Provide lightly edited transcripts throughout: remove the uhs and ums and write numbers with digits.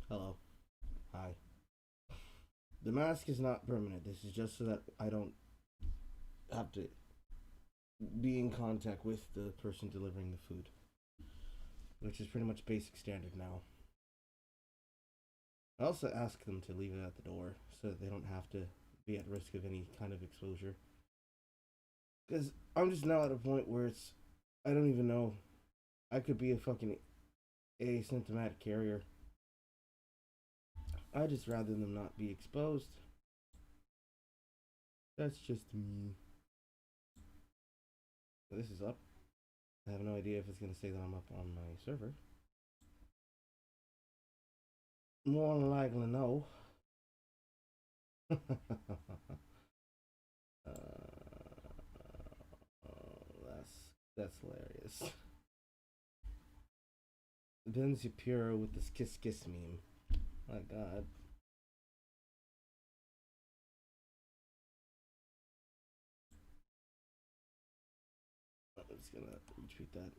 Hello. Hi. The mask is not permanent. This is just so that I don't have to be in contact with the person delivering the food, which is pretty much basic standard now. I also ask them to leave it at the door so that they don't have to be at risk of any kind of exposure. Because I'm just now at a point where I don't even know. I could be a fucking asymptomatic carrier. I just rather them not be exposed. That's just me. This is up. I have no idea if it's going to say that I'm up on my server. More than likely, no. That's hilarious. Ben Shapiro with this kiss kiss meme. My God. I'm just gonna retweet that.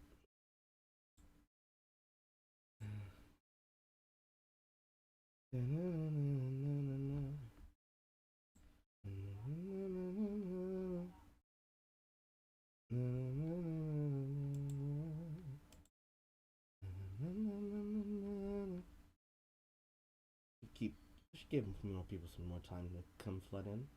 Just give more people some more time to come flood in.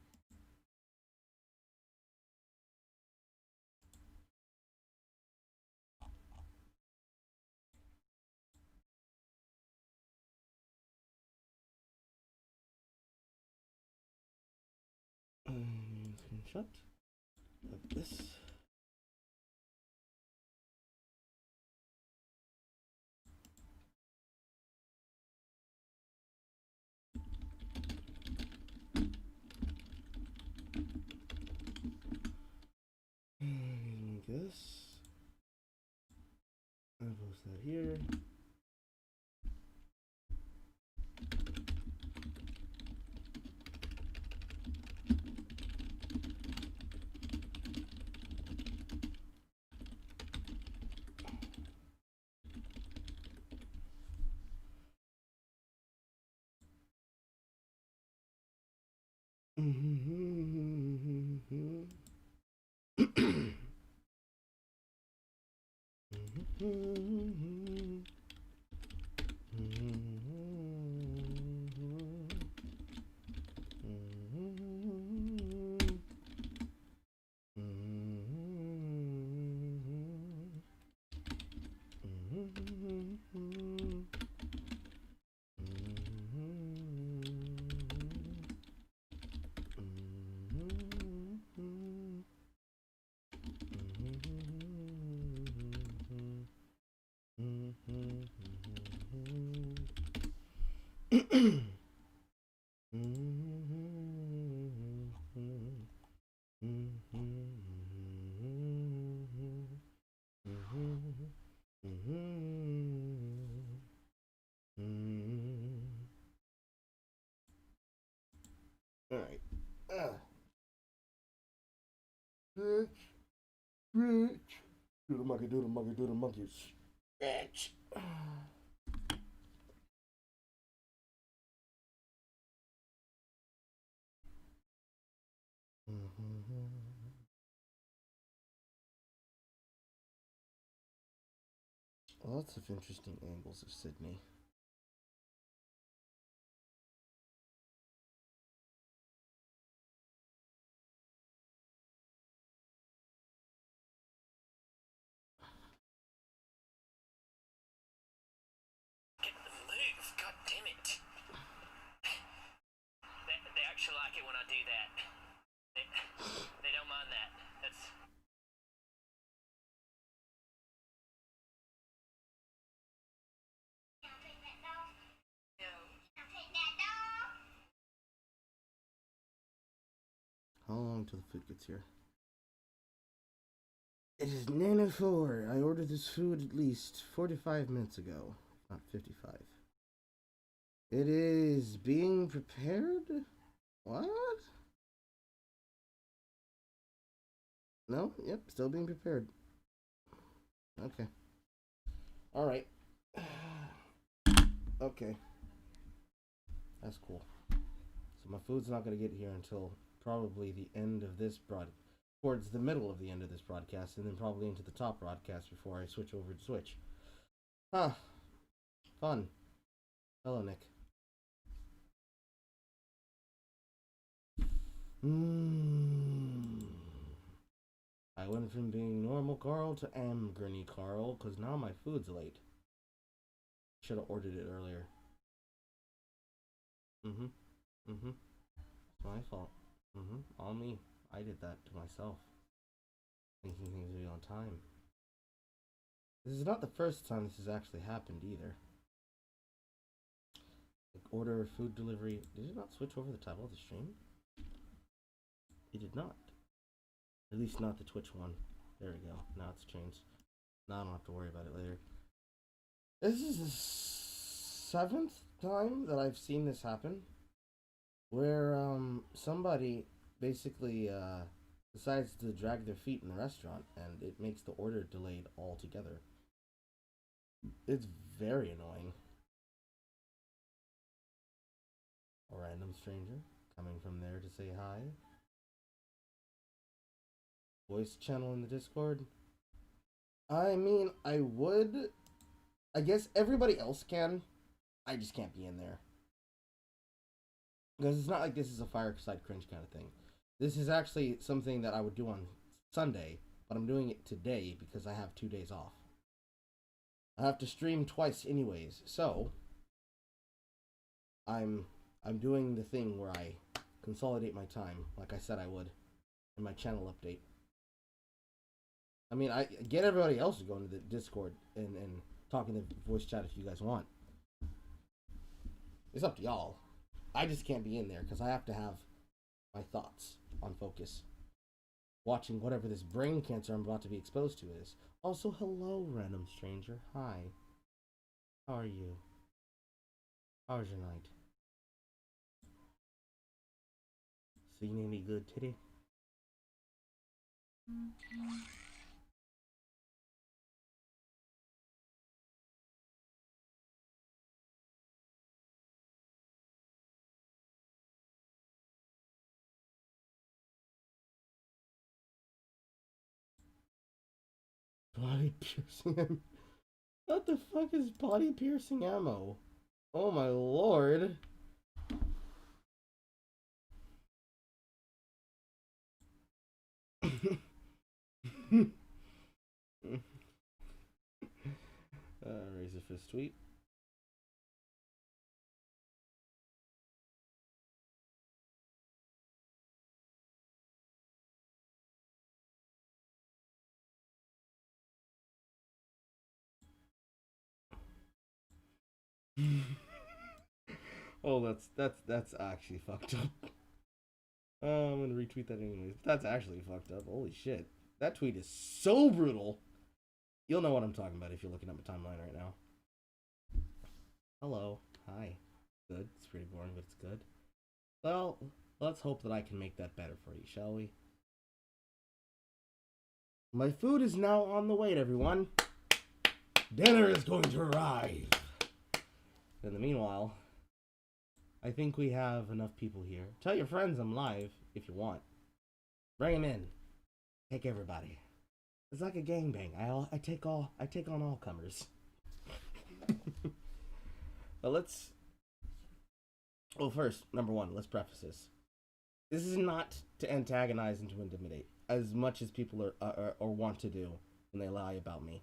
Screenshot of this. This. I'll post that here. Alright. Bitch. Bitch. Do the monkey, do the monkey, do the monkeys. Bitch. Lots of interesting angles of Sydney. Get the move, god damn it. They actually like it when I do that. They don't mind that. That's... How long till the food gets here? It is 9:04. I ordered this food at least 45 minutes ago, not 55. It is being prepared? What? No? Yep, still being prepared. Okay. Alright. Okay. That's cool. So my food's not going to get here until probably the end of this towards the middle of the end of this broadcast, and then probably into the top broadcast before I switch over to Switch. Huh. Fun. Hello, Nick. I went from being normal Carl to Amgurney Carl, because now my food's late. Should have ordered it earlier. It's my fault. All me. I did that to myself. Thinking things would be on time. This is not the first time this has actually happened either. Like order food delivery. Did it not switch over the title of the stream? It did not. At least not the Twitch one. There we go. Now it's changed. Now I don't have to worry about it later. This is the 7th time that I've seen this happen. Where somebody basically decides to drag their feet in the restaurant and it makes the order delayed altogether. It's very annoying. A random stranger coming from there to say hi. Voice channel in the Discord. I mean, I would. I guess everybody else can. I just can't be in there. Because it's not like this is a fireside cringe kind of thing. This is actually something that I would do on Sunday, but I'm doing it today because I have 2 days off. I have to stream twice anyways, so I'm doing the thing where I consolidate my time, like I said I would, in my channel update. I mean, I get everybody else to go into the Discord and talk in the voice chat if you guys want. It's up to y'all. I just can't be in there because I have to have my thoughts on focus. Watching whatever this brain cancer I'm about to be exposed to is. Also, hello, random stranger. Hi. How are you? How was your night? Seen any good today? Body piercing ammo. What the fuck is body piercing ammo? Oh my lord. Razor fist tweet. Oh, that's actually fucked up. I'm gonna retweet that anyways. That's actually fucked up. Holy shit. That tweet is so brutal. You'll know what I'm talking about if you're looking at my timeline right now. Hello. Hi. Good. It's pretty boring, but it's good. Well, let's hope that I can make that better for you, shall we? My food is now on the way, everyone. Dinner is going to arrive. In the meanwhile, I think we have enough people here. Tell your friends I'm live if you want. Bring them in. Take everybody. It's like a gangbang. I take on all comers. But let's. Well, first, number one, let's preface this. This is not to antagonize and to intimidate, as much as people are or want to do when they lie about me.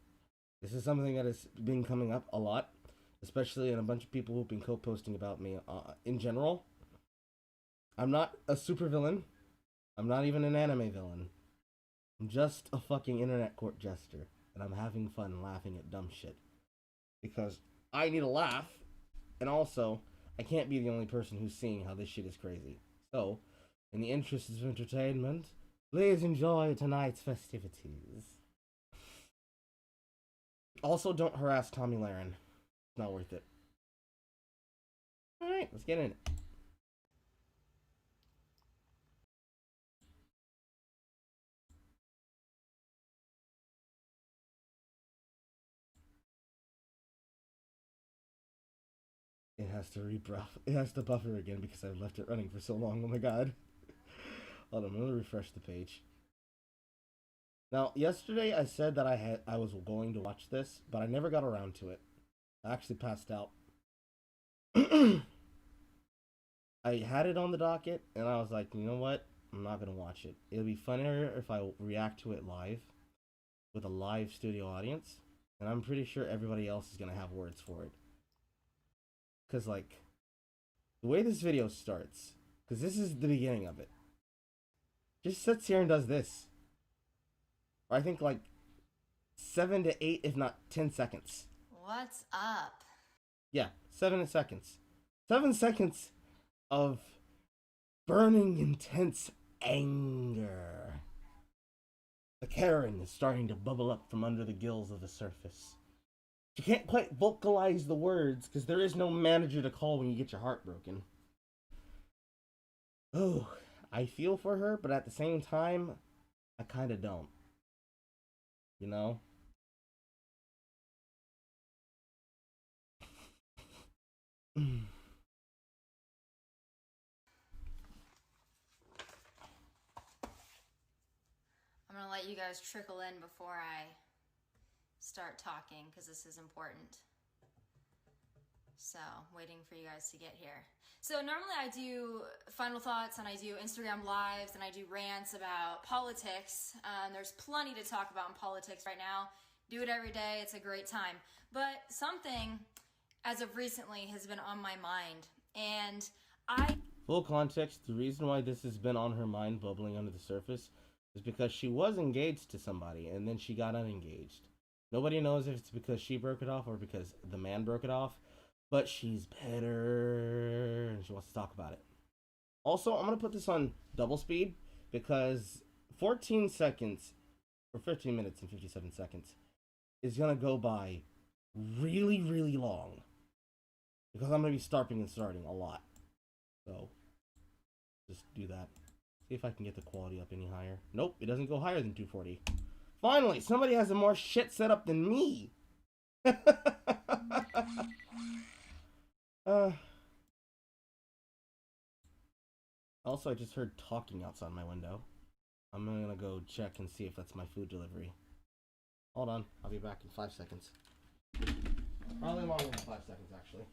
This is something that has been coming up a lot, especially in a bunch of people who've been co-posting about me in general. I'm not a supervillain. I'm not even an anime villain. I'm just a fucking internet court jester, and I'm having fun laughing at dumb shit. Because I need a laugh, and also, I can't be the only person who's seeing how this shit is crazy. So, in the interest of entertainment, please enjoy tonight's festivities. Also, don't harass Tomi Lahren. It's not worth it. Alright, let's get in it. It has to buffer again because I've left it running for so long. Oh my god. Hold on, I'm gonna refresh the page. Now, yesterday I said that I was going to watch this, but I never got around to it. I actually passed out. I had it on the docket, and I was like, you know what? I'm not gonna watch it. It'll be funnier if I react to it live with a live studio audience, and I'm pretty sure everybody else is gonna have words for it. Cause like the way this video starts, cause this is the beginning of it, just sits here and does this. Or I think like 7 to 8, if not 10 seconds. What's up? Yeah, 7 seconds. 7 seconds of burning intense anger. The Karen is starting to bubble up from under the gills of the surface. She can't quite vocalize the words because there is no manager to call when you get your heart broken. Oh, I feel for her, but at the same time, I kind of don't. You know? I'm gonna let you guys trickle in before I start talking because this is important. So, waiting for you guys to get here. So, normally I do final thoughts and I do Instagram lives and I do rants about politics. There's plenty to talk about in politics right now. Do it every day, it's a great time. But something, as of recently, has been on my mind. And Full context, the reason why this has been on her mind bubbling under the surface is because she was engaged to somebody and then she got unengaged. Nobody knows if it's because she broke it off or because the man broke it off, but she's bitter and she wants to talk about it. Also, I'm going to put this on double speed because 14 seconds or 15 minutes and 57 seconds is going to go by really, really long because I'm going to be stopping and starting a lot. So, just do that. See if I can get the quality up any higher. Nope, it doesn't go higher than 240. Finally, somebody has a more shit set up than me. Also, I just heard talking outside my window. I'm gonna go check and see if that's my food delivery. Hold on, I'll be back in 5 seconds. Probably longer than 5 seconds, actually.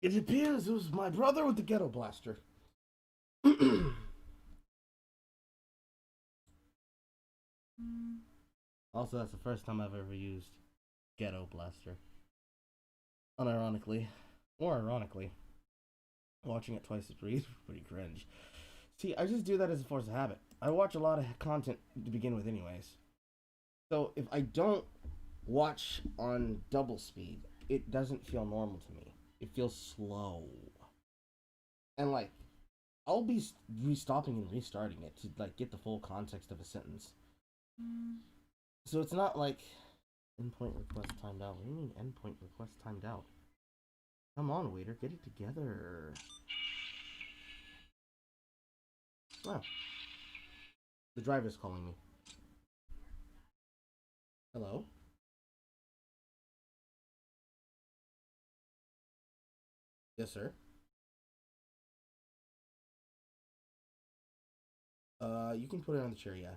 It appears it was my brother with the ghetto blaster. Also, that's the first time I've ever used ghetto blaster. Unironically, or ironically, watching it twice is pretty cringe. See, I just do that as a force of habit. I watch a lot of content to begin with, anyways. So if I don't watch on double speed, it doesn't feel normal to me. It feels slow. And like, I'll be stopping and restarting it to like get the full context of a sentence. So it's not like endpoint request timed out. What do you mean endpoint request timed out? Come on, waiter, get it together. Oh. The driver's calling me. Hello? Yes, sir. You can put it on the chair, yeah.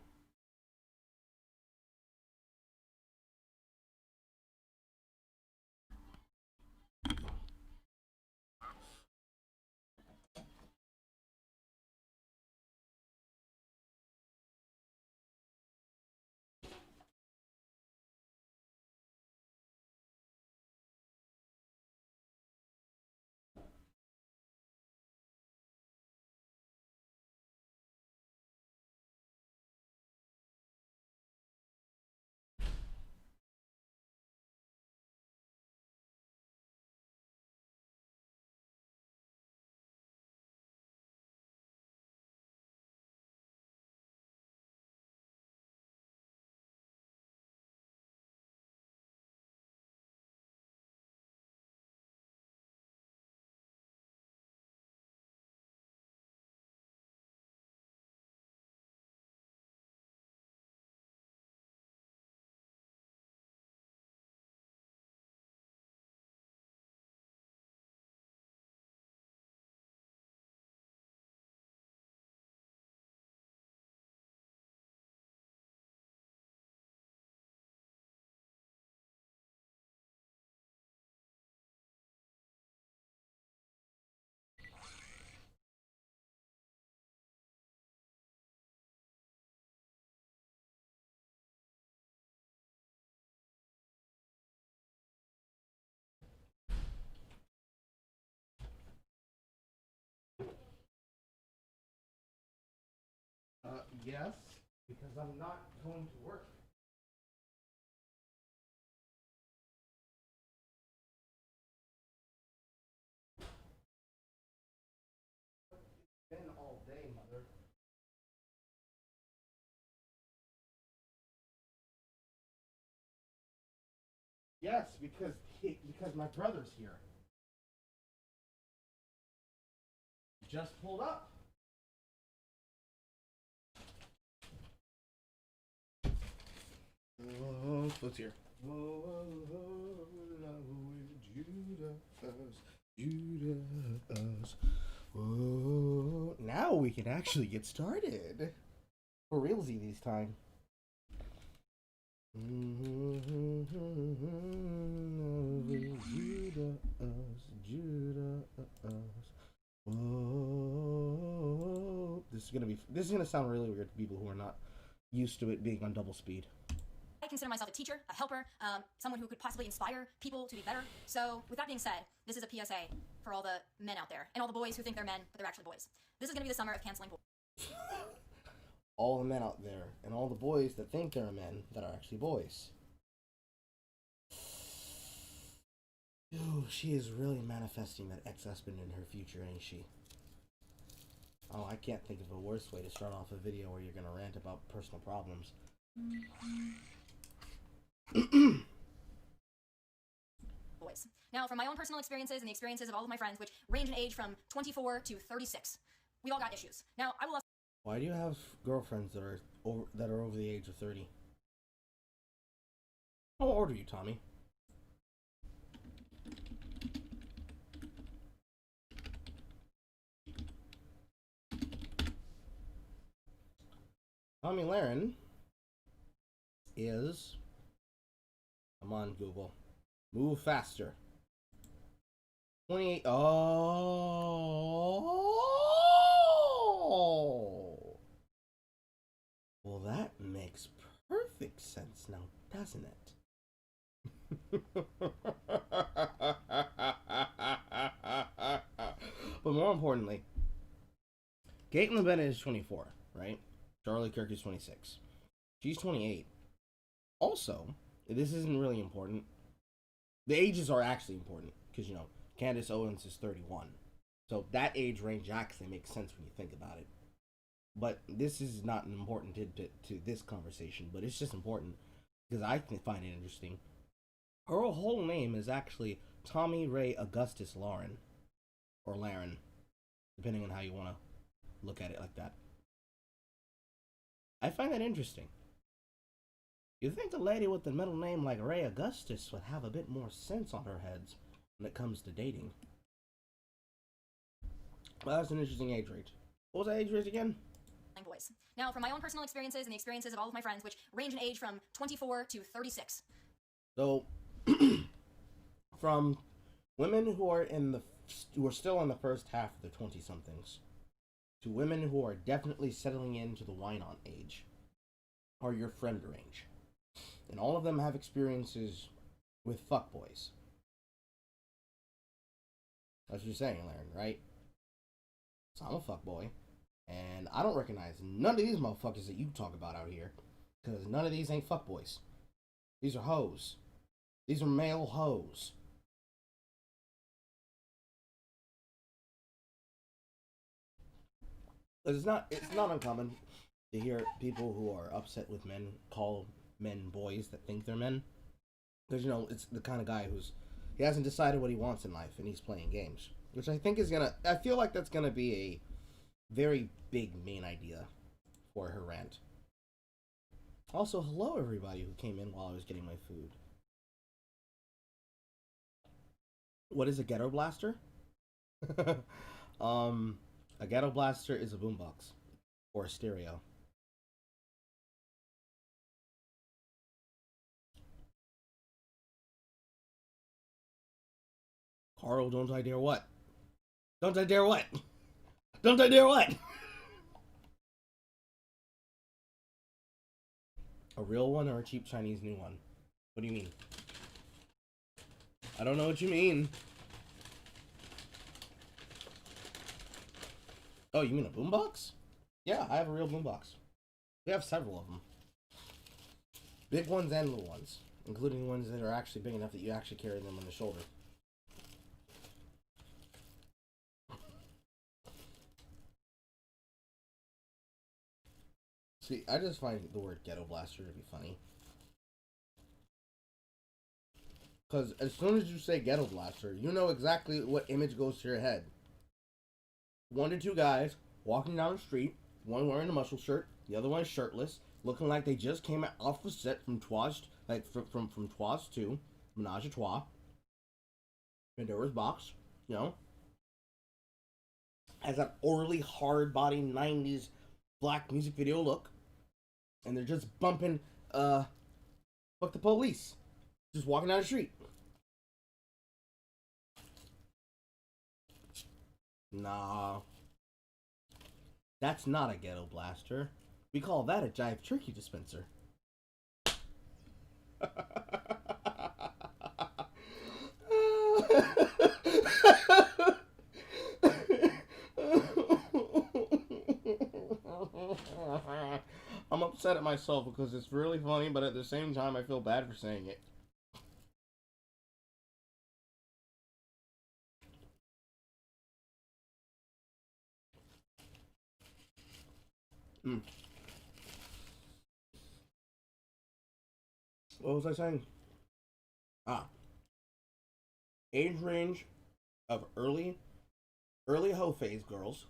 Yes, because I'm not going to work. It's been all day, mother. Yes, because my brother's here. Just pulled up. Oh, what's here? Judas. Whoa. Now we can actually get started. For realsy this time. Judas. Whoa. This is gonna sound really weird to people who are not used to it being on double speed. I consider myself a teacher, a helper, someone who could possibly inspire people to be better. So, with that being said, this is a PSA for all the men out there and all the boys who think they're men, but they're actually boys. This is going to be the summer of canceling boys. All the men out there and all the boys that think they're men that are actually boys. Ooh, she is really manifesting that ex-husband in her future, ain't she? Oh, I can't think of a worse way to start off a video where you're going to rant about personal problems. Boys. Now, from my own personal experiences and the experiences of all of my friends, which range in age from 24 to 36, we all got issues. Now, I will. Why do you have girlfriends that are over the age of 30? How old are you, Tommy? Tomi Lahren is, come on Google, move faster, 28. Oh, well, that makes perfect sense now, doesn't it? But more importantly, Caitlin Bennett is 24, right? Charlie Kirk is 26. She's 28. Also, this isn't really important. The ages are actually important because, you know, Candace Owens is 31. So that age range actually makes sense when you think about it. But this is not an important tidbit to this conversation, but it's just important because I find it interesting. Her whole name is actually Tomi Ray Augustus Lahren, or Lahren, depending on how you want to look at it like that. I find that interesting. You'd think a lady with a middle name like Ray Augustus would have a bit more sense on her heads when it comes to dating. Well, that's an interesting age range. What was that age range again? Boys. Now, from my own personal experiences and the experiences of all of my friends, which range in age from 24 to 36. So, from women who are still in the first half of the 20-somethings to women who are definitely settling into the wine-on age are your friend range. And all of them have experiences with fuckboys. That's what you're saying, Lahren, right? So I'm a fuckboy, and I don't recognize none of these motherfuckers that you talk about out here, because none of these ain't fuckboys. These are hoes. These are male hoes. It's not uncommon to hear people who are upset with men call men boys that think they're men. Because, you know, it's the kind of guy he hasn't decided what he wants in life and he's playing games. Which I think I feel like that's gonna be a very big main idea for her rant. Also, hello everybody who came in while I was getting my food. What is a ghetto blaster? A ghetto blaster is a boombox or a stereo. Carl, don't I dare what? Don't I dare what? Don't I dare what? A real one or a cheap Chinese new one? What do you mean? I don't know what you mean. Oh, you mean a boombox? Yeah, I have a real boombox. We have several of them. Big ones and little ones, including ones that are actually big enough that you actually carry them on the shoulder. See, I just find the word ghetto blaster to be funny. Because as soon as you say ghetto blaster, you know exactly what image goes to your head. 1 to 2 guys walking down the street, one wearing a muscle shirt, the other one shirtless, looking like they just came off the set from Twas, like from Twas 2, Menage a Trois, Pandora's Box, you know. Has that orally hard body 90s black music video look. And they're just bumping, fuck the police. Just walking down the street. Nah. That's not a ghetto blaster. We call that a jive turkey dispenser. I'm upset at myself because it's really funny, but at the same time, I feel bad for saying it. What was I saying? Age range of early hoe phase girls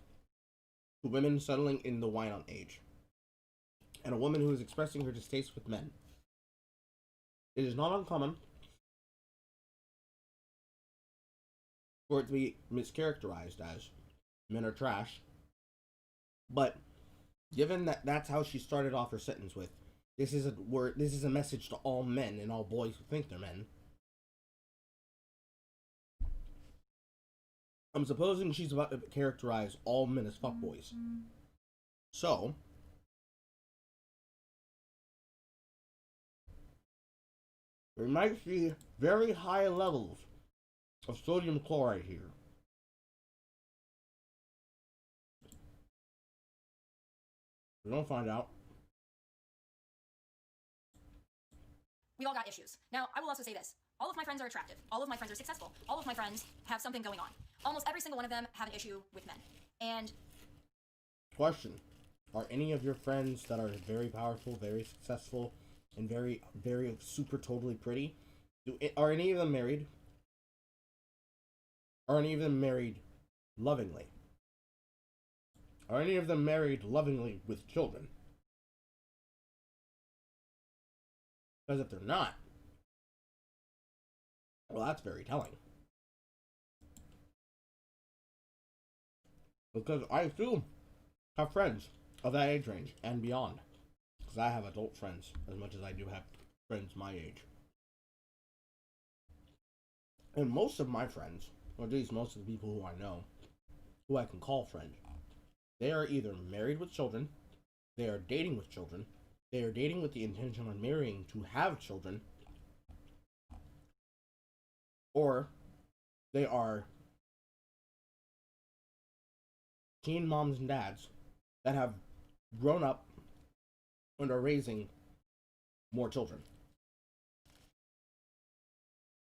to women settling in the wine on age, and a woman who is expressing her distaste with men. It is not uncommon for it to be mischaracterized as men are trash, but given that that's how she started off her sentence with, this is a message to all men and all boys who think they're men. I'm supposing she's about to characterize all men as fuckboys. So, there might be very high levels of sodium chloride here. We're gonna find out. We all got issues. Now, I will also say this. All of my friends are attractive. All of my friends are successful. All of my friends have something going on. Almost every single one of them have an issue with men. And... Question. Are any of your friends that are very powerful, very successful, and very, very super totally pretty, are any of them married? Are any of them married lovingly? Are any of them married lovingly with children? Because if they're not, well, that's very telling. Because I too have friends of that age range and beyond. Because I have adult friends as much as I do have friends my age. And most of my friends, or at least most of the people who I know, who I can call friends, they are either married with children, they are dating with children, they are dating with the intention of marrying to have children, or they are teen moms and dads that have grown up and are raising more children.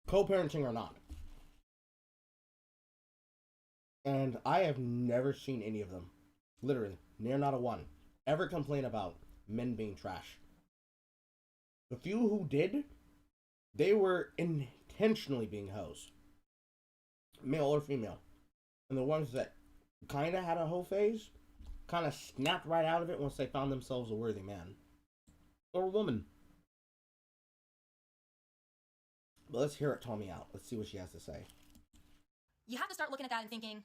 Co-parenting or not. And I have never seen any of them, literally, near not a one, ever complain about men being trash. The few who did, they were intentionally being hoes. Male or female. And the ones that kind of had a hoe phase, kind of snapped right out of it once they found themselves a worthy man. Or woman. But let's hear it Tomi out. Let's see what she has to say. You have to start looking at that and thinking,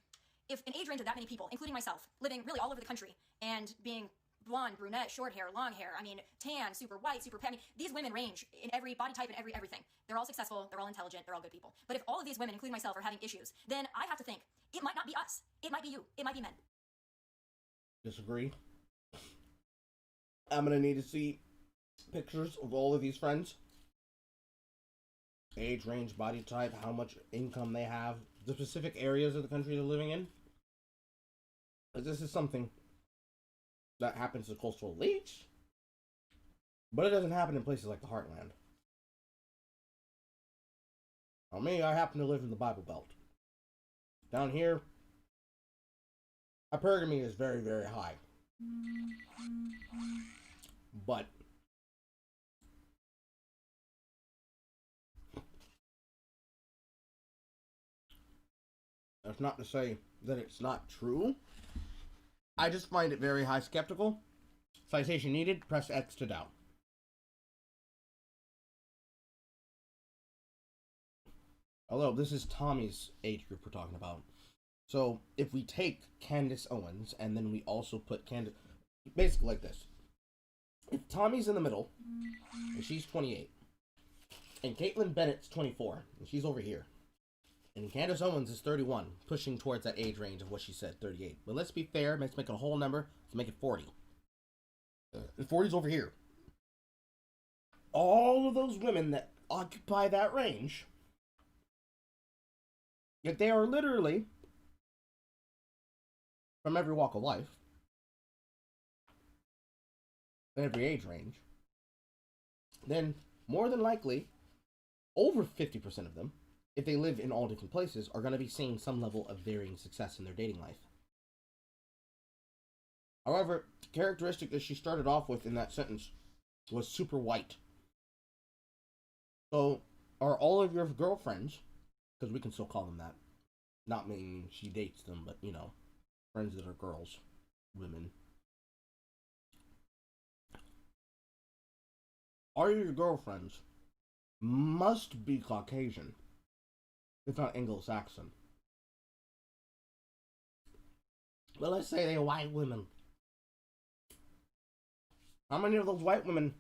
if an age range of that many people, including myself, living really all over the country, and being blonde, brunette, short hair, long hair, I mean, tan, super white, super pale, I mean, these women range in every body type and everything. They're all successful, they're all intelligent, they're all good people. But if all of these women, including myself, are having issues, then I have to think, it might not be us. It might be you. It might be men. Disagree. I'm gonna need to see pictures of all of these friends. Age range, body type, how much income they have, the specific areas of the country they're living in. But this is something that happens to coastal elites, But it doesn't happen in places like the Heartland. For me, I happen to live in the Bible Belt. Down here, hypergamy is very, very high. But that's not to say that it's not true. I just find it very high skeptical. Citation needed, press X to doubt. Although this is Tommy's age group we're talking about. So if we take Candace Owens and then we also put Candace, basically like this. If Tommy's in the middle, and she's 28, and Caitlyn Bennett's 24, and she's over here, and Candace Owens is 31, pushing towards that age range of what she said, 38. But let's be fair, let's make it a whole number, let's make it 40. And 40's over here. All of those women that occupy that range, if they are literally from every walk of life, every age range, then more than likely, over 50% of them, if they live in all different places, are going to be seeing some level of varying success in their dating life. However, the characteristic that she started off with in that sentence was super white. So, are all of your girlfriends, because we can still call them that, not meaning she dates them, but, you know, friends that are girls, women, are your girlfriends must be Caucasian, if not Anglo-Saxon. But let's say they're white women. How many of those white women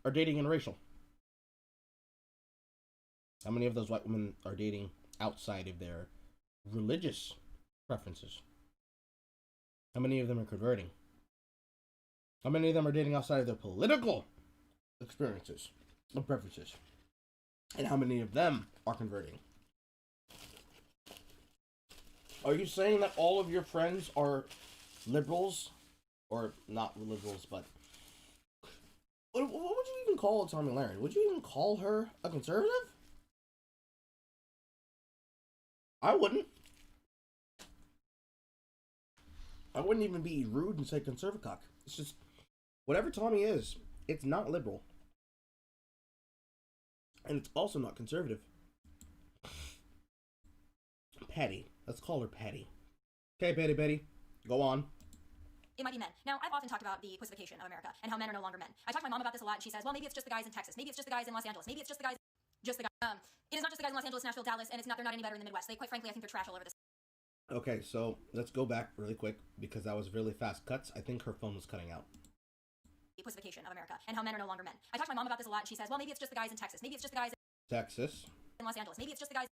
are dating interracial? How many of those white women are dating outside of their religious preferences? How many of them are converting? How many of them are dating outside of their political experiences or preferences? And how many of them are converting? Are you saying that all of your friends are liberals? Or not liberals, but... What would you even call Tomi Lahren? Would you even call her a conservative? I wouldn't. I wouldn't even be rude and say conservacock. It's just, whatever Tomi is, it's not liberal. And it's also not conservative. Petty. Let's call her petty. Okay, Betty. Go on. It might be men. Now, I've often talked about the pussification of America and how men are no longer men. I talk to my mom about this a lot, and she says, well, maybe it's just the guys in Texas. Maybe it's just the guys in Los Angeles. Maybe it's just the guys... it is not just the guys in Los Angeles, Nashville, Dallas, and they're not any better in the Midwest. They, quite frankly, I think they're trash all over this. Okay, so let's go back really quick, because that was really fast cuts. I think her phone was cutting out. The pussification of America and how men are no longer men. I talk to my mom about this a lot, and she says, well, maybe it's just the guys in Texas. Maybe it's just the guys Texas. in Los Angeles. Maybe it's just the guys...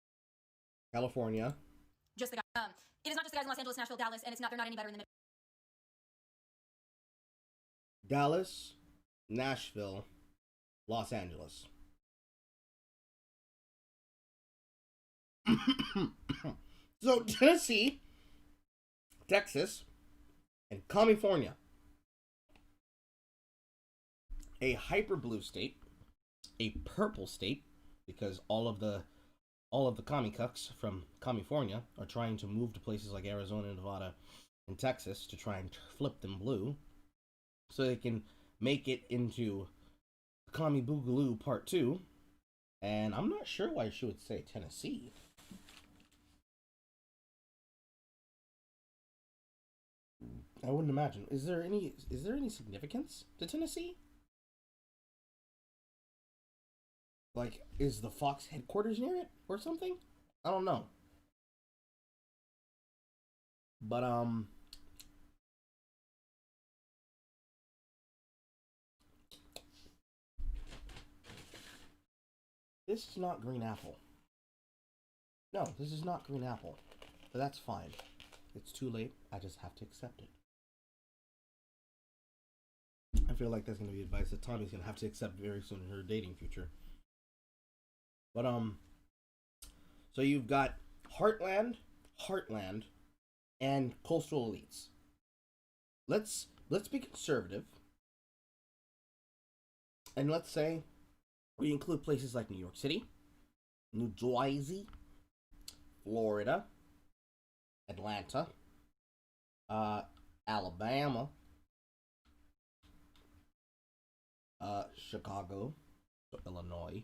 California. Just the guys... it is not just the guys in Los Angeles, Nashville, Dallas, and they're not any better in the Midwest. Dallas, Nashville, Los Angeles. So Tennessee, Texas, and California. A hyper blue state, a purple state, because all of the commie cucks from California are trying to move to places like Arizona, Nevada, and Texas to try and flip them blue, so they can make it into Commie Boogaloo Part 2. And I'm not sure why she would say Tennessee. I wouldn't imagine. Is there any significance to Tennessee? Like, is the Fox headquarters near it or something? I don't know. But this is not green apple. No, this is not green apple. But that's fine. It's too late. I just have to accept it. I feel like that's going to be advice that Tommy's going to have to accept very soon in her dating future. But, so you've got Heartland, and coastal elites. Let's be conservative And let's say we include places like New York City, New Jersey, Florida, Atlanta, Alabama, Chicago, Illinois,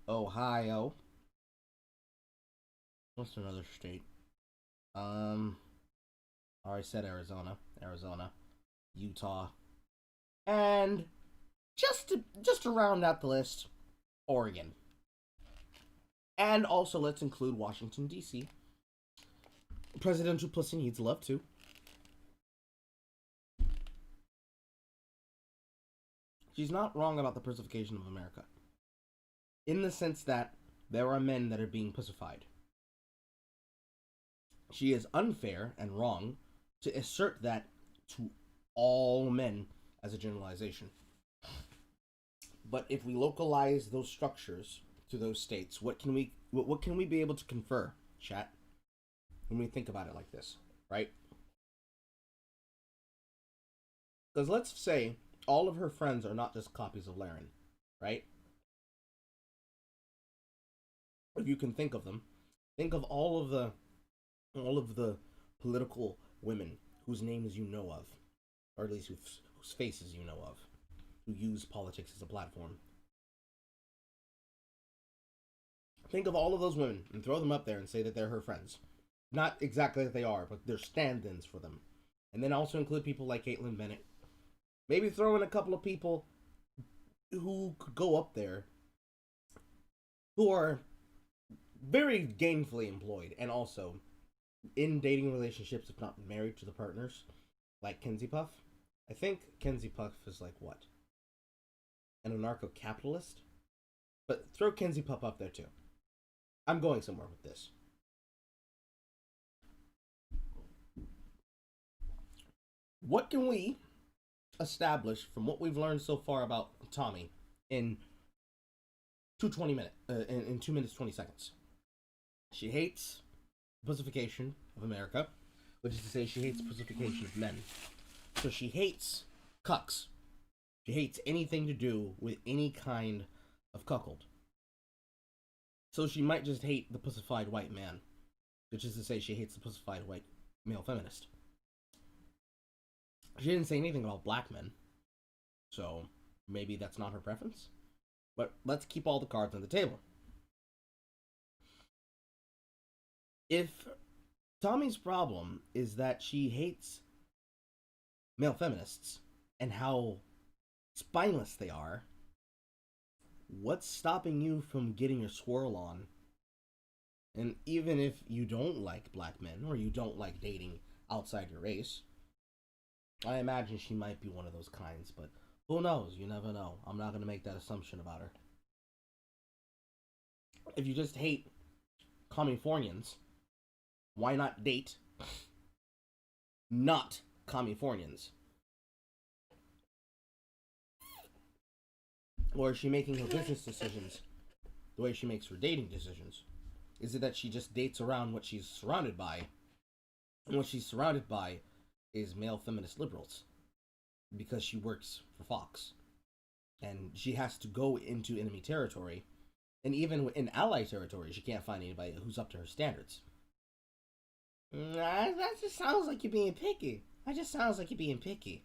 Ohio. What's another state? I said Arizona, Utah, and just to round out the list, Oregon. And also let's include Washington, D.C. Presidential pussy needs love too. She's not wrong about the pussification of America, in the sense that there are men that are being pussified. She is unfair and wrong to assert that to all men as a generalization. But if we localize those structures to those states, what can we be able to confer, chat, when we think about it like this, right? Because let's say all of her friends are not just copies of Lahren, right? If you can think of them, think of all of the political women whose names you know of, or at least whose faces you know of, who use politics as a platform. Think of all of those women and throw them up there and say that they're her friends. Not exactly that they are, but they're stand-ins for them. And then also include people like Caitlin Bennett. Maybe throw in a couple of people who could go up there who are very gainfully employed and also in dating relationships, if not married to the partners, like Kenzie Puff. I think Kenzie Puff is like what? An anarcho-capitalist? But throw Kenzie Puff up there too. I'm going somewhere with this. What can we establish from what we've learned so far about Tomi in 2 minutes 20 seconds? She hates pussification of America, which is to say she hates pussification of men. So she hates cucks. She hates anything to do with any kind of cuckold. So she might just hate the pussified white man, which is to say she hates the pussified white male feminist. She didn't say anything about black men, so maybe that's not her preference. But let's keep all the cards on the table. If Tomi's problem is that she hates male feminists and how spineless they are, what's stopping you from getting your swirl on? And even if you don't like black men or you don't like dating outside your race, I imagine she might be one of those kinds, but who knows? You never know. I'm not going to make that assumption about her. If you just hate Californians, why not date not Californians? Or is she making her business decisions the way she makes her dating decisions? Is it that she just dates around what she's surrounded by? And what she's surrounded by is male feminist liberals. Because she works for Fox. And she has to go into enemy territory. And even in ally territory, she can't find anybody who's up to her standards. That just sounds like you're being picky. That just sounds like you're being picky.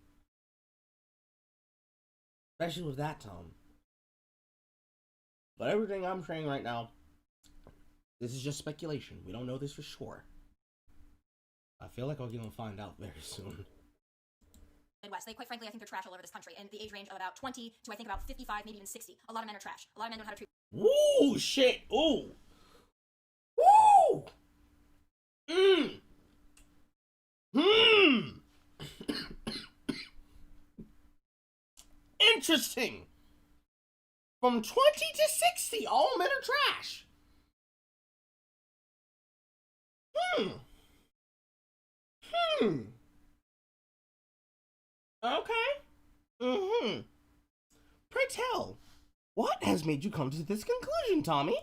Especially with that tone. But everything I'm saying right now, this is just speculation. We don't know this for sure. I feel like we're going to find out very soon. Midwest. Quite frankly, I think they're trash all over this country. In the age range of about 20 to I think about 55, maybe even 60. A lot of men are trash. A lot of men don't know how to treat. Ooh, shit. Ooh. Woo! Interesting. From 20 to 60, all men are trash. Okay. Pray tell, what has made you come to this conclusion, Tomi?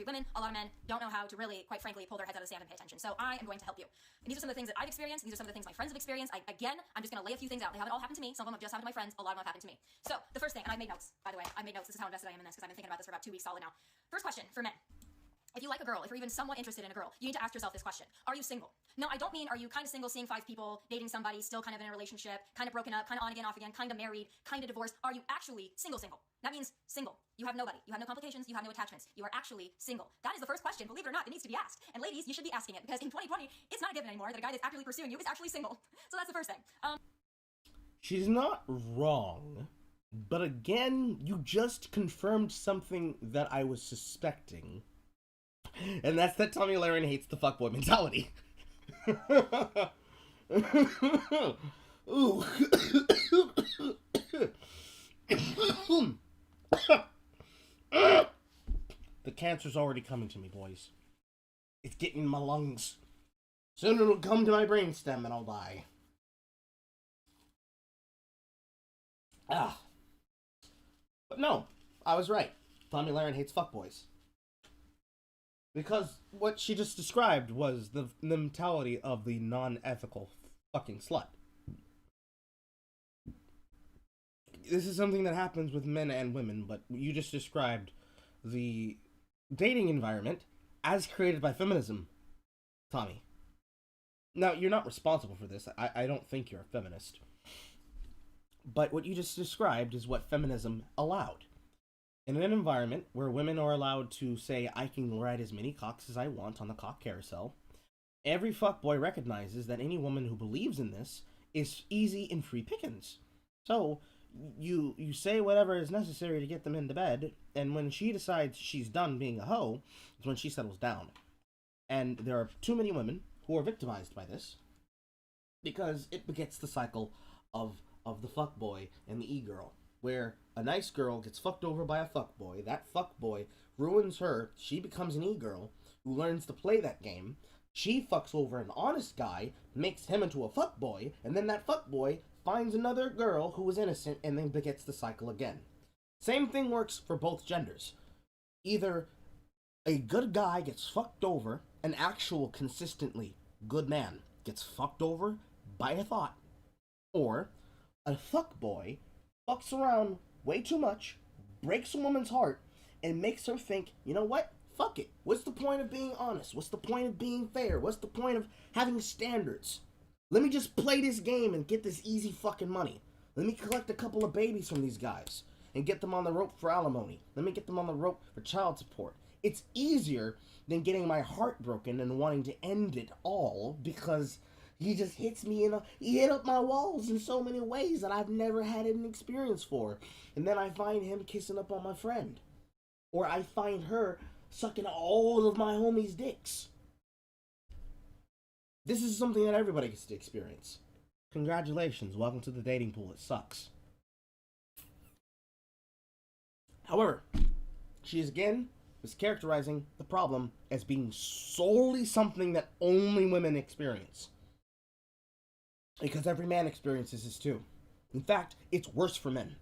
women, a lot of men don't know how to really, quite frankly, pull their heads out of the sand and pay attention. So I am going to help you. And these are some of the things that I've experienced. These are some of the things my friends have experienced. Again, I'm just going to lay a few things out. They haven't all happened to me. Some of them have just happened to my friends. A lot of them have happened to me. So the first thing, and I made notes, by the way. I made notes. This is how invested I am in this because I've been thinking about this for about 2 weeks solid now. First question for men. If you like a girl, if you're even somewhat interested in a girl, you need to ask yourself this question. Are you single? No, I don't mean are you kind of single, seeing 5 people, dating somebody, still kind of in a relationship, kind of broken up, kind of on again, off again, kind of married, kind of divorced. Are you actually single? That means single. You have nobody. You have no complications. You have no attachments. You are actually single. That is the first question. Believe it or not, it needs to be asked. And ladies, you should be asking it because in 2020, it's not a given anymore that a guy that's actively pursuing you is actually single. So that's the first thing. She's not wrong, but again, you just confirmed something that I was suspecting. And that's that Tomi Lahren hates the fuckboy mentality. Ooh. The cancer's already coming to me, boys. It's getting in my lungs. Soon it'll come to my brainstem and I'll die. But no, I was right. Tomi Lahren hates fuckboys. Because what she just described was the mentality of the non-ethical fucking slut. This is something that happens with men and women, but you just described the dating environment as created by feminism, Tommy. Now, you're not responsible for this. I don't think you're a feminist. But what you just described is what feminism allowed. In an environment where women are allowed to say, I can ride as many cocks as I want on the cock carousel, every fuckboy recognizes that any woman who believes in this is easy and free pickings. So, you say whatever is necessary to get them into bed, and when she decides she's done being a hoe, is when she settles down. And there are too many women who are victimized by this, because it begets the cycle of the fuckboy and the e-girl, where a nice girl gets fucked over by a fuckboy, that fuckboy ruins her, she becomes an e-girl, who learns to play that game, she fucks over an honest guy, makes him into a fuckboy, and then that fuckboy finds another girl who is innocent and then begets the cycle again. Same thing works for both genders. Either a good guy gets fucked over, an actual consistently good man gets fucked over by a thought, or a fuckboy fucks around way too much, breaks a woman's heart, and makes her think, you know what? Fuck it. What's the point of being honest? What's the point of being fair? What's the point of having standards? Let me just play this game and get this easy fucking money. Let me collect a couple of babies from these guys and get them on the rope for alimony. Let me get them on the rope for child support. It's easier than getting my heart broken and wanting to end it all because he just hits me he hit up my walls in so many ways that I've never had an experience for. And then I find him kissing up on my friend. Or I find her sucking all of my homies' dicks. This is something that everybody gets to experience. Congratulations, welcome to the dating pool. It sucks. However, she is again mischaracterizing the problem as being solely something that only women experience. Because every man experiences this too. In fact, it's worse for men.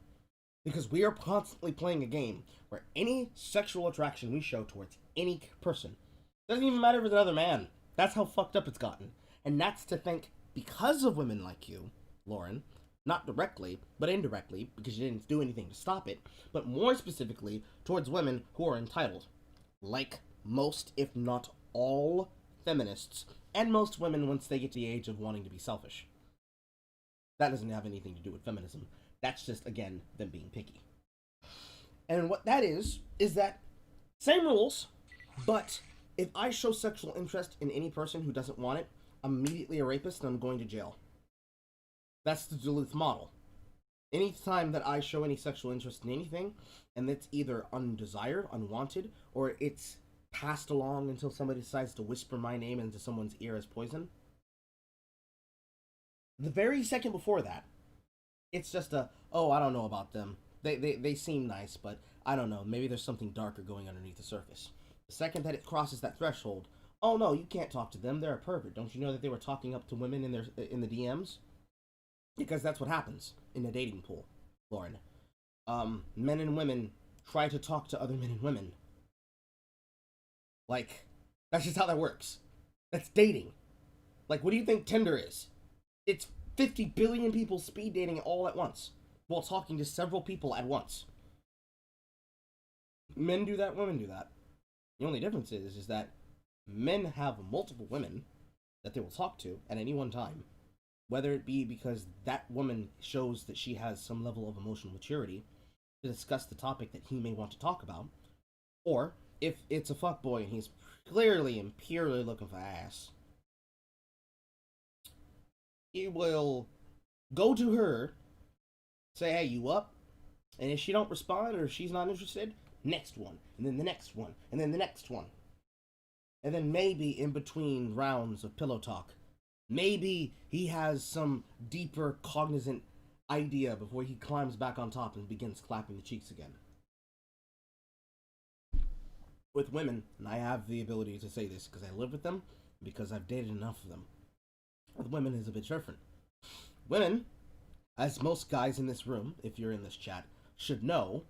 Because we are constantly playing a game where any sexual attraction we show towards any person doesn't even matter if it's another man. That's how fucked up it's gotten. And that's to think, because of women like you, Lauren, not directly, but indirectly, because you didn't do anything to stop it, but more specifically towards women who are entitled. Like most, if not all, feminists, and most women once they get to the age of wanting to be selfish. That doesn't have anything to do with feminism. That's just, again, them being picky. And what that is that same rules, but if I show sexual interest in any person who doesn't want it, I'm immediately a rapist and I'm going to jail. That's the Duluth model. Anytime that I show any sexual interest in anything, and it's either undesired, unwanted, or it's passed along until somebody decides to whisper my name into someone's ear as poison, the very second before that, it's just I don't know about them. They seem nice, but I don't know, maybe there's something darker going underneath the surface. The second that it crosses that threshold, oh no, you can't talk to them, they're a pervert. Don't you know that they were talking up to women in the DMs? Because that's what happens in a dating pool, Lauren. Men and women try to talk to other men and women. Like, that's just how that works. That's dating. Like, what do you think Tinder is? It's 50 billion people speed dating all at once while talking to several people at once. Men do that, women do that. The only difference is that men have multiple women that they will talk to at any one time, whether it be because that woman shows that she has some level of emotional maturity to discuss the topic that he may want to talk about, or if it's a fuckboy and he's clearly and purely looking for ass, he will go to her, say, hey, you up? And if she don't respond or if she's not interested, next one, and then the next one, and then the next one. And then maybe in between rounds of pillow talk, maybe he has some deeper cognizant idea before he climbs back on top and begins clapping the cheeks again. With women, and I have the ability to say this because I live with them, because I've dated enough of them. With women, is a bit different. Women, as most guys in this room, if you're in this chat, should know,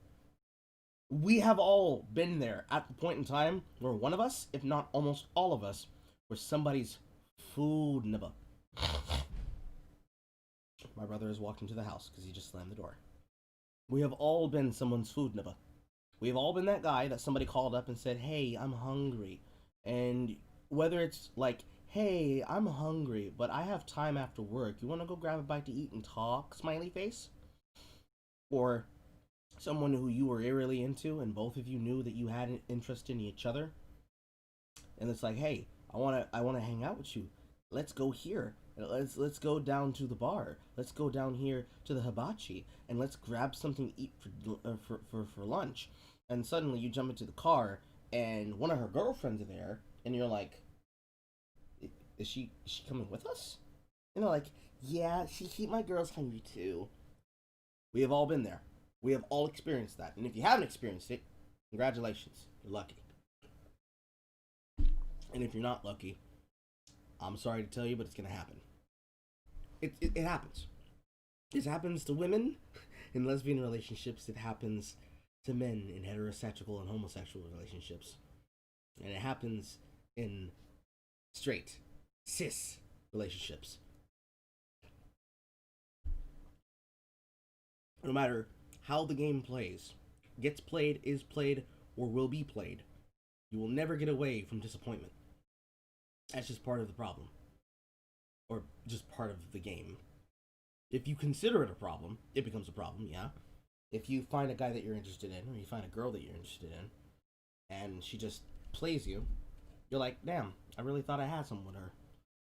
we have all been there at the point in time where one of us, if not almost all of us, were somebody's food nibba. My brother has walked into the house because he just slammed the door. We have all been someone's food nibba. We have all been that guy that somebody called up and said, hey, I'm hungry. And whether it's like, hey, I'm hungry, but I have time after work. You want to go grab a bite to eat and talk, smiley face? Or someone who you were eerily into and both of you knew that you had an interest in each other. And it's like, hey, I wanna hang out with you. Let's go here. Let's go down to the bar. Let's go down here to the hibachi and let's grab something to eat for lunch. And suddenly you jump into the car and one of her girlfriends are there and you're like, is she coming with us? And they're like, yeah, my girl's hungry too. We have all been there. We have all experienced that. And if you haven't experienced it, congratulations. You're lucky. And if you're not lucky, I'm sorry to tell you, but it's going to happen. It happens. This happens to women in lesbian relationships. It happens to men in heterosexual and homosexual relationships. And it happens in straight, cis relationships. No matter how the game plays, gets played, is played, or will be played, you will never get away from disappointment. That's just part of the problem. Or just part of the game. If you consider it a problem, it becomes a problem, yeah. If you find a guy that you're interested in, or you find a girl that you're interested in, and she just plays you, you're like, damn, I really thought I had something with her.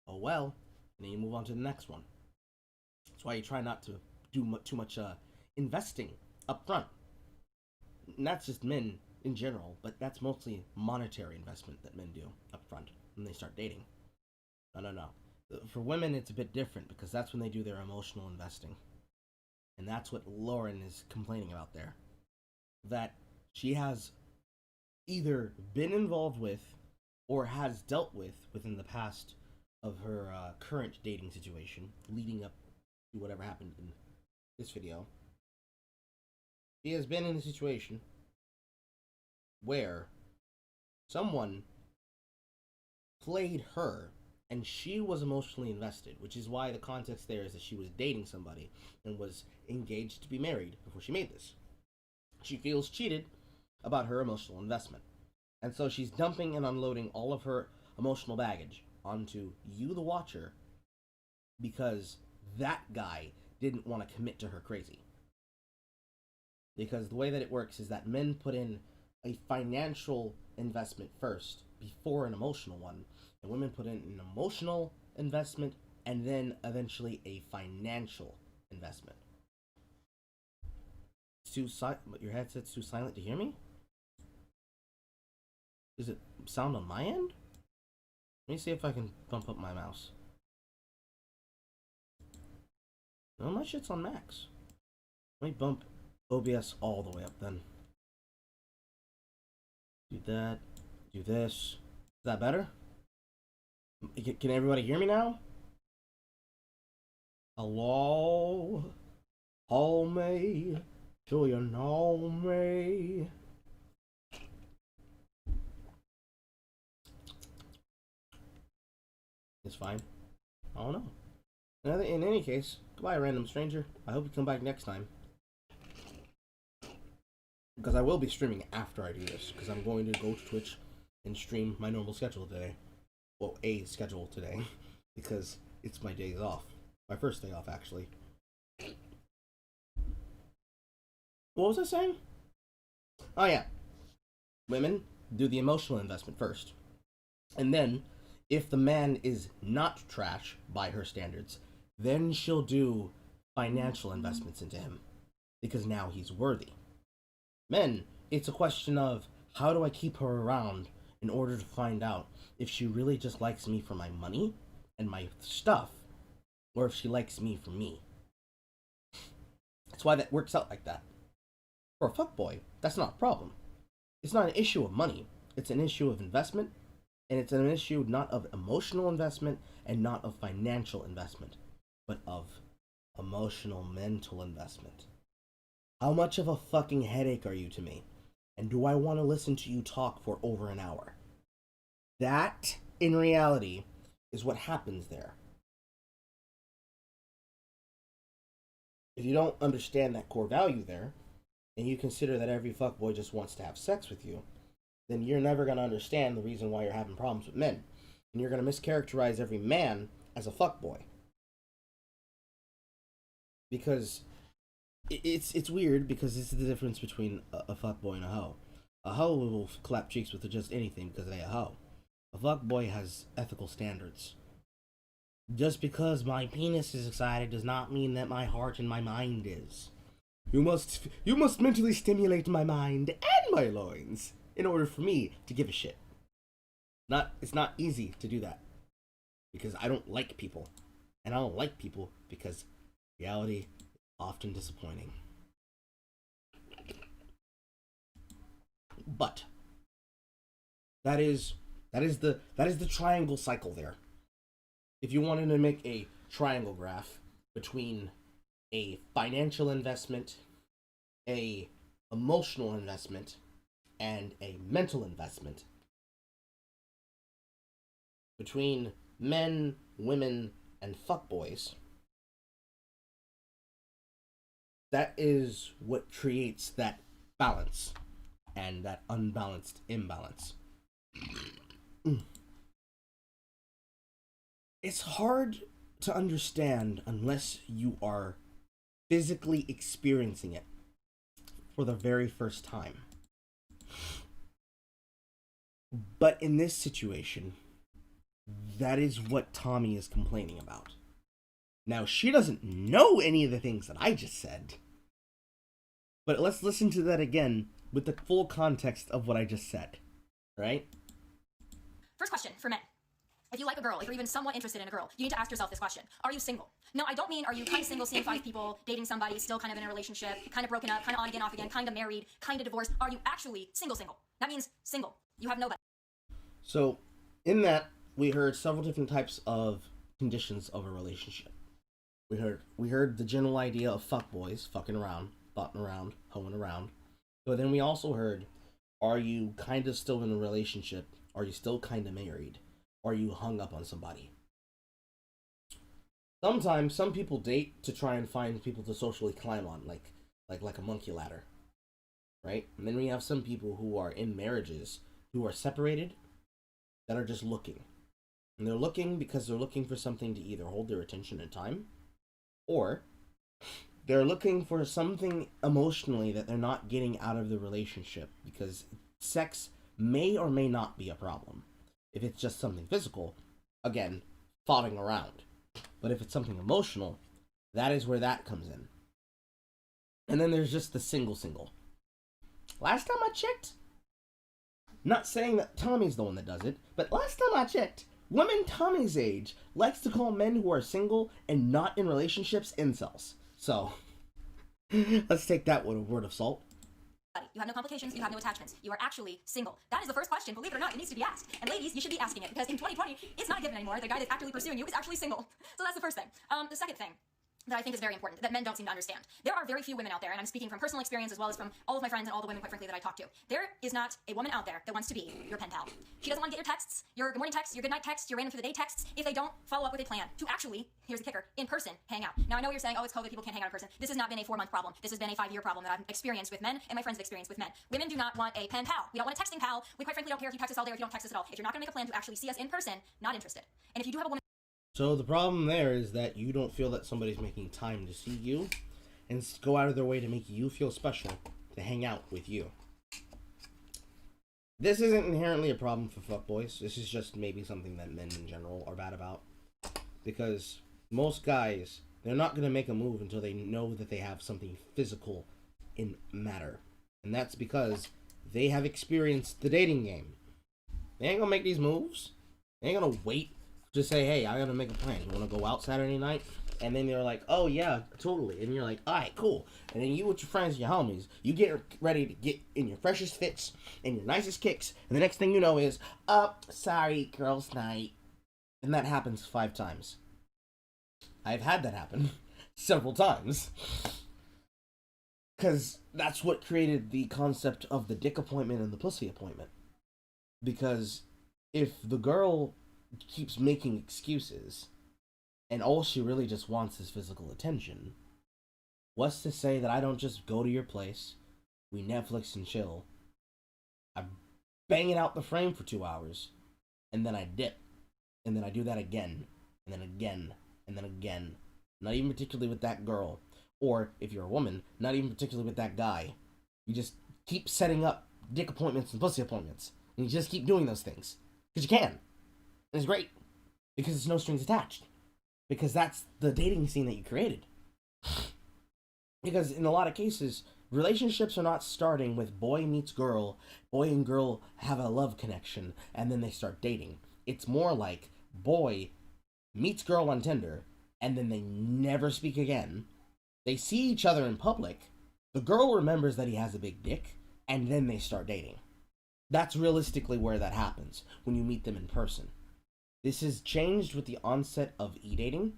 Oh well, and then you move on to the next one. That's why you try not to do too much investing up front. And that's just men in general, but that's mostly monetary investment that men do up front when they start dating. No. For women, it's a bit different because that's when they do their emotional investing. And that's what Lauren is complaining about there. That she has either been involved with or has dealt with within the past of her current dating situation leading up to whatever happened in this video. She has been in a situation where someone played her and she was emotionally invested, which is why the context there is that she was dating somebody and was engaged to be married before she made this. She feels cheated about her emotional investment. And so she's dumping and unloading all of her emotional baggage onto you, the watcher, because that guy didn't want to commit to her crazy. Because the way that it works is that men put in a financial investment first before an emotional one, and women put in an emotional investment and then eventually a financial investment. It's too your headset's too silent to hear me? Does it sound on my end? Let me see if I can bump up my mouse. No, my shit's on max. Let me bump OBS all the way up then. Do that. Do this. Is that better? Can everybody hear me now? Hello? Hold me. Do you know me? It's fine. I don't know. In any case, goodbye, random stranger. I hope you come back next time. Because I will be streaming after I do this. Because I'm going to go to Twitch and stream my normal schedule today. Well, a schedule today. Because it's my days off. My first day off, actually. What was I saying? Oh, yeah. Women do the emotional investment first. And then, if the man is not trash by her standards, then she'll do financial investments into him. Because now he's worthy. Men, it's a question of, how do I keep her around in order to find out if she really just likes me for my money and my stuff, or if she likes me for me. That's why that works out like that. For a fuckboy, that's not a problem. It's not an issue of money. It's an issue of investment, and it's an issue not of emotional investment and not of financial investment, but of emotional, mental investment. How much of a fucking headache are you to me? And do I want to listen to you talk for over an hour? That, in reality, is what happens there. If you don't understand that core value there, and you consider that every fuckboy just wants to have sex with you, then you're never going to understand the reason why you're having problems with men. And you're going to mischaracterize every man as a fuckboy. Because it's weird, because it's the difference between a fuckboy and a hoe. A hoe will clap cheeks with just anything because they a hoe. A fuckboy has ethical standards. Just because my penis is excited does not mean that my heart and my mind is. You must mentally stimulate my mind and my loins in order for me to give a shit. It's not easy to do that. Because I don't like people. And I don't like people because reality is often disappointing. But that is the triangle cycle there. If you wanted to make a triangle graph between a financial investment, a emotional investment, and a mental investment, between men, women, and fuckboys, that is what creates that balance and that unbalanced imbalance. It's hard to understand unless you are physically experiencing it for the very first time. But in this situation, that is what Tomi is complaining about. Now, she doesn't know any of the things that I just said. But let's listen to that again with the full context of what I just said. Right? First question for men. If you like a girl, if you're even somewhat interested in a girl, you need to ask yourself this question. Are you single? No, I don't mean are you kind of single, seeing 5 people, dating somebody, still kind of in a relationship, kind of broken up, kind of on again, off again, kind of married, kind of divorced. Are you actually single? That means single. You have nobody. So, in that, we heard several different types of conditions of a relationship. We heard the general idea of fuckboys, fucking around, butting around, hoeing around. But then we also heard, are you kind of still in a relationship? Are you still kind of married? Are you hung up on somebody? Sometimes some people date to try and find people to socially climb on, like a monkey ladder, right? And then we have some people who are in marriages who are separated that are just looking. And they're looking because they're looking for something to either hold their attention and time, or they're looking for something emotionally that they're not getting out of the relationship, because sex may or may not be a problem. If it's just something physical, again, fawning around. But if it's something emotional, that is where that comes in. And then there's just the single. Last time I checked, not saying that Tomi's the one that does it, but last time I checked, women Tomi's age likes to call men who are single and not in relationships incels. So, let's take that with a word of salt. You have no complications, you have no attachments. You are actually single. That is the first question, believe it or not, it needs to be asked. And ladies, you should be asking it, because in 2020, it's not a given anymore. The guy that's actively pursuing you is actually single. So that's the first thing. The second thing, that I think is very important, that men don't seem to understand. There are very few women out there, and I'm speaking from personal experience as well as from all of my friends and all the women, quite frankly, that I talk to. There is not a woman out there that wants to be your pen pal. She doesn't want to get your texts, your good morning texts, your good night texts, your random through the day texts, if they don't follow up with a plan to actually, here's the kicker, in person, hang out. Now, I know you're saying, oh, it's COVID, people can't hang out in person. This has not been a 4-month problem. This has been a 5-year problem that I've experienced with men, and my friends have experienced with men. Women do not want a pen pal. We don't want a texting pal. We quite frankly don't care if you text us all day or if you don't text us at all. If you're not going to make a plan to actually see us in person, not interested. And if you do have a woman... So the problem there is that you don't feel that somebody's making time to see you and go out of their way to make you feel special, to hang out with you. This isn't inherently a problem for fuckboys. This is just maybe something that men in general are bad about. Because most guys, they're not going to make a move until they know that they have something physical in matter. And that's because they have experienced the dating game. They ain't going to make these moves. They ain't going to wait to say, hey, I got to make a plan. You want to go out Saturday night? And then they're like, oh, yeah, totally. And you're like, all right, cool. And then you with your friends, your homies, you get ready to get in your freshest fits and your nicest kicks. And the next thing you know is, sorry, girls' night. And that happens 5 times. I've had that happen several times. Because that's what created the concept of the dick appointment and the pussy appointment. Because if the girl keeps making excuses and all she really just wants is physical attention, what's to say that I don't just go to your place, we Netflix and chill, I bang it out the frame for 2 hours, and then I dip, and then I do that again, and then again, and then again, not even particularly with that girl, or if you're a woman, not even particularly with that guy. You just keep setting up dick appointments and pussy appointments, and you just keep doing those things, because you can. And it's great, because it's no strings attached. Because that's the dating scene that you created. Because in a lot of cases, relationships are not starting with boy meets girl, boy and girl have a love connection, and then they start dating. It's more like boy meets girl on Tinder, and then they never speak again. They see each other in public, the girl remembers that he has a big dick, and then they start dating. That's realistically where that happens, when you meet them in person. This has changed with the onset of e-dating.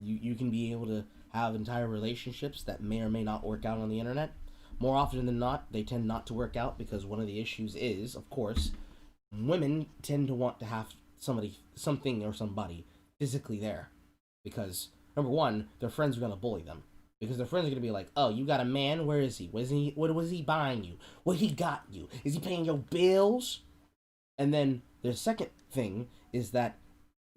You can be able to have entire relationships that may or may not work out on the internet. More often than not, they tend not to work out because one of the issues is, of course, women tend to want to have something or somebody physically there. Because, number one, their friends are going to bully them. Because their friends are going to be like, oh, you got a man? Where is he? What was he buying you? What he got you? Is he paying your bills? And then the second thing is that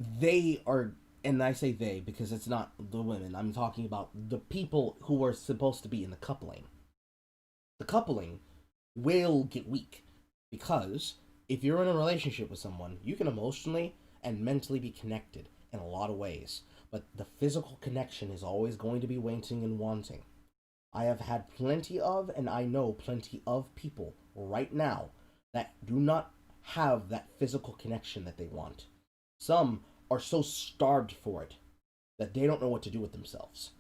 they are, and I say they because it's not the women, I'm talking about the people who are supposed to be in the coupling. The coupling will get weak because if you're in a relationship with someone, you can emotionally and mentally be connected in a lot of ways, but the physical connection is always going to be waiting and wanting. I have had plenty of, and I know plenty of people right now that do not have that physical connection that they want. Some are so starved for it that they don't know what to do with themselves.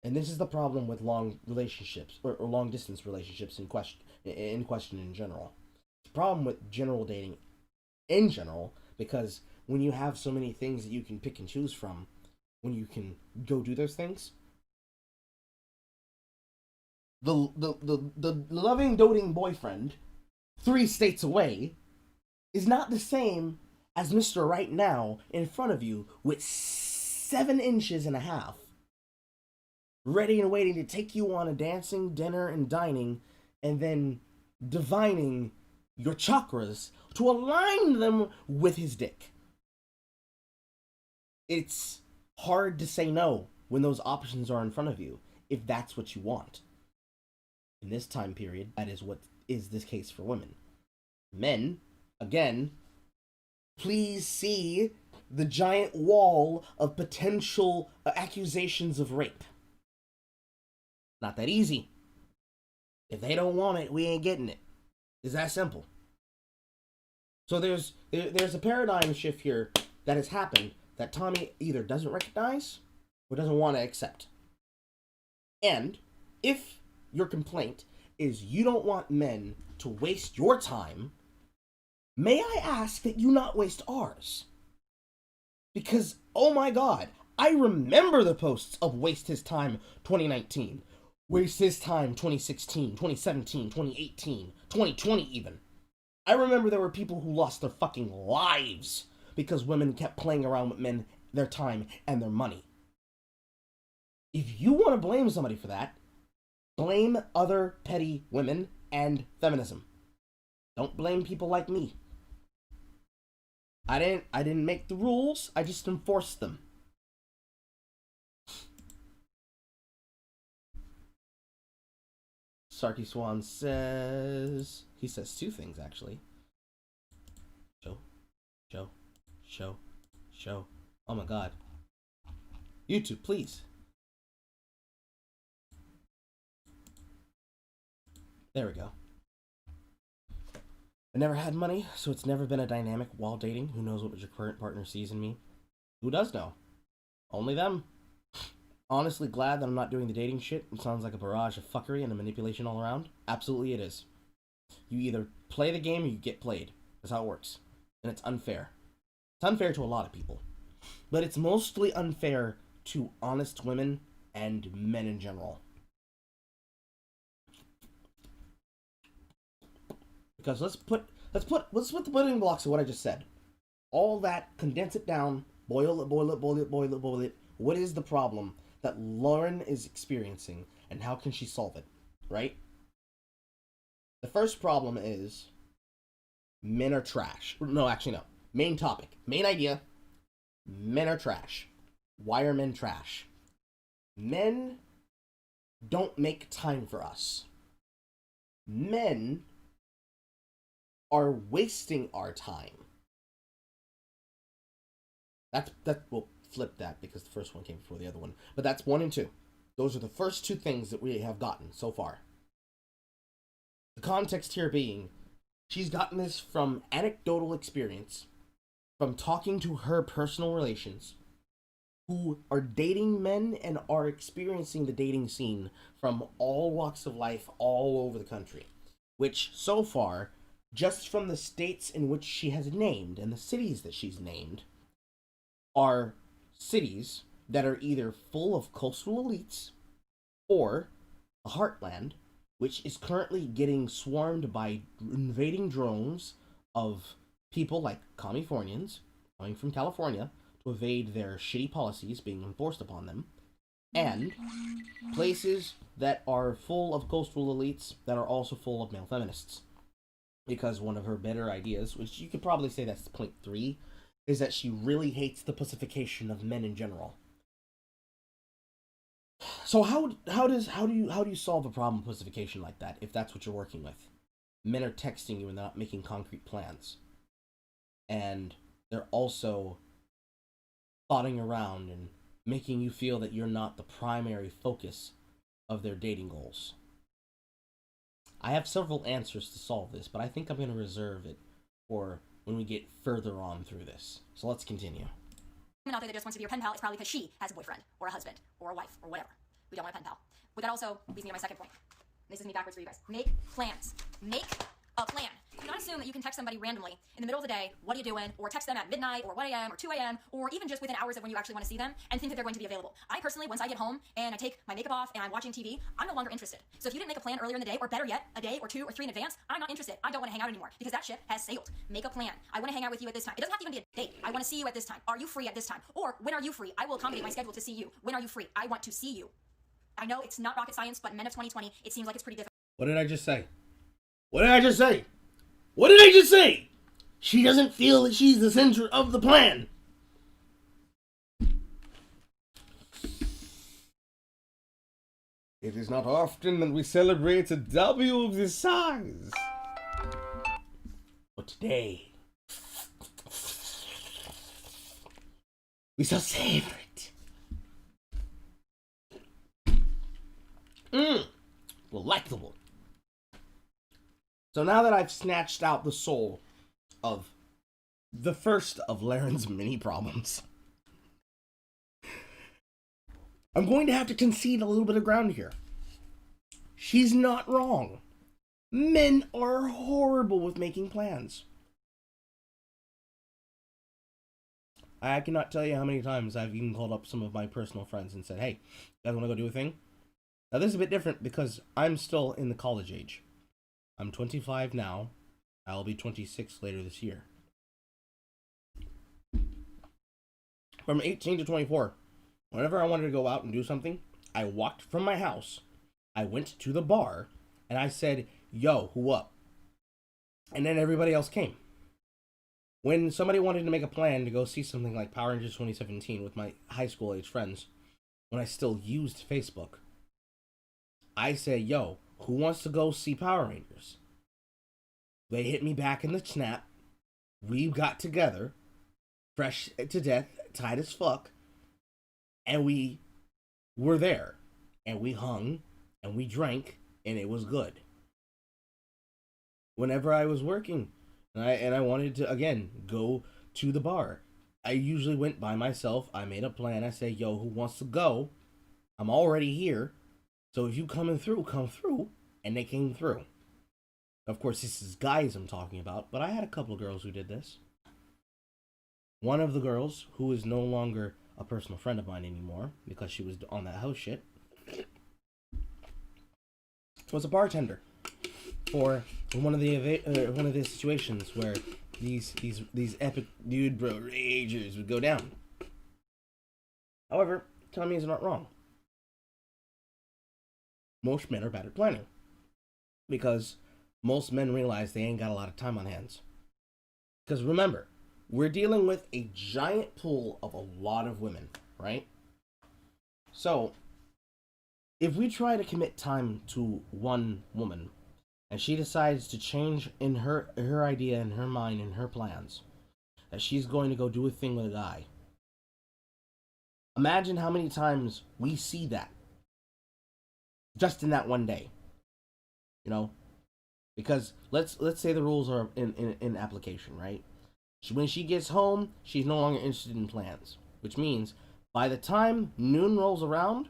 And this is the problem with long relationships, or long distance relationships in question in general. It's a problem with general dating in general, because when you have so many things that you can pick and choose from, when you can go do those things, the loving, doting boyfriend 3 states away is not the same as Mr. Right Now in front of you with 7.5 inches, ready and waiting to take you on a dancing, dinner, and dining, and then divining your chakras to align them with his dick. It's hard to say no when those options are in front of you, if that's what you want. In this time period, that is what is this case for women. Men, again, please see the giant wall of potential accusations of rape. Not that easy. If they don't want it, we ain't getting it. It's that simple. So there's a paradigm shift here that has happened that Tomi either doesn't recognize or doesn't want to accept. And if your complaint is you don't want men to waste your time, may I ask that you not waste ours? Because, oh my God, I remember the posts of Waste His Time 2019, Waste His Time 2016, 2017, 2018, 2020 even. I remember there were people who lost their fucking lives because women kept playing around with men, their time, and their money. If you want to blame somebody for that, blame other petty women and feminism. Don't blame people like me. I didn't make the rules, I just enforced them. Sarky Swan says... He says two things, actually. Show. Oh my god. YouTube, please. There we go. I never had money, so it's never been a dynamic while dating. Who knows what your current partner sees in me? Who does know? Only them. Honestly glad that I'm not doing the dating shit. It sounds like a barrage of fuckery and a manipulation all around. Absolutely it is. You either play the game or you get played. That's how it works. And it's unfair. It's unfair to a lot of people. But it's mostly unfair to honest women and men in general. Because let's put the building blocks of what I just said. All that, condense it down, boil it. What is the problem that Lauren is experiencing, and how can she solve it? Right? The first problem is men are trash. No, actually, no. Main topic. Main idea. Men are trash. Why are men trash? Men don't make time for us. Men are wasting our time. We'll flip that because the first one came before the other one. But that's 1 and 2. Those are the first two things that we have gotten so far. The context here being, she's gotten this from anecdotal experience, from talking to her personal relations, who are dating men and are experiencing the dating scene from all walks of life all over the country. Which, so far, just from the states in which she has named and the cities that she's named, are cities that are either full of coastal elites or a heartland, which is currently getting swarmed by invading drones of people like Californians coming from California to evade their shitty policies being enforced upon them, and places that are full of coastal elites that are also full of male feminists. Because one of her better ideas, which you could probably say that's point 3, is that she really hates the pacification of men in general. So how do you solve a problem of pacification like that if that's what you're working with? Men are texting you and they're not making concrete plans. And they're also plotting around and making you feel that you're not the primary focus of their dating goals. I have several answers to solve this, but I think I'm going to reserve it for when we get further on through this. So let's continue. Out there that just wants to be your pen pal, it's probably because she has a boyfriend or a husband or a wife or whatever. We don't want a pen pal. But that also leads me to my second point. This is me backwards for you guys. Make plans. Make a plan. Do not assume that you can text somebody randomly in the middle of the day, what are you doing? Or text them at midnight or 1 a.m. or 2 a.m. or even just within hours of when you actually want to see them and think that they're going to be available. I personally, once I get home and I take my makeup off and I'm watching TV, I'm no longer interested. So if you didn't make a plan earlier in the day, or better yet, a day or 2 or 3 in advance, I'm not interested. I don't want to hang out anymore because that ship has sailed. Make a plan. I want to hang out with you at this time. It doesn't have to even be a date. I want to see you at this time. Are you free at this time? Or when are you free? I will accommodate my schedule to see you. When are you free? I want to see you. I know it's not rocket science, but men of 2020, it seems like it's pretty difficult. What did I just say? What did I just say? What did I just say? She doesn't feel that she's the center of the plan. It is not often that we celebrate a W of this size. But today, we shall savor it. Delectable. So now that I've snatched out the soul of the first of Laren's mini problems, I'm going to have to concede a little bit of ground here. She's not wrong. Men are horrible with making plans. I cannot tell you how many times I've even called up some of my personal friends and said, hey, you guys want to go do a thing? Now, this is a bit different because I'm still in the college age. I'm 25 now. I'll be 26 later this year. From 18 to 24, whenever I wanted to go out and do something, I walked from my house, I went to the bar, and I said, yo, who up? And then everybody else came. When somebody wanted to make a plan to go see something like Power Rangers 2017 with my high school age friends, when I still used Facebook, I said, yo, who wants to go see Power Rangers? They hit me back in the snap. We got together, fresh to death, tight as fuck, and we were there, and we hung, and we drank, and it was good. Whenever I was working, and I wanted to, again, go to the bar, I usually went by myself. I made a plan. I said, yo, who wants to go? I'm already here, so if you coming through, come through, and they came through. Of course, this is guys I'm talking about, but I had a couple of girls who did this. One of the girls, who is no longer a personal friend of mine anymore, because she was on that house shit, was a bartender for one of the situations where these epic dude bro ragers would go down. However, Tommy is not wrong. Most men are bad at planning, because most men realize they ain't got a lot of time on hands. Because remember, we're dealing with a giant pool of a lot of women, right? So, if we try to commit time to one woman, and she decides to change in her idea, in her mind, in her plans, that she's going to go do a thing with a guy, imagine how many times we see that just in that one day. You know? Because let's say the rules are in application, right? When she gets home, she's no longer interested in plans, which means by the time noon rolls around,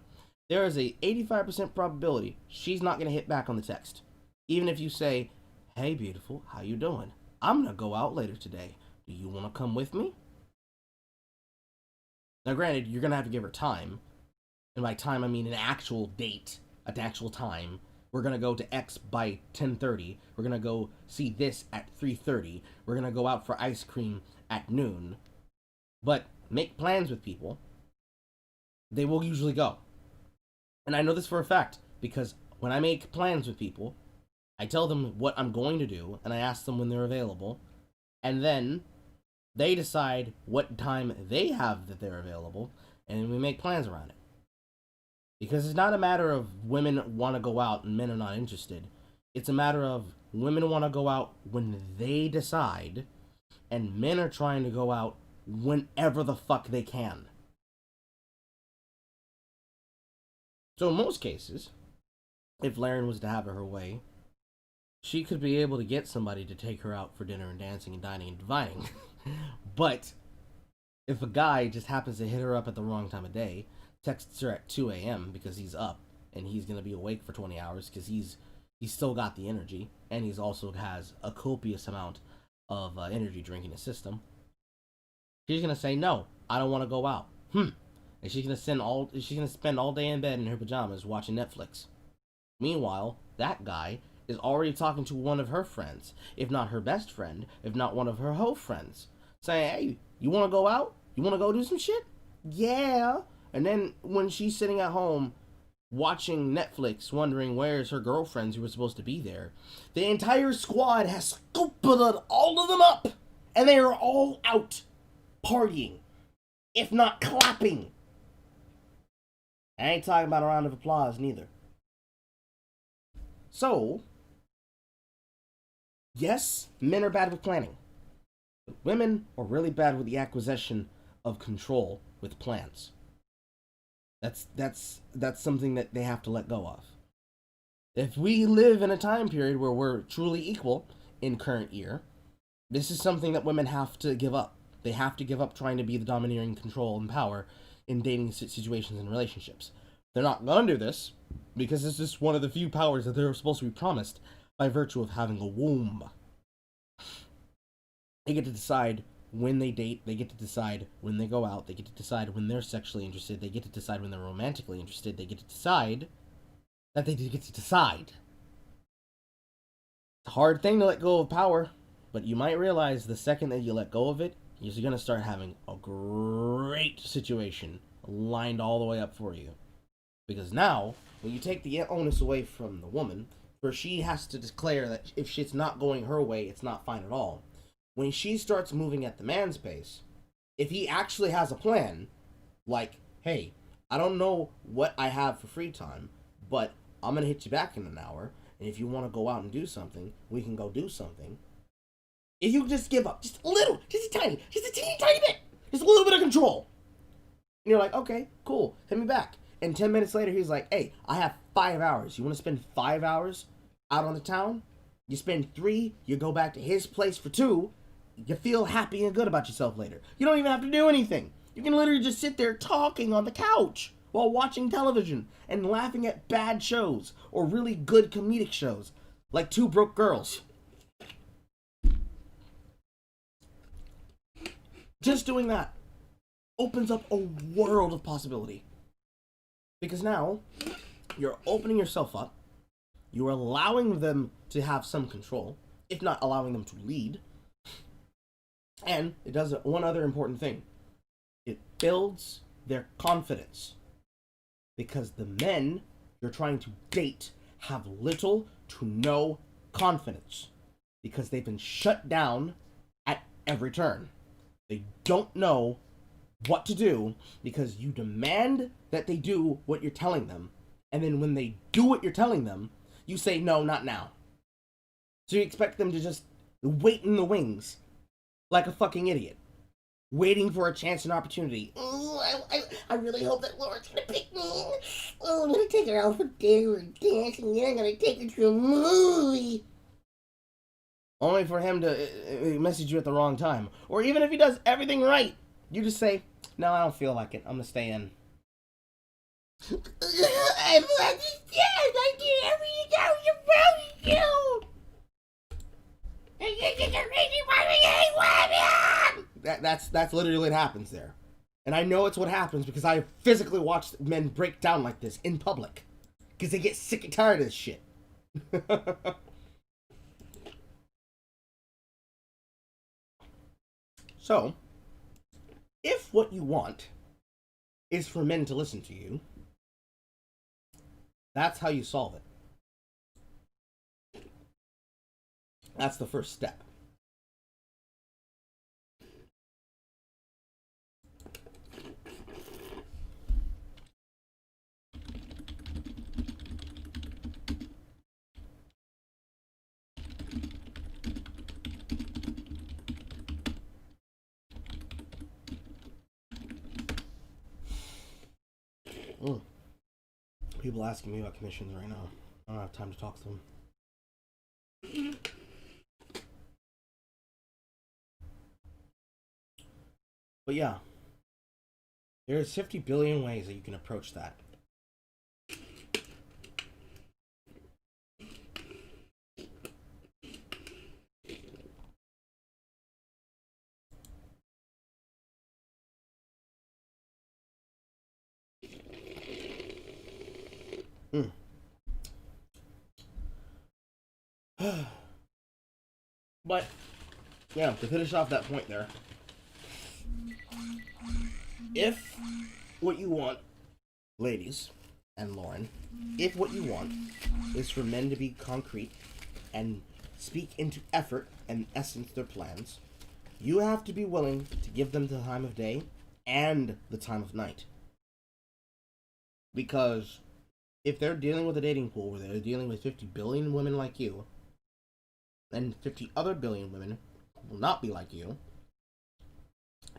there is a 85% probability she's not going to hit back on the text. Even if you say, hey, beautiful, how you doing? I'm going to go out later today. Do you want to come with me? Now, granted, you're going to have to give her time. And by time, I mean an actual date, an actual time. We're going to go to X by 10:30. We're going to go see this at 3:30. We're going to go out for ice cream at noon. But make plans with people. They will usually go. And I know this for a fact, because when I make plans with people, I tell them what I'm going to do, and I ask them when they're available. And then they decide what time they have that they're available, and we make plans around it. Because it's not a matter of women want to go out and men are not interested. It's a matter of women want to go out when they decide, and men are trying to go out whenever the fuck they can. So in most cases, if Lahren was to have her way, she could be able to get somebody to take her out for dinner and dancing and dining and divining. But if a guy just happens to hit her up at the wrong time of day, texts her at 2 a.m. because he's up and he's going to be awake for 20 hours because he's still got the energy, and he's also has a copious amount of energy drink in his system, she's going to say, no, I don't want to go out. And she's going to spend all day in bed in her pajamas watching Netflix. Meanwhile, that guy is already talking to one of her friends, if not her best friend, if not one of her hoe friends, saying, hey, you want to go out? You want to go do some shit? Yeah. And then when she's sitting at home watching Netflix, wondering where's her girlfriends who were supposed to be there, the entire squad has scooped all of them up, and they are all out partying, if not clapping. I ain't talking about a round of applause neither. So, yes, men are bad with planning. But women are really bad with the acquisition of control with plans. That's something that they have to let go of. If we live in a time period where we're truly equal in current year, this is something that women have to give up. They have to give up trying to be the domineering control and power in dating situations and relationships. They're not going to do this because it's just one of the few powers that they're supposed to be promised by virtue of having a womb. They get to decide when they date, they get to decide when they go out, they get to decide when they're sexually interested, they get to decide when they're romantically interested, they get to decide that they get to decide. It's a hard thing to let go of power, but you might realize the second that you let go of it, you're going to start having a great situation lined all the way up for you. Because now, when you take the onus away from the woman, where she has to declare that if shit's not going her way, it's not fine at all. When she starts moving at the man's pace, if he actually has a plan, like, hey, I don't know what I have for free time, but I'm going to hit you back in an hour, and if you want to go out and do something, we can go do something. If you just give up, just a little, just a teeny tiny bit, just a little bit of control. And you're like, okay, cool, hit me back. And 10 minutes later, he's like, hey, I have 5 hours. You want to spend 5 hours out on the town? You spend 3, you go back to his place for 2, you feel happy and good about yourself later. You don't even have to do anything. You can literally just sit there talking on the couch while watching television and laughing at bad shows or really good comedic shows like Two Broke Girls. Just doing that opens up a world of possibility. Because now, you're opening yourself up, you're allowing them to have some control, if not allowing them to lead, and it does one other important thing. It builds their confidence. Because the men you're trying to date have little to no confidence. Because they've been shut down at every turn. They don't know what to do because you demand that they do what you're telling them. And then when they do what you're telling them, you say, no, not now. So you expect them to just wait in the wings like a fucking idiot, waiting for a chance and opportunity. Oh, I really hope that Laura's gonna pick me. Oh, I'm gonna take her out for dinner and dance, and then I'm gonna take her to a movie. Only for him to message you at the wrong time. Or even if he does everything right, you just say, no, I don't feel like it. I'm gonna stay in. I did everything else about you. That's literally what happens there. And I know it's what happens because I physically watched men break down like this in public. Because they get sick and tired of this shit. So, if what you want is for men to listen to you, that's how you solve it. That's the first step. People asking me about commissions right now. I don't have time to talk to them. But yeah, there's 50 billion ways that you can approach that. But, yeah, to finish off that point there, if what you want, ladies and Lauren, if what you want is for men to be concrete and speak into effort and essence their plans, you have to be willing to give them the time of day and the time of night. Because if they're dealing with a dating pool where they're dealing with 50 billion women like you, and 50 other billion women who will not be like you,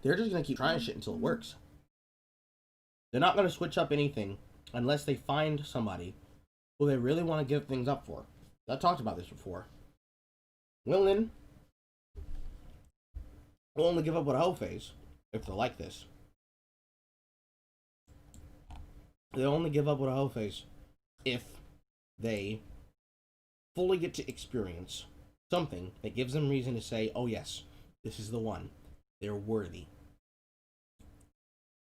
they're just going to keep trying shit until it works. They're not going to switch up anything unless they find somebody who they really want to give things up for. I've talked about this before. Women will only give up with a hoe face if they're like this. They'll only give up with a hoe face if they fully get to experience something that gives them reason to say, oh yes, this is the one. They're worthy.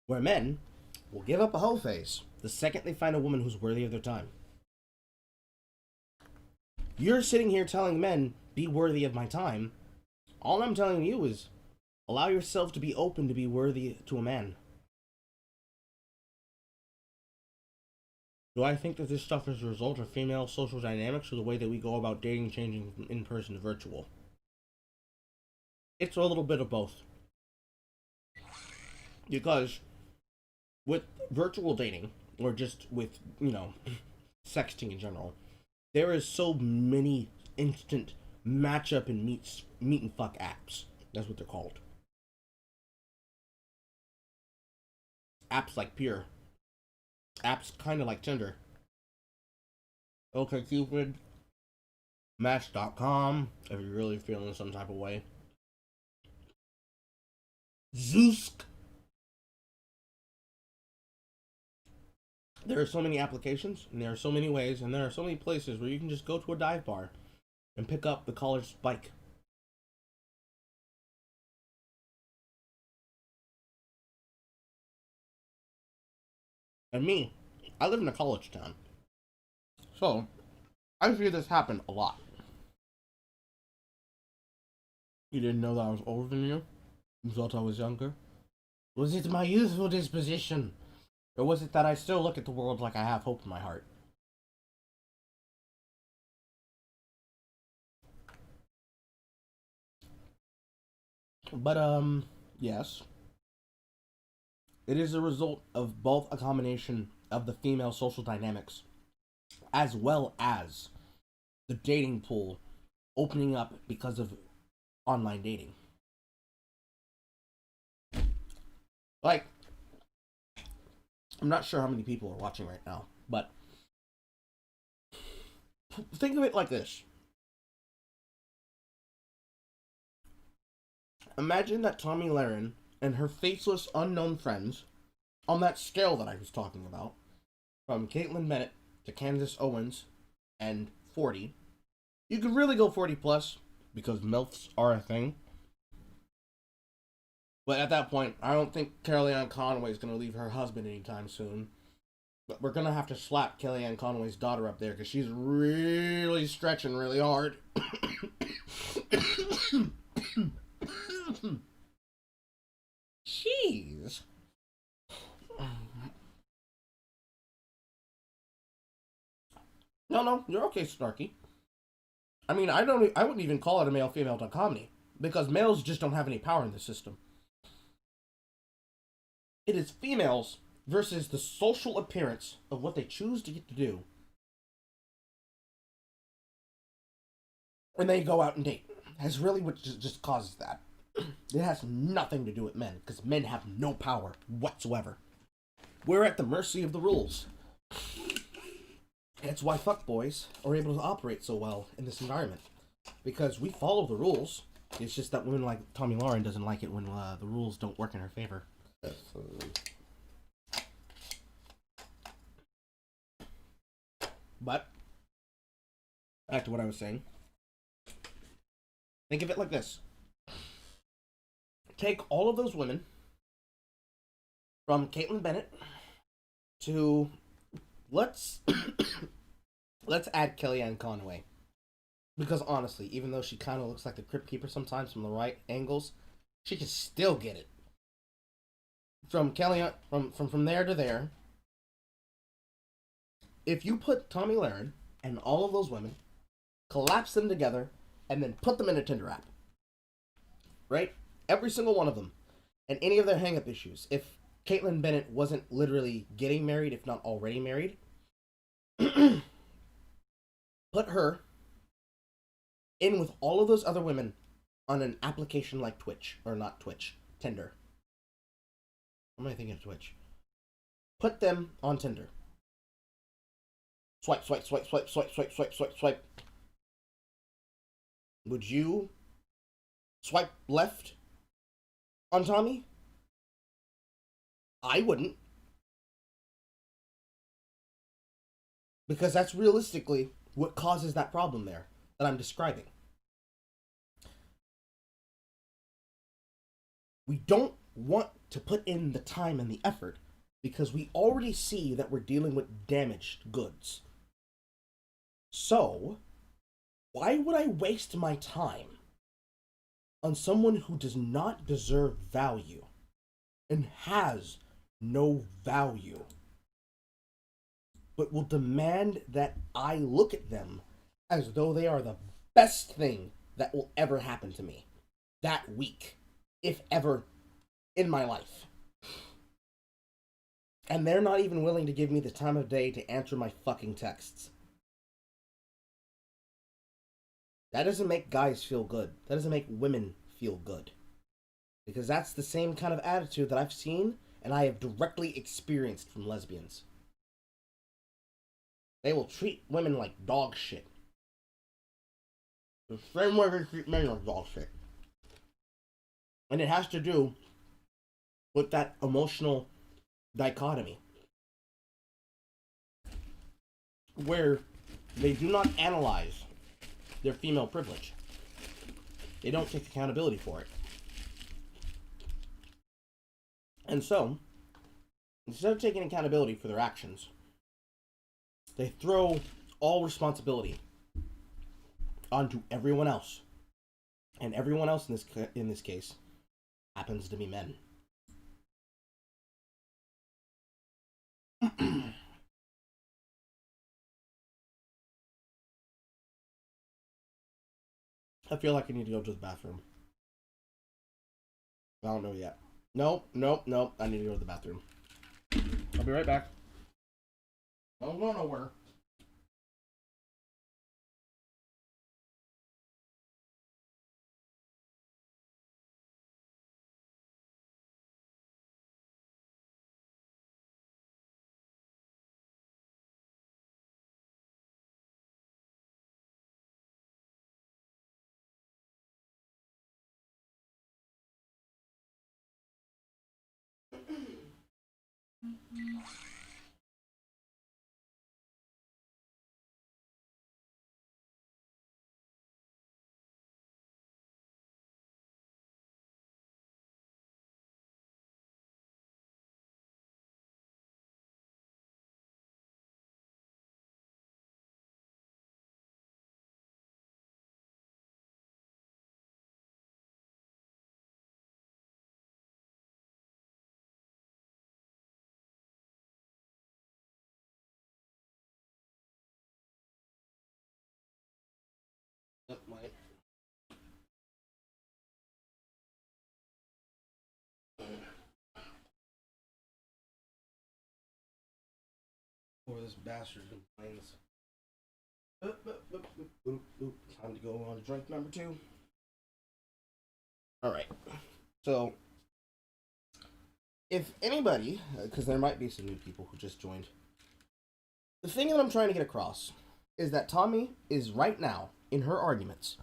Where men will give up a hoe phase the second they find a woman who's worthy of their time. You're sitting here telling men, be worthy of my time. All I'm telling you is, allow yourself to be open to be worthy to a man. Do I think that this stuff is a result of female social dynamics or the way that we go about dating changing from in-person to virtual? It's a little bit of both. Because with virtual dating, or just with, sexting in general, there is so many instant matchup and meet and fuck apps. That's what they're called. Apps like Pure. Apps kind of like Tinder. OkCupid. Match.com, if you're really feeling some type of way. Zoosk. There are so many applications, and there are so many ways, and there are so many places where you can just go to a dive bar and pick up the college spike. And me, I live in a college town. So, I see this happen a lot. You didn't know that I was older than you? You thought I was younger? Was it my youthful disposition? Or was it that I still look at the world like I have hope in my heart? But, yes. It is a result of both a combination of the female social dynamics as well as the dating pool opening up because of online dating. Like, I'm not sure how many people are watching right now, but think of it like this. Imagine that Tomi Lahren and her faceless unknown friends, on that scale that I was talking about, from Caitlyn Bennett to Candace Owens and 40, you could really go 40 plus because MILFs are a thing. But at that point, I don't think Kellyanne Conway is going to leave her husband anytime soon. But we're going to have to slap Kellyanne Conway's daughter up there because she's really stretching really hard. Jeez. No, you're okay, Snarky. I mean, I wouldn't even call it a male-female dichotomy because males just don't have any power in the system. It is females versus the social appearance of what they choose to get to do when they go out and date. That's really what just causes that. It has nothing to do with men, because men have no power whatsoever. We're at the mercy of the rules. That's why fuckboys are able to operate so well in this environment. Because we follow the rules. It's just that women like Tomi Lahren doesn't like it when the rules don't work in her favor. But, back to what I was saying. Think of it like this. Take all of those women, from Caitlyn Bennett to, let's add Kellyanne Conway. Because honestly, even though she kind of looks like the Crypt Keeper sometimes from the right angles, she can still get it. From Kellyanne, from there to there, if you put Tomi Lahren and all of those women, collapse them together, and then put them in a Tinder app, right? Every single one of them, and any of their hang-up issues. If Caitlyn Bennett wasn't literally getting married, if not already married, put her in with all of those other women on an application like Twitch, or not Twitch, Tinder. What am I thinking of Twitch? Put them on Tinder. Swipe, swipe, swipe, swipe, swipe, swipe, swipe, swipe, swipe. Would you swipe left on Tomi? I wouldn't. Because that's realistically what causes that problem there that I'm describing. We don't want to put in the time and the effort because we already see that we're dealing with damaged goods. So, why would I waste my time on someone who does not deserve value and has no value, but will demand that I look at them as though they are the best thing that will ever happen to me that week, if ever, in my life? And they're not even willing to give me the time of day to answer my fucking texts. That doesn't make guys feel good. That doesn't make women feel good. Because that's the same kind of attitude that I've seen and I have directly experienced from lesbians. They will treat women like dog shit. The same way they treat men like dog shit. And it has to do with that emotional dichotomy. Where they do not analyze their female privilege. They don't take accountability for it. And so, instead of taking accountability for their actions, they throw all responsibility onto everyone else. And everyone else in this case happens to be men. I feel like I need to go to the bathroom. I don't know yet. Nope. I need to go to the bathroom. I'll be right back. Don't go nowhere. Yep, Mike. Before this bastard complains. Time to go on to drink number 2. Alright. So, if anybody, because there might be some new people who just joined, the thing that I'm trying to get across is that Tomi is right now, in her arguments,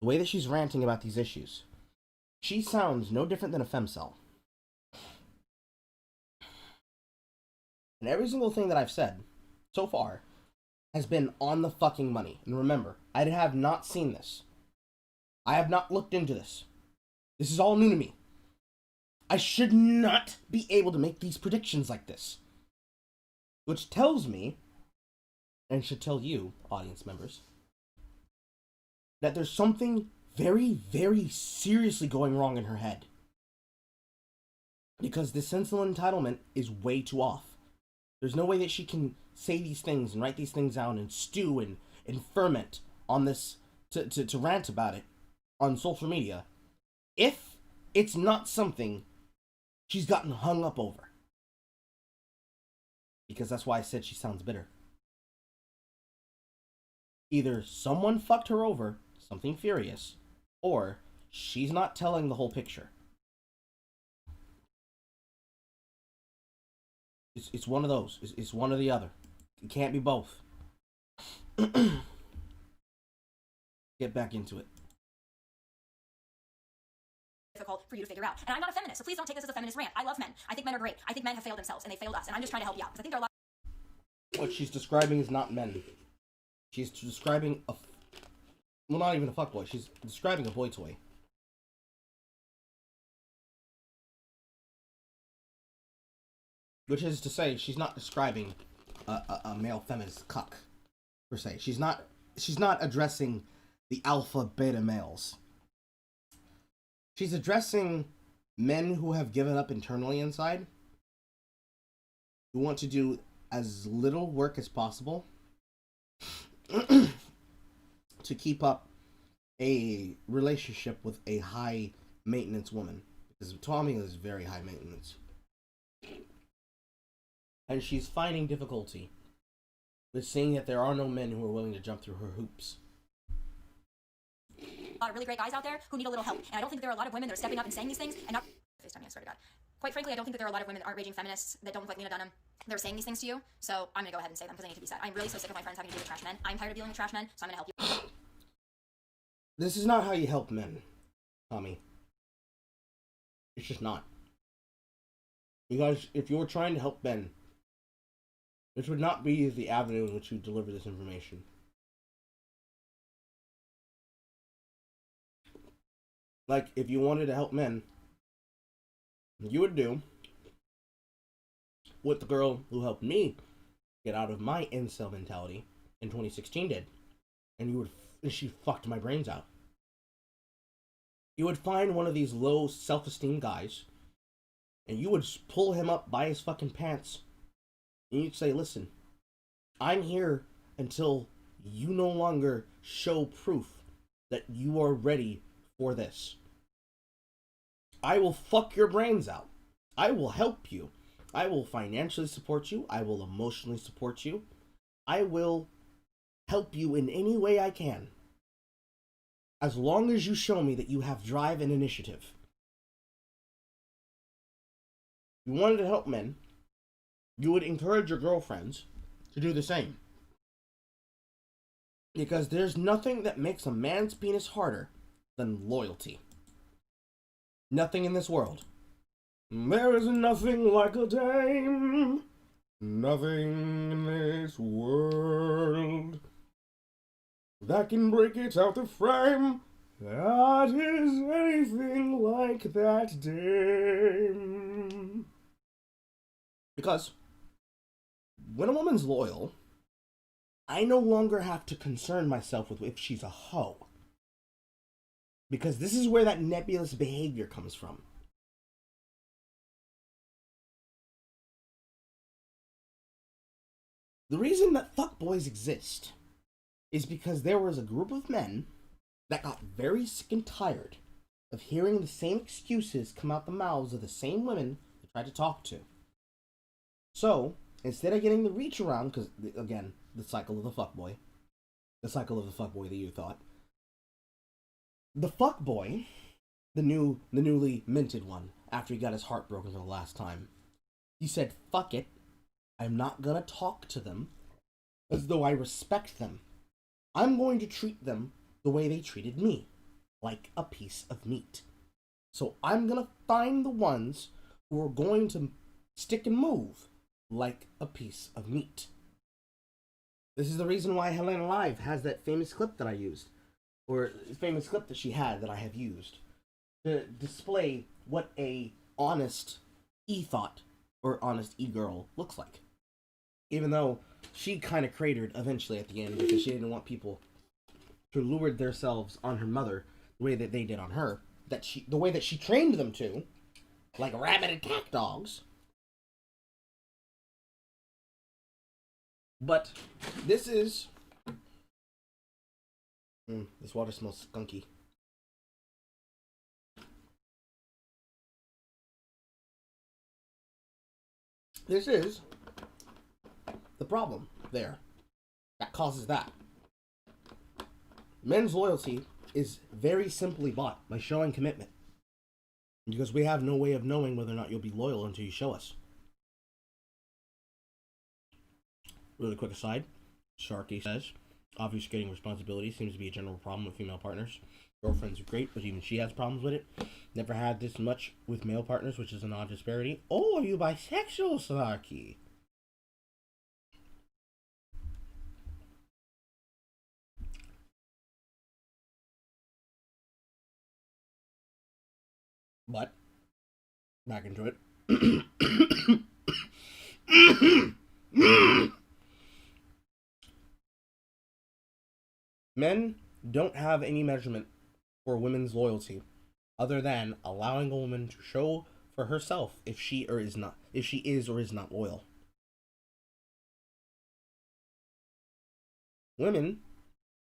the way that she's ranting about these issues, she sounds no different than a femcel. And every single thing that I've said so far has been on the fucking money. And remember, I have not seen this. I have not looked into this. This is all new to me. I should not be able to make these predictions like this. Which tells me, and should tell you, audience members, that there's something very, very seriously going wrong in her head. Because this sense of entitlement is way too off. There's no way that she can say these things and write these things down and stew and ferment on this, to rant about it on social media, if it's not something she's gotten hung up over. Because that's why I said she sounds bitter. Either someone fucked her over, something furious, or she's not telling the whole picture. It's one of those. It's one or the other. It can't be both. Get back into it. Difficult for you to figure out. And I'm not a feminist, so please don't take this as a feminist rant. I love men. I think men are great. I think men have failed themselves, and they failed us, and I'm just trying to help you out, because I think there are a lot. What she's describing is not men. She's describing a... Well, not even a fuckboy. She's describing a boy toy. Which is to say, she's not describing a male feminist cuck, per se. She's not addressing the alpha beta males. She's addressing men who have given up internally inside, who want to do as little work as possible to keep up a relationship with a high maintenance woman. Because Tomi is very high maintenance. And she's finding difficulty with seeing that there are no men who are willing to jump through her hoops. A lot of really great guys out there who need a little help. And I don't think there are a lot of women that are stepping up and saying these things and not... FaceTime me, I swear to God. Quite frankly, I don't think that there are a lot of women that aren't raging feminists that don't look like Lena Dunham. They're saying these things to you, so I'm gonna go ahead and say them because they need to be said. I'm really so sick of my friends having to deal with trash men. I'm tired of dealing with trash men, so I'm gonna help you. This is not how you help men, Tomi. It's just not. Because if you're trying to help men, this would not be the avenue in which you deliver this information. Like, if you wanted to help men, you would do what the girl who helped me get out of my incel mentality in 2016 did. And she fucked my brains out. You would find one of these low self-esteem guys, and you would pull him up by his fucking pants, and you'd say, listen, I'm here until you no longer show proof that you are ready for this. I will fuck your brains out. I will help you. I will financially support you. I will emotionally support you. I will help you in any way I can. As long as you show me that you have drive and initiative. If you wanted to help men, you would encourage your girlfriends to do the same. Because there's nothing that makes a man's penis harder than loyalty. Nothing in this world. There is nothing like a dame. Nothing in this world that can break it out the frame. That is anything like that dame. Because when a woman's loyal, I no longer have to concern myself with if she's a hoe. Because this is where that nebulous behavior comes from. The reason that fuckboys exist is because there was a group of men that got very sick and tired of hearing the same excuses come out the mouths of the same women they tried to talk to. So, instead of getting the reach around, because, again, the cycle of the fuckboy that you thought, the fuckboy, the newly minted one, after he got his heart broken for the last time, he said, fuck it, I'm not gonna talk to them as though I respect them. I'm going to treat them the way they treated me, like a piece of meat. So I'm gonna find the ones who are going to stick and move like a piece of meat. This is the reason why Helena Live has that famous clip that I used, or famous clip that she had that I have used, to display what a honest e-thought or honest e-girl looks like. Even though she kind of cratered eventually at the end because she didn't want people to lure themselves on her mother the way that they did on her, the way that she trained them to, like rabid attack dogs. But this is... this water smells skunky. This is the problem there that causes that. Men's loyalty is very simply bought by showing commitment. Because we have no way of knowing whether or not you'll be loyal until you show us. Really quick aside, Sharky says, obfuscating responsibility seems to be a general problem with female partners. Girlfriends are great, but even she has problems with it. Never had this much with male partners, which is an odd disparity. Oh, are you bisexual, Sharky? But, back into it. Men don't have any measurement for women's loyalty other than allowing a woman to show for herself if she is or is not loyal. Women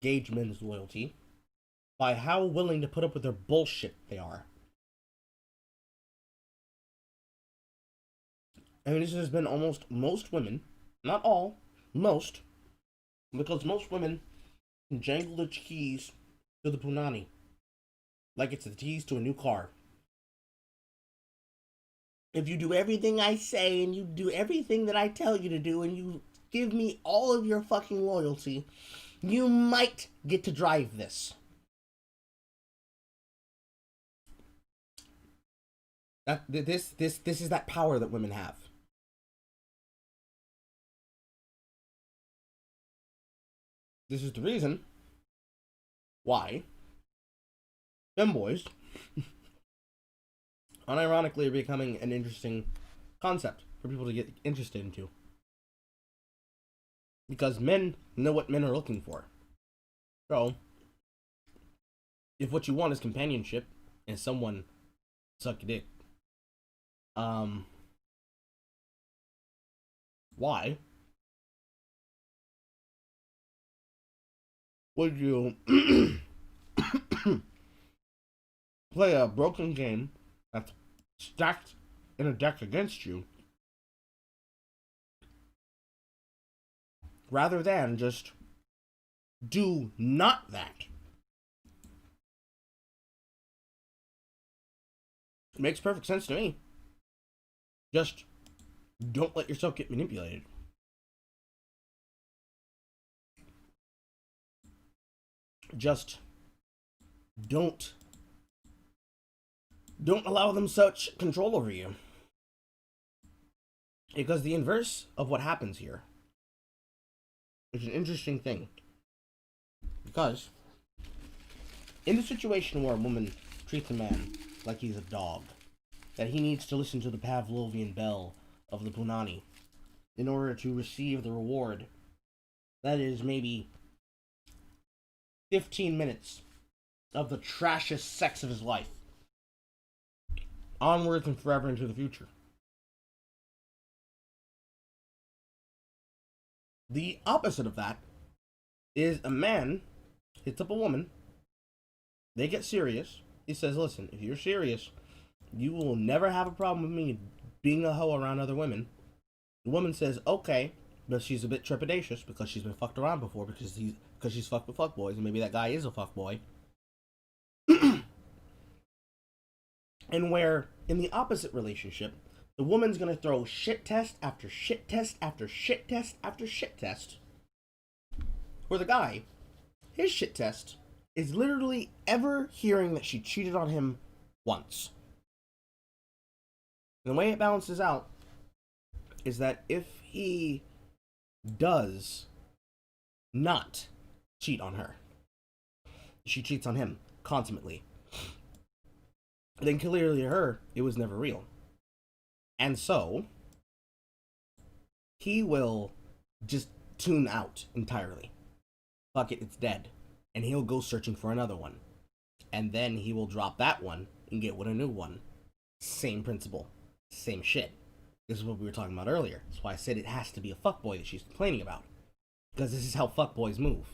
gauge men's loyalty by how willing to put up with their bullshit they are. And this has been almost most women, not all, most, because most women can jangle the keys to the punani like it's the keys to a new car. If you do everything I say and you do everything that I tell you to do and you give me all of your fucking loyalty, you might get to drive this. This is that power that women have. This is the reason why femboys unironically are becoming an interesting concept for people to get interested into. Because men know what men are looking for. So, if what you want is companionship and someone suck your dick, why would you play a broken game that's stacked in a deck against you rather than just do not that? It makes perfect sense to me. Just don't let yourself get manipulated. Just don't allow them such control over you. Because the inverse of what happens here is an interesting thing. Because in the situation where a woman treats a man like he's a dog, that he needs to listen to the Pavlovian bell of the punani in order to receive the reward, that is maybe 15 minutes of the trashiest sex of his life, onwards and forever into the future. The opposite of that is a man hits up a woman, they get serious, he says, listen, if you're serious, you will never have a problem with me being a hoe around other women. The woman says, okay, but she's a bit trepidatious because she's been fucked around before because she's fucked with fuckboys, and maybe that guy is a fuckboy. And where, in the opposite relationship, the woman's gonna throw shit test after shit test after shit test after shit test. For the guy, his shit test is literally ever hearing that she cheated on him once. And the way it balances out is that if he does not cheat on her, she cheats on him consummately, then clearly to her, it was never real. And so, he will just tune out entirely. Fuck it, it's dead. And he'll go searching for another one. And then he will drop that one and get with a new one. Same principle. Same shit. This is what we were talking about earlier. That's why I said it has to be a fuckboy that she's complaining about. Because this is how fuckboys move.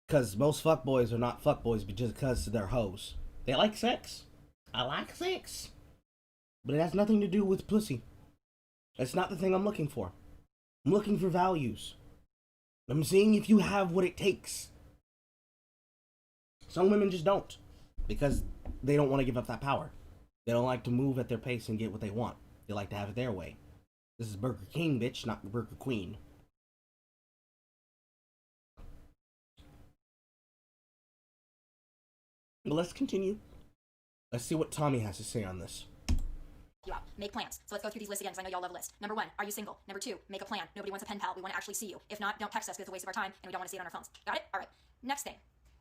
Because most fuckboys are not fuckboys just because they're hoes. They like sex. I like sex. But it has nothing to do with pussy. That's not the thing I'm looking for. I'm looking for values. I'm seeing if you have what it takes. Some women just don't. Because they don't want to give up that power. They don't like to move at their pace and get what they want. They like to have it their way. This is Burger King, bitch, not Burger Queen. But let's continue. Let's see what Tomi has to say on this. You out. Make plans. So let's go through these lists again because I know y'all love a list. Number 1, are you single? Number 2, make a plan. Nobody wants a pen pal. We want to actually see you. If not, don't text us because it's a waste of our time and we don't want to see it on our phones. Got it? All right. Next thing.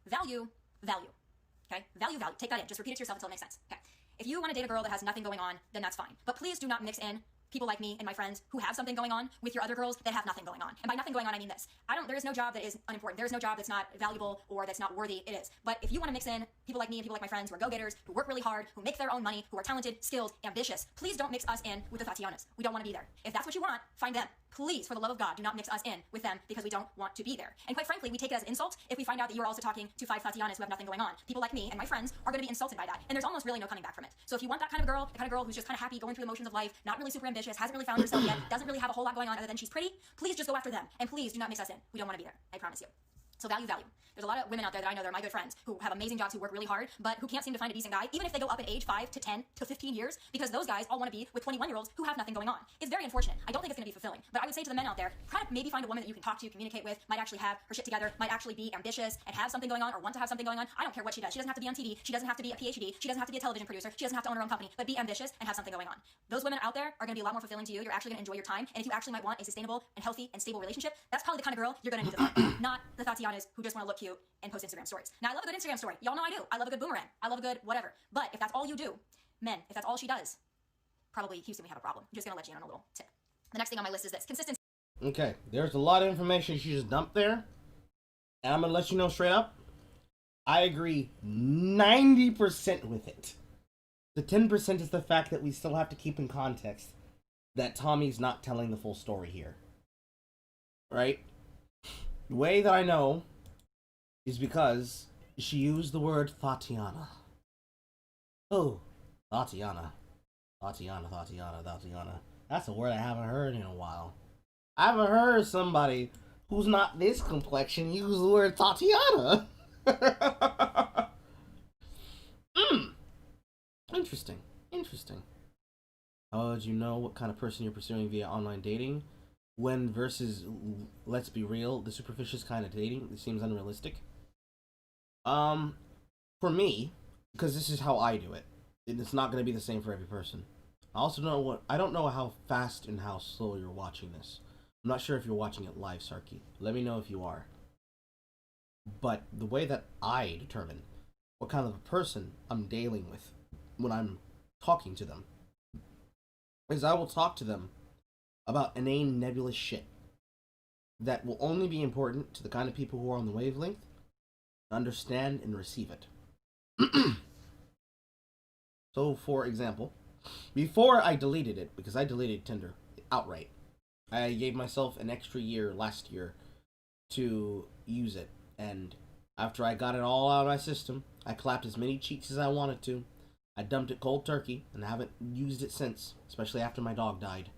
Value. Okay? Value. Take that in. Just repeat it to yourself until it makes sense. Okay. If you want to date a girl that has nothing going on, then that's fine. But please do not mix in people like me and my friends who have something going on with your other girls that have nothing going on. And by nothing going on, I mean this. There is no job that is unimportant. There is no job that's not valuable or that's not worthy. It is. But if you want to mix in people like me and people like my friends who are go-getters, who work really hard, who make their own money, who are talented, skilled, ambitious, please don't mix us in with the Tatianas. We don't want to be there. If that's what you want, find them. Please, for the love of God, do not mix us in with them because we don't want to be there. And quite frankly, we take it as an insult if we find out that you are also talking to 5 Tatianas who have nothing going on. People like me and my friends are going to be insulted by that. And there's almost really no coming back from it. So if you want that kind of girl, the kind of girl who's just kind of happy, going through the motions of life, not really super ambitious, hasn't really found herself yet, doesn't really have a whole lot going on other than she's pretty, please just go after them. And please do not mix us in. We don't want to be there. I promise you. So value. There's a lot of women out there that I know that are my good friends who have amazing jobs, who work really hard, but who can't seem to find a decent guy, even if they go up in age 5 to 10 to 15 years, because those guys all want to be with 21-year-olds who have nothing going on. It's very unfortunate. I don't think it's going to be fulfilling, but I would say to the men out there, try to maybe find a woman that you can talk to, communicate with, might actually have her shit together, might actually be ambitious and have something going on or want to have something going on. I don't care what she does. She doesn't have to be on TV. She doesn't have to be a PhD. She doesn't have to be a television producer. She doesn't have to own her own company, but be ambitious and have something going on. Those women out there are going to be a lot more fulfilling to you. You're actually going to enjoy your time. And if you actually might want a sustainable and healthy and stable relationship, that's probably the kind of girl you're going to need to find. Not the Tatianas who just want to look cute and post Instagram stories. Now, I love a good Instagram story. Y'all know I do. I love a good boomerang. I love a good whatever. But if that's all you do, men, if that's all she does, probably Houston, we have a problem. I'm just going to let you in on a little tip. The next thing on my list is this. Consistency. Okay, there's a lot of information she just dumped there. And I'm going to let you know straight up. I agree 90% with it. The 10% is the fact that we still have to keep in context that Tommy's not telling the full story here. Right? The way that I know is because she used the word Tatiana. Oh, Tatiana. Tatiana. That's a word I haven't heard in a while. I haven't heard somebody who's not this complexion use the word Tatiana. Interesting. How would you know what kind of person you're pursuing via online dating? When versus, let's be real, the superficial kind of dating, it seems unrealistic. For me, because this is how I do it, it's not going to be the same for every person. I don't know how fast and how slow you're watching this. I'm not sure if you're watching it live, Sarky. Let me know if you are. But the way that I determine what kind of a person I'm dealing with when I'm talking to them is I will talk to them about inane, nebulous shit that will only be important to the kind of people who are on the wavelength, understand, and receive it. So, for example, before I deleted it, because I deleted Tinder outright, I gave myself an extra year last year to use it, and after I got it all out of my system, I clapped as many cheeks as I wanted to. I dumped it cold turkey, and I haven't used it since, especially after my dog died.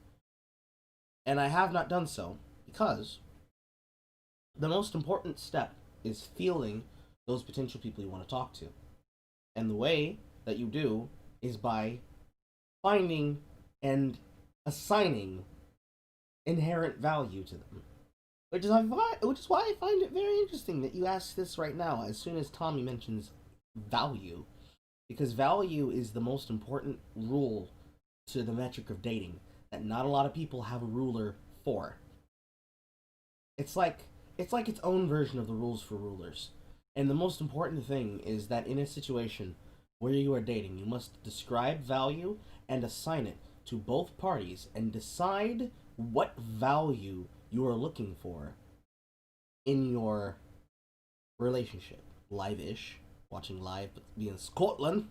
And I have not done so because the most important step is feeling those potential people you want to talk to. And the way that you do is by finding and assigning inherent value to them. Which is why I find it very interesting that you ask this right now as soon as Tommy mentions value. Because value is the most important rule to the metric of dating that not a lot of people have a ruler for. It's like its own version of the rules for rulers. And the most important thing is that in a situation where you are dating, you must describe value and assign it to both parties and decide what value you are looking for in your relationship. Live-ish, watching live, but be in Scotland's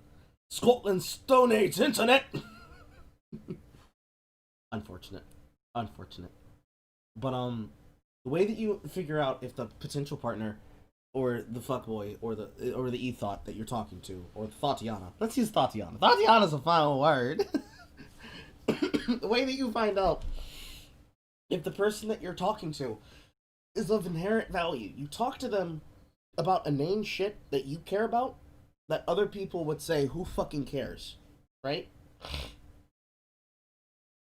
Stone Age internet. Unfortunate. But the way that you figure out if the potential partner or the fuckboy or the e-thought that you're talking to, or the Tatiana. Let's use Tatiana. Tatiana's a final word. The way that you find out if the person that you're talking to is of inherent value, you talk to them about inane shit that you care about that other people would say, who fucking cares? Right?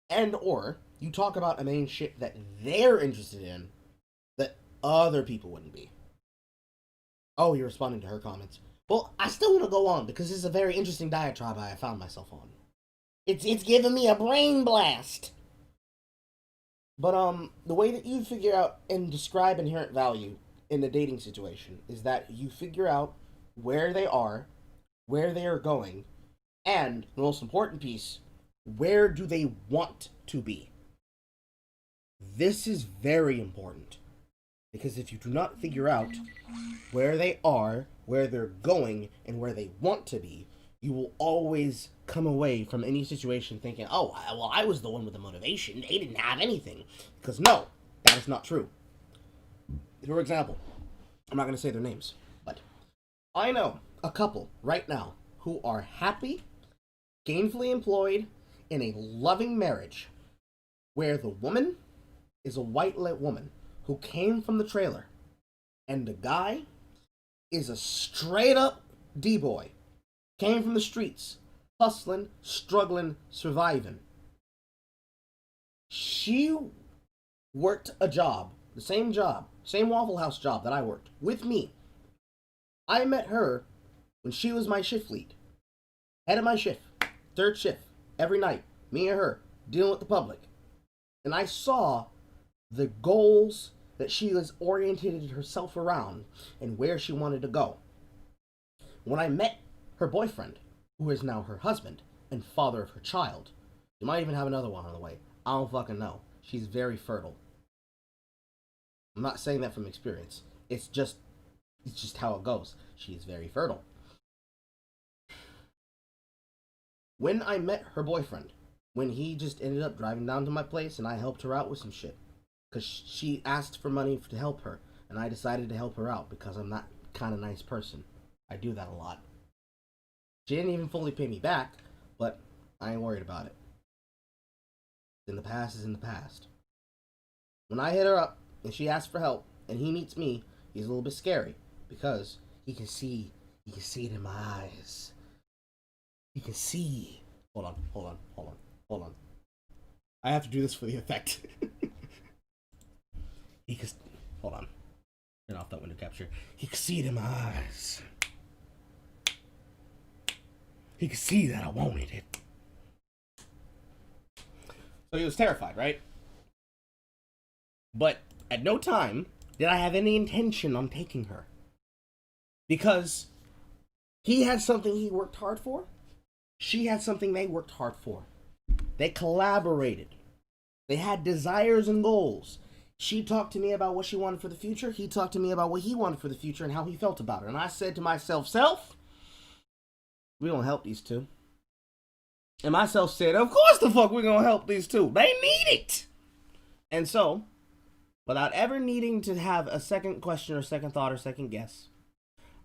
And or you talk about inane shit that they're interested in that other people wouldn't be. Oh, you're responding to her comments. Well, I still want to go on because this is a very interesting diatribe I found myself on. It's giving me a brain blast. But the way that you figure out and describe inherent value in the dating situation is that you figure out where they are going, and the most important piece, where do they want to be. This is very important. Because if you do not figure out where they are, where they're going, and where they want to be, you will always come away from any situation thinking, oh, well, I was the one with the motivation. They didn't have anything. Because no, that is not true. For example, I'm not going to say their names, but I know a couple right now who are happy, gainfully employed, in a loving marriage where the woman is a white-lit woman who came from the trailer, and the guy is a straight-up D-boy, came from the streets, hustling, struggling, surviving. She worked a job, same Waffle House job that I worked, with me. I met her when she was my shift lead. Head of my shift, third shift, every night, me and her, dealing with the public. And I saw the goals that she has oriented herself around and where she wanted to go. When I met her boyfriend, who is now her husband and father of her child, she might even have another one on the way. I don't fucking know. She's very fertile. I'm not saying that from experience. It's just how it goes. She is very fertile. When I met her boyfriend, when he just ended up driving down to my place and I helped her out with some shit, because she asked for money to help her, and I decided to help her out because I'm that kind of nice person. I do that a lot. She didn't even fully pay me back, but I ain't worried about it. In the past is in the past. When I hit her up and she asked for help and he meets me, he's a little bit scary because he can see it in my eyes. He can see. Hold on. I have to do this for the effect. Hold on. Turn off that window capture. He can see it in my eyes. He could see that I wanted it. So he was terrified, right? But at no time did I have any intention on taking her. Because he had something he worked hard for. She had something they worked hard for. They collaborated. They had desires and goals. She talked to me about what she wanted for the future. He talked to me about what he wanted for the future and how he felt about her. And I said to myself, self, we gonna help these two. And myself said, of course the fuck we're gonna help these two. They need it. And so, without ever needing to have a second question or second thought or second guess,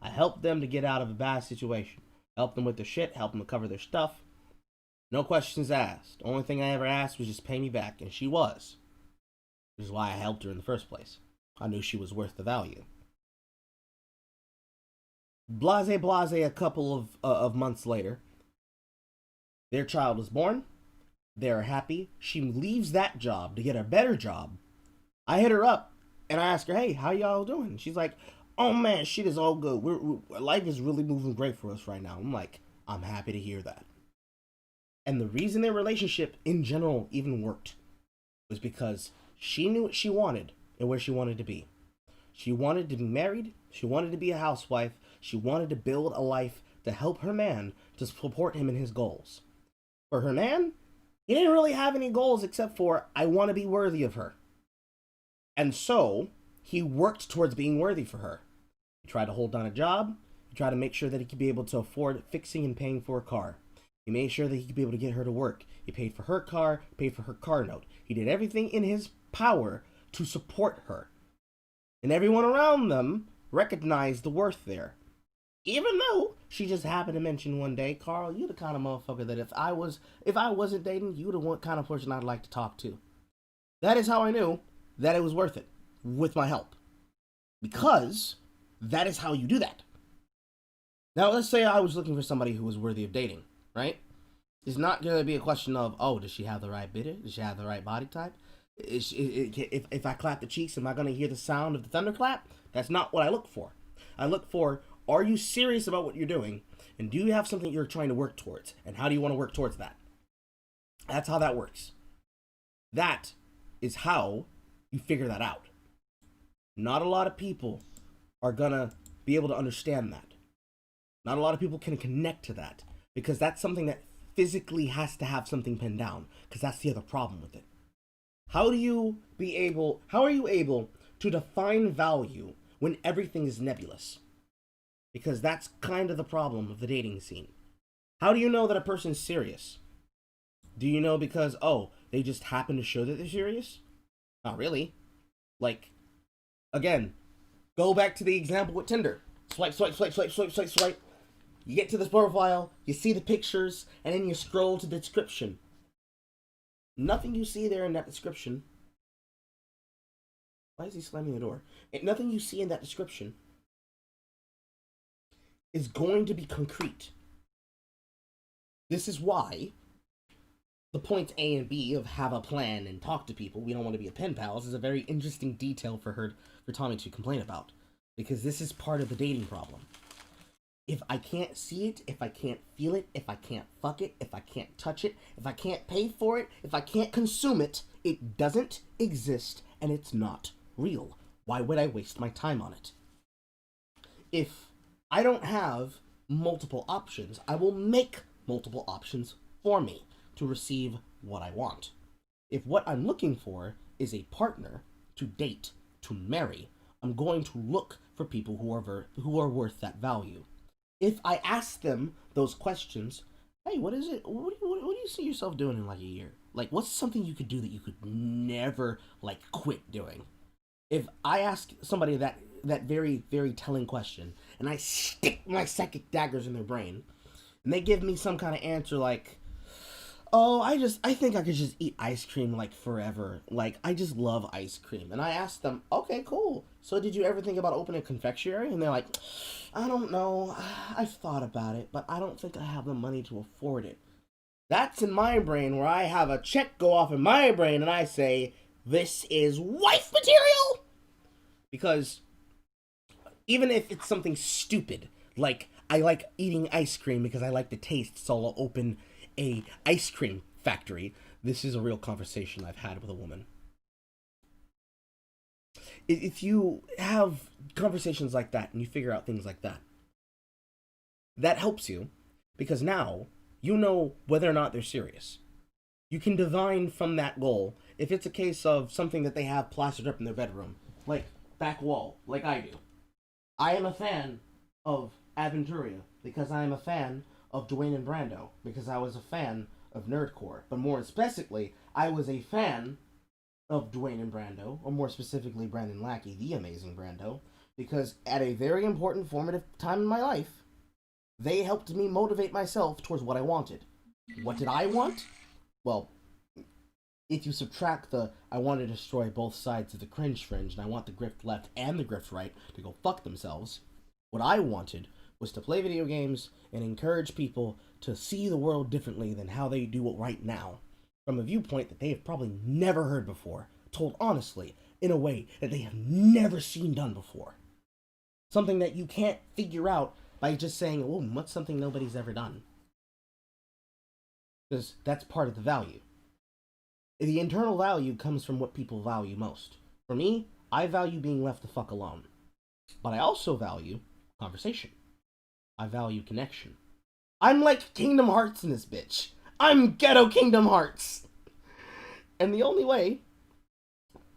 I helped them to get out of a bad situation. Help them with their shit, help them to cover their stuff. No questions asked. The only thing I ever asked was just pay me back, and she was. Which is why I helped her in the first place. I knew she was worth the value. Blase, a couple of months later, their child was born. They're happy. She leaves that job to get a better job. I hit her up, and I asked her, hey, how y'all doing? She's like, oh man, shit is all good. Life is really moving great for us right now. I'm like, I'm happy to hear that. And the reason their relationship in general even worked was because she knew what she wanted and where she wanted to be. She wanted to be married. She wanted to be a housewife. She wanted to build a life to help her man to support him in his goals. For her man, he didn't really have any goals except for, I want to be worthy of her. And so, he worked towards being worthy for her. He tried to hold down a job. He tried to make sure that he could be able to afford fixing and paying for a car. He made sure that he could be able to get her to work. He paid for her car, paid for her car note. He did everything in his power to support her. And everyone around them recognized the worth there. Even though she just happened to mention one day, Carl, you're the kind of motherfucker that if I wasn't dating, you're the kind of person I'd like to talk to. That is how I knew that it was worth it with my help. Because that is how you do that. Now, let's say I was looking for somebody who was worthy of dating, right? It's not going to be a question of, oh, does she have the right bidder? Does she have the right body type? If I clap the cheeks, am I going to hear the sound of the thunderclap? That's not what I look for. I look for, are you serious about what you're doing? And do you have something you're trying to work towards? And how do you want to work towards that? That's how that works. That is how you figure that out. Not a lot of people are going to be able to understand that. Not a lot of people can connect to that. Because that's something that physically has to have something pinned down, because that's the other problem with it. How are you able to define value when everything is nebulous? Because that's kind of the problem of the dating scene. How do you know that a person's serious? Do you know because, they just happen to show that they're serious? Not really. Like, again, go back to the example with Tinder. Swipe, swipe, swipe, swipe, swipe, swipe, swipe. You get to this profile, you see the pictures, and then you scroll to the description. Nothing you see there in that description. Why is he slamming the door? Nothing you see in that description is going to be concrete. This is why the points A and B of have a plan and talk to people, we don't want to be a pen pals, is a very interesting detail for Tomi to complain about. Because this is part of the dating problem. If I can't see it, if I can't feel it, if I can't fuck it, if I can't touch it, if I can't pay for it, if I can't consume it, it doesn't exist and it's not real. Why would I waste my time on it? If I don't have multiple options, I will make multiple options for me to receive what I want. If what I'm looking for is a partner to date, to marry, I'm going to look for people who are worth that value. If I ask them those questions, hey, what is it? What do you see yourself doing in like a year? Like, what's something you could do that you could never like quit doing? If I ask somebody that very, very telling question, and I stick my psychic daggers in their brain, and they give me some kind of answer like, oh, I think I could just eat ice cream like forever. Like, I just love ice cream. And I asked them, okay, cool. So did you ever think about opening a confectionery? And they're like, I don't know. I've thought about it, but I don't think I have the money to afford it. That's in my brain where I have a check go off in my brain and I say, this is wife material! Because even if it's something stupid, like I like eating ice cream because I like the taste, so I'll open a ice cream factory. This is a real conversation I've had with a woman. If you have conversations like that and you figure out things like that, that helps you because now you know whether or not they're serious. You can divine from that goal if it's a case of something that they have plastered up in their bedroom, like back wall, like I do. I am a fan of Aventuria because I am a fan of Dwayne and Brando, because I was a fan of Nerdcore. But more specifically, I was a fan of Dwayne and Brando, or more specifically Brandon Lackey, the amazing Brando, because at a very important formative time in my life, they helped me motivate myself towards what I wanted. What did I want? Well, if you subtract the I want to destroy both sides of the cringe fringe, and I want the grift left and the grift right to go fuck themselves, what I wanted was to play video games and encourage people to see the world differently than how they do it right now, from a viewpoint that they have probably never heard before, told honestly, in a way that they have never seen done before. Something that you can't figure out by just saying, oh, what's something nobody's ever done? Because that's part of the value. The internal value comes from what people value most. For me, I value being left the fuck alone. But I also value conversation. I value connection. I'm like Kingdom Hearts in this bitch. I'm ghetto Kingdom Hearts. And the only way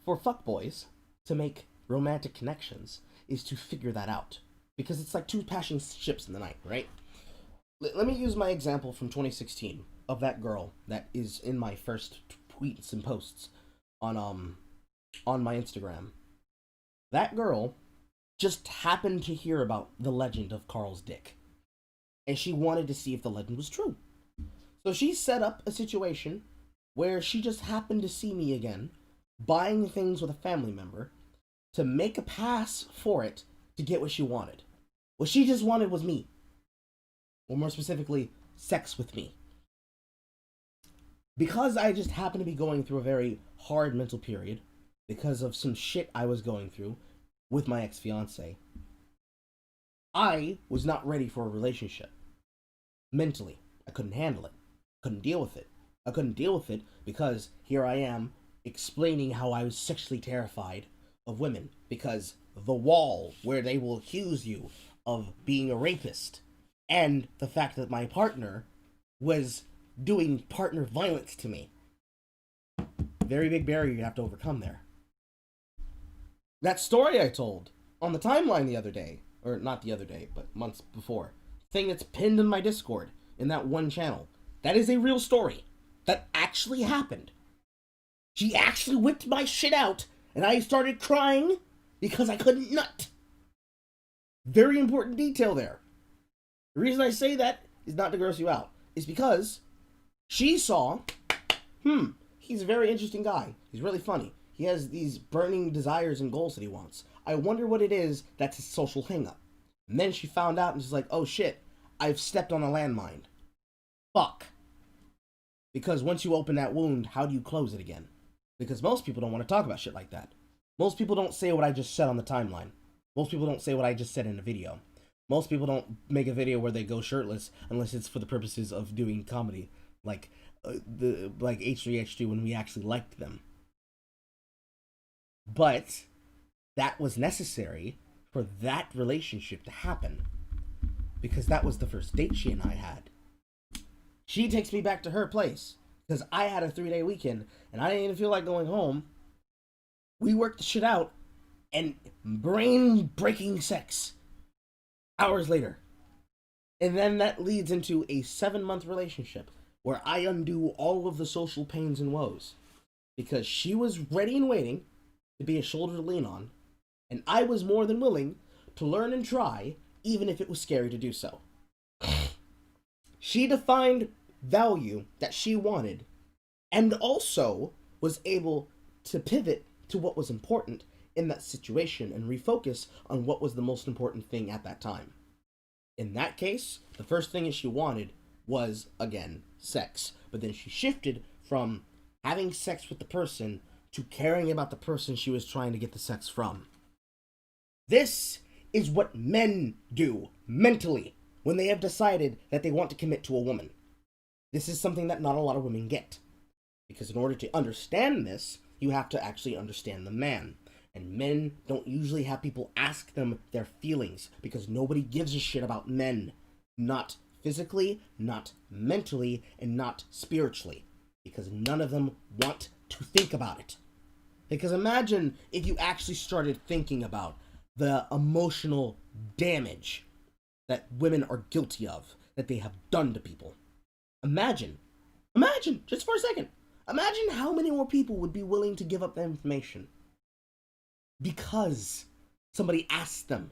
for fuckboys to make romantic connections is to figure that out. Because it's like two passing ships in the night, right? Let me use my example from 2016 of that girl that is in my first tweets and posts on my Instagram. That girl just happened to hear about the legend of Carl's dick. And she wanted to see if the legend was true. So she set up a situation where she just happened to see me again, buying things with a family member, to make a pass for it to get what she wanted. What she just wanted was me. Or more specifically, sex with me. Because I just happened to be going through a very hard mental period, because of some shit I was going through with my ex-fiance, I was not ready for a relationship. Mentally, I couldn't handle it. Couldn't deal with it. I couldn't deal with it because here I am explaining how I was sexually terrified of women, because the wall where they will accuse you of being a rapist, and the fact that my partner was doing partner violence to me. Very big barrier you have to overcome there. That story I told on the timeline the other day, or not the other day, but months before, thing that's pinned in my Discord in that one channel, that is a real story. That actually happened. She actually whipped my shit out, and I started crying because I couldn't nut. Very important detail there. The reason I say that is not to gross you out. Is because she saw, he's a very interesting guy. He's really funny. He has these burning desires and goals that he wants. I wonder what it is that's his social hang-up. And then she found out and she's like, oh shit, I've stepped on a landmine. Fuck. Because once you open that wound, how do you close it again? Because most people don't want to talk about shit like that. Most people don't say what I just said on the timeline. Most people don't say what I just said in a video. Most people don't make a video where they go shirtless unless it's for the purposes of doing comedy, like H3H2 when we actually liked them. But that was necessary for that relationship to happen, because that was the first date she and I had. She takes me back to her place because I had a 3-day weekend and I didn't even feel like going home. We worked the shit out, and brain-breaking sex hours later. And then that leads into a 7-month relationship where I undo all of the social pains and woes because she was ready and waiting to be a shoulder to lean on, and I was more than willing to learn and try, even if it was scary to do so. She defined value that she wanted, and also was able to pivot to what was important in that situation and refocus on what was the most important thing at that time. In that case, the first thing that she wanted was, again, sex. But then she shifted from having sex with the person to caring about the person she was trying to get the sex from. This is what men do mentally when they have decided that they want to commit to a woman. This is something that not a lot of women get. Because in order to understand this, you have to actually understand the man. And men don't usually have people ask them their feelings because nobody gives a shit about men. Not physically, not mentally, and not spiritually. Because none of them want to think about it. Because imagine if you actually started thinking about the emotional damage that women are guilty of, that they have done to people. Imagine, just for a second, imagine how many more people would be willing to give up that information because somebody asked them.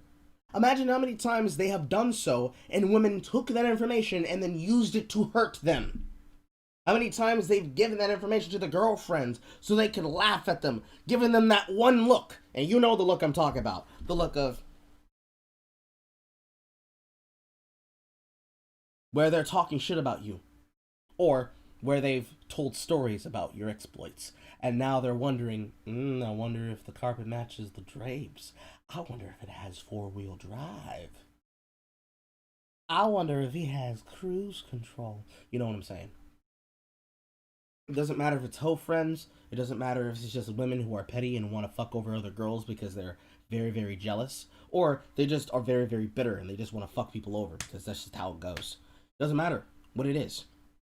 Imagine how many times they have done so and women took that information and then used it to hurt them. How many times they've given that information to the girlfriends so they could laugh at them, giving them that one look. And you know the look I'm talking about. The look of where they're talking shit about you. Or where they've told stories about your exploits. And now they're wondering, I wonder if the carpet matches the drapes. I wonder if it has 4-wheel drive. I wonder if he has cruise control. You know what I'm saying? It doesn't matter if it's hoe friends. It doesn't matter if it's just women who are petty and want to fuck over other girls because they're very, very jealous. Or they just are very, very bitter and they just want to fuck people over because that's just how it goes. It doesn't matter what it is.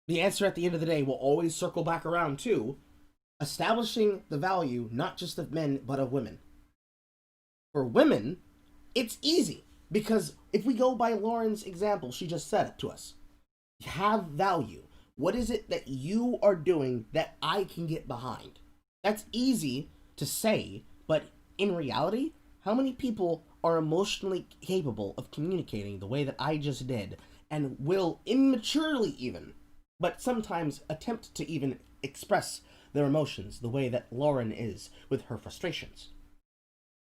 The answer at the end of the day will always circle back around to establishing the value not just of men but of women. For women, it's easy because if we go by Lauren's example, she just said it to us. Have value. What is it that you are doing that I can get behind? That's easy to say, but in reality, how many people are emotionally capable of communicating the way that I just did and will immaturely even, but sometimes attempt to even express their emotions the way that Lauren is with her frustrations?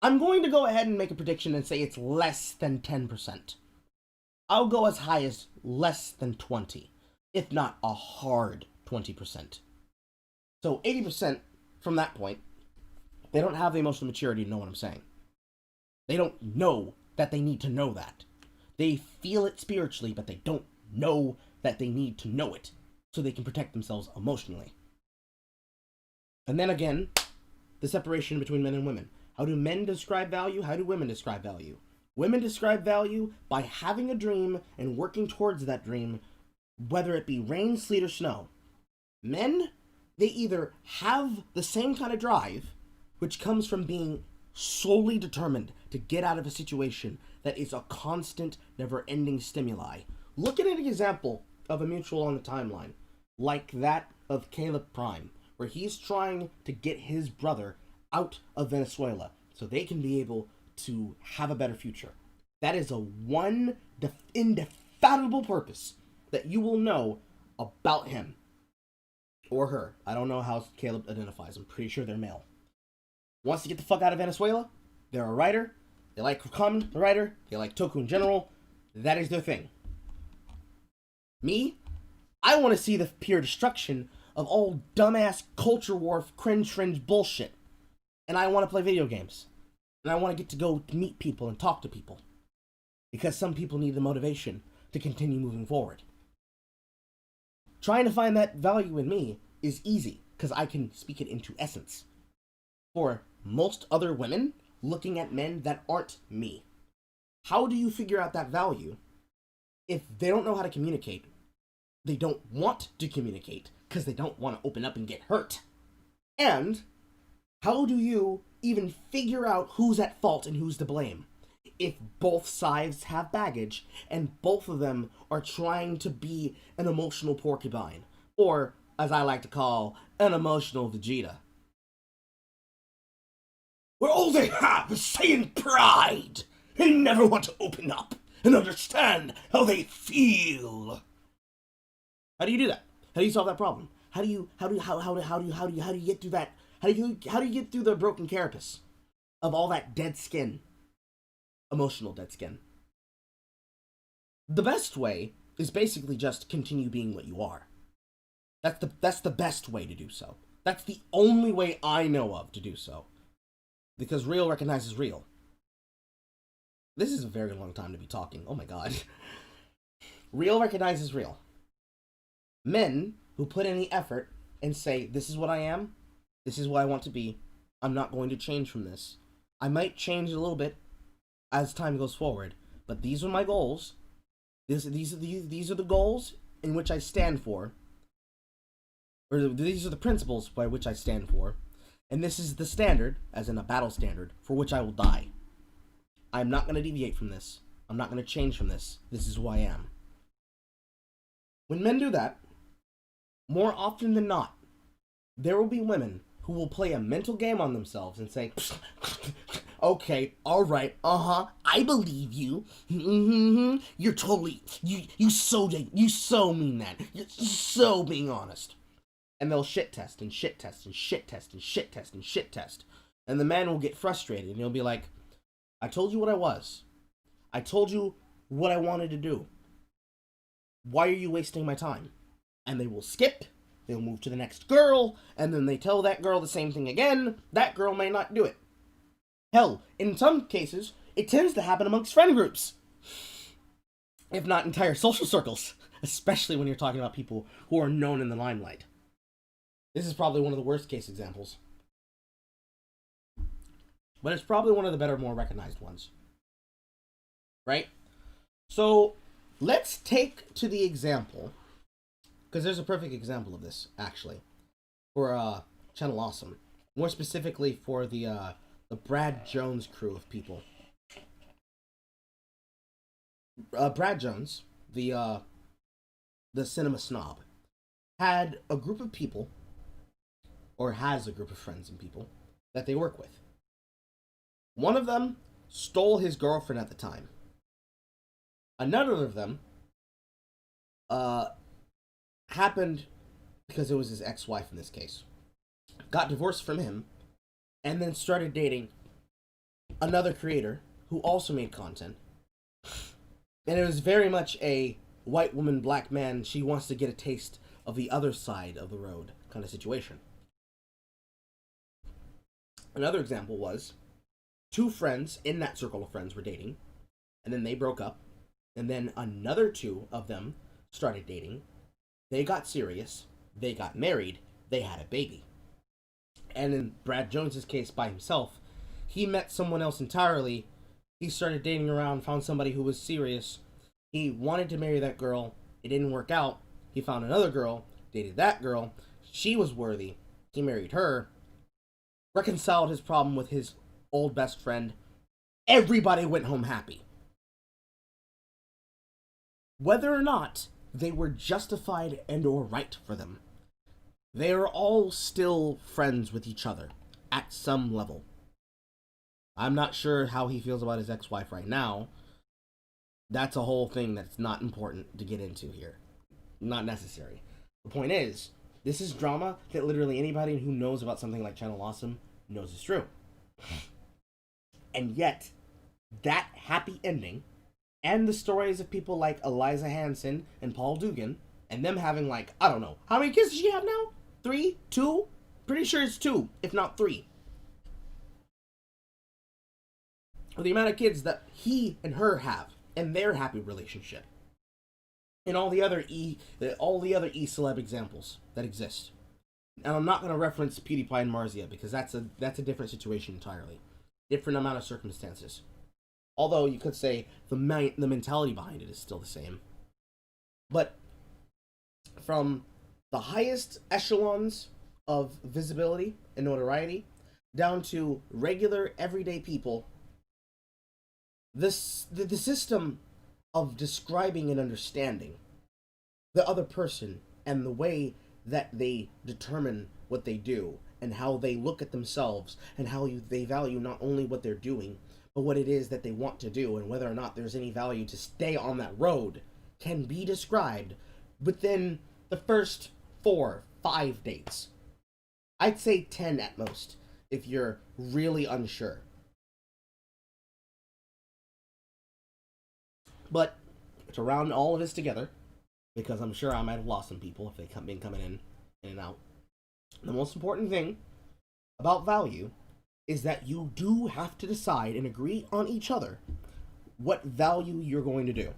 I'm going to go ahead and make a prediction and say it's less than 10%. I'll go as high as less than 20, if not a hard 20%. So 80% from that point, they don't have the emotional maturity to know what I'm saying. They don't know that they need to know that. They feel it spiritually, but they don't know that they need to know it so they can protect themselves emotionally. And then again, the separation between men and women. How do men describe value? How do women describe value? Women describe value by having a dream and working towards that dream whether it be rain, sleet, or snow, men, they either have the same kind of drive, which comes from being solely determined to get out of a situation that is a constant, never-ending stimuli. Look at an example of a mutual on the timeline, like that of Caleb Prime, where he's trying to get his brother out of Venezuela so they can be able to have a better future. That is a one indefatigable purpose that you will know about him. Or her. I don't know how Caleb identifies. I'm pretty sure they're male. Wants to get the fuck out of Venezuela. They're a writer. They like Common, the writer. They like Toku in general. That is their thing. Me, I want to see the pure destruction of all dumbass culture war cringe bullshit. And I want to play video games. And I want to get to go meet people and talk to people. Because some people need the motivation to continue moving forward. Trying to find that value in me is easy, because I can speak it into essence. For most other women, looking at men that aren't me, how do you figure out that value if they don't know how to communicate? They don't want to communicate, because they don't want to open up and get hurt. And how do you even figure out who's at fault and who's to blame if both sides have baggage and both of them are trying to be an emotional porcupine, or as I like to call, an emotional Vegeta, where all they have is Saiyan pride and never want to open up and understand how they feel? How do you do that? How do you solve that problem? How do you get through that? How do you get through the broken carapace of all that dead skin? Emotional dead skin. The best way is basically just continue being what you are. That's the best way to do so. That's the only way I know of to do so. Because real recognizes real. This is a very long time to be talking. Oh my god. Real recognizes real. Men who put in the effort and say, this is what I am, this is what I want to be, I'm not going to change from this. I might change a little bit as time goes forward, but these are my goals. These are the goals in which I stand for. Or these are the principles by which I stand for. And this is the standard, as in a battle standard, for which I will die. I'm not going to deviate from this. I'm not going to change from this. This is who I am. When men do that, more often than not, there will be women who will play a mental game on themselves and say, okay, alright, I believe you. You're totally, you so mean that. You're so being honest. And they'll shit test and shit test and shit test and shit test and shit test. And the man will get frustrated and he'll be like, I told you what I was. I told you what I wanted to do. Why are you wasting my time? And they will skip. They'll move to the next girl, and then they tell that girl the same thing again. That girl may not do it. Hell, in some cases, it tends to happen amongst friend groups. If not entire social circles. Especially when you're talking about people who are known in the limelight. This is probably one of the worst case examples. But it's probably one of the better, more recognized ones. Right? So, let's take to the example, because there's a perfect example of this, actually, for Channel Awesome. More specifically for the Brad Jones crew of people. Brad Jones, the cinema snob, had a group of people, or has a group of friends and people, that they work with. One of them stole his girlfriend at the time. Another of them happened because it was his ex-wife in this case. Got divorced from him, and then started dating another creator who also made content. And it was very much a white woman, black man, she wants to get a taste of the other side of the road kind of situation. Another example was, two friends in that circle of friends were dating, and then they broke up, and then another two of them started dating. They got serious, they got married, they had a baby. And in Brad Jones's case by himself, he met someone else entirely. He started dating around, found somebody who was serious. He wanted to marry that girl. It didn't work out. He found another girl, dated that girl. She was worthy. He married her. Reconciled his problem with his old best friend. Everybody went home happy. Whether or not they were justified and or right for them, they are all still friends with each other at some level. I'm not sure how he feels about his ex-wife right now. That's a whole thing that's not important to get into here. Not necessary. The point is, this is drama that literally anybody who knows about something like Channel Awesome knows is true. And yet, that happy ending, and the stories of people like Eliza Hansen and Paul Dugan, and them having like, I don't know, how many kids does she have now? 3? 2? Pretty sure it's 2, if not 3. The amount of kids that he and her have, and their happy relationship. And all the other e-celeb examples that exist. And I'm not going to reference PewDiePie and Marzia because that's a different situation entirely. Different amount of circumstances. Although you could say the mentality behind it is still the same. But from the highest echelons of visibility and notoriety down to regular everyday people, the system of describing and understanding the other person and the way that they determine what they do and how they look at themselves and how they value not only what they're doing but what it is that they want to do and whether or not there's any value to stay on that road can be described within the first 4-5 dates. I'd say 10 at most if you're really unsure. But to round all of this together, because I'm sure I might have lost some people if they been coming in and out, the most important thing about value is that you do have to decide and agree on each other what value you're going to do.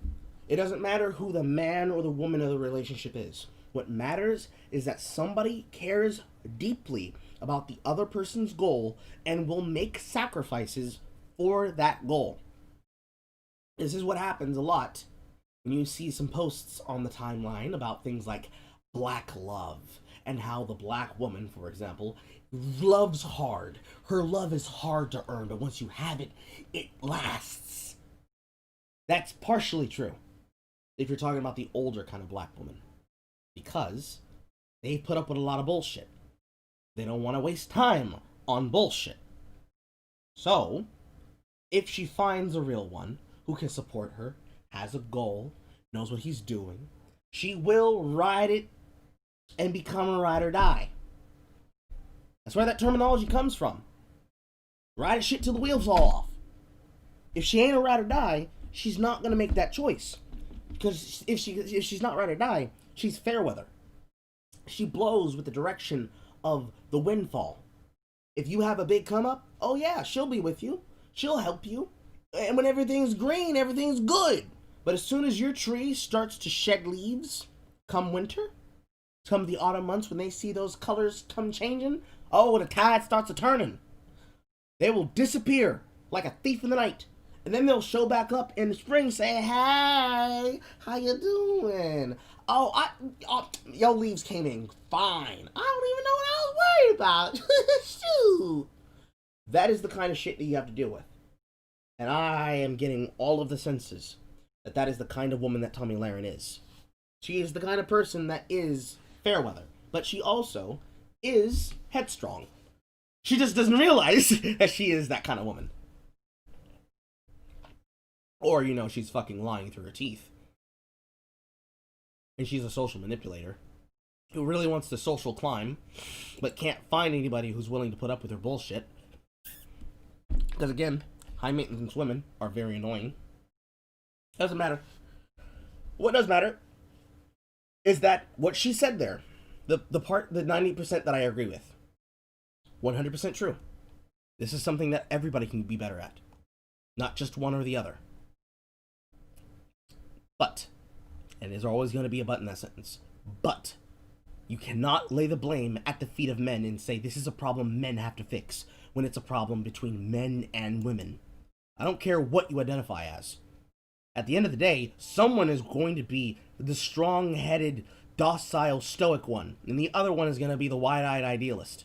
It doesn't matter who the man or the woman of the relationship is. What matters is that somebody cares deeply about the other person's goal and will make sacrifices for that goal. This is what happens a lot when you see some posts on the timeline about things like black love and how the black woman, for example, loves hard. Her love is hard to earn, but once you have it, it lasts. That's partially true if you're talking about the older kind of black woman, because they put up with a lot of bullshit. They don't want to waste time on bullshit. So, if she finds a real one who can support her, has a goal, knows what he's doing, she will ride it and become a ride or die. That's where that terminology comes from. Ride shit till the wheels fall off. If she ain't a ride or die, she's not gonna make that choice. Because if she's not ride or die, she's fair weather. She blows with the direction of the windfall. If you have a big come up, oh yeah, she'll be with you. She'll help you. And when everything's green, everything's good. But as soon as your tree starts to shed leaves, come winter, come the autumn months when they see those colors come changing, oh, the tide starts a-turning. They will disappear like a thief in the night. And then they'll show back up in the spring saying, hey, how you doing? Oh, your leaves came in fine. I don't even know what I was worried about. Shoot. That is the kind of shit that you have to deal with. And I am getting all of the senses that is the kind of woman that Tomi Lahren is. She is the kind of person that is fair weather, but she also is headstrong. She just doesn't realize that she is that kind of woman. Or, she's fucking lying through her teeth. And she's a social manipulator who really wants to social climb, but can't find anybody who's willing to put up with her bullshit. Because again, high maintenance women are very annoying. Doesn't matter. What does matter is that what she said there, the 90% that I agree with, 100% true. This is something that everybody can be better at. Not just one or the other. But, and there's always going to be a but in that sentence, but you cannot lay the blame at the feet of men and say this is a problem men have to fix when it's a problem between men and women. I don't care what you identify as. At the end of the day, someone is going to be the strong-headed docile, stoic one, and the other one is going to be the wide-eyed idealist.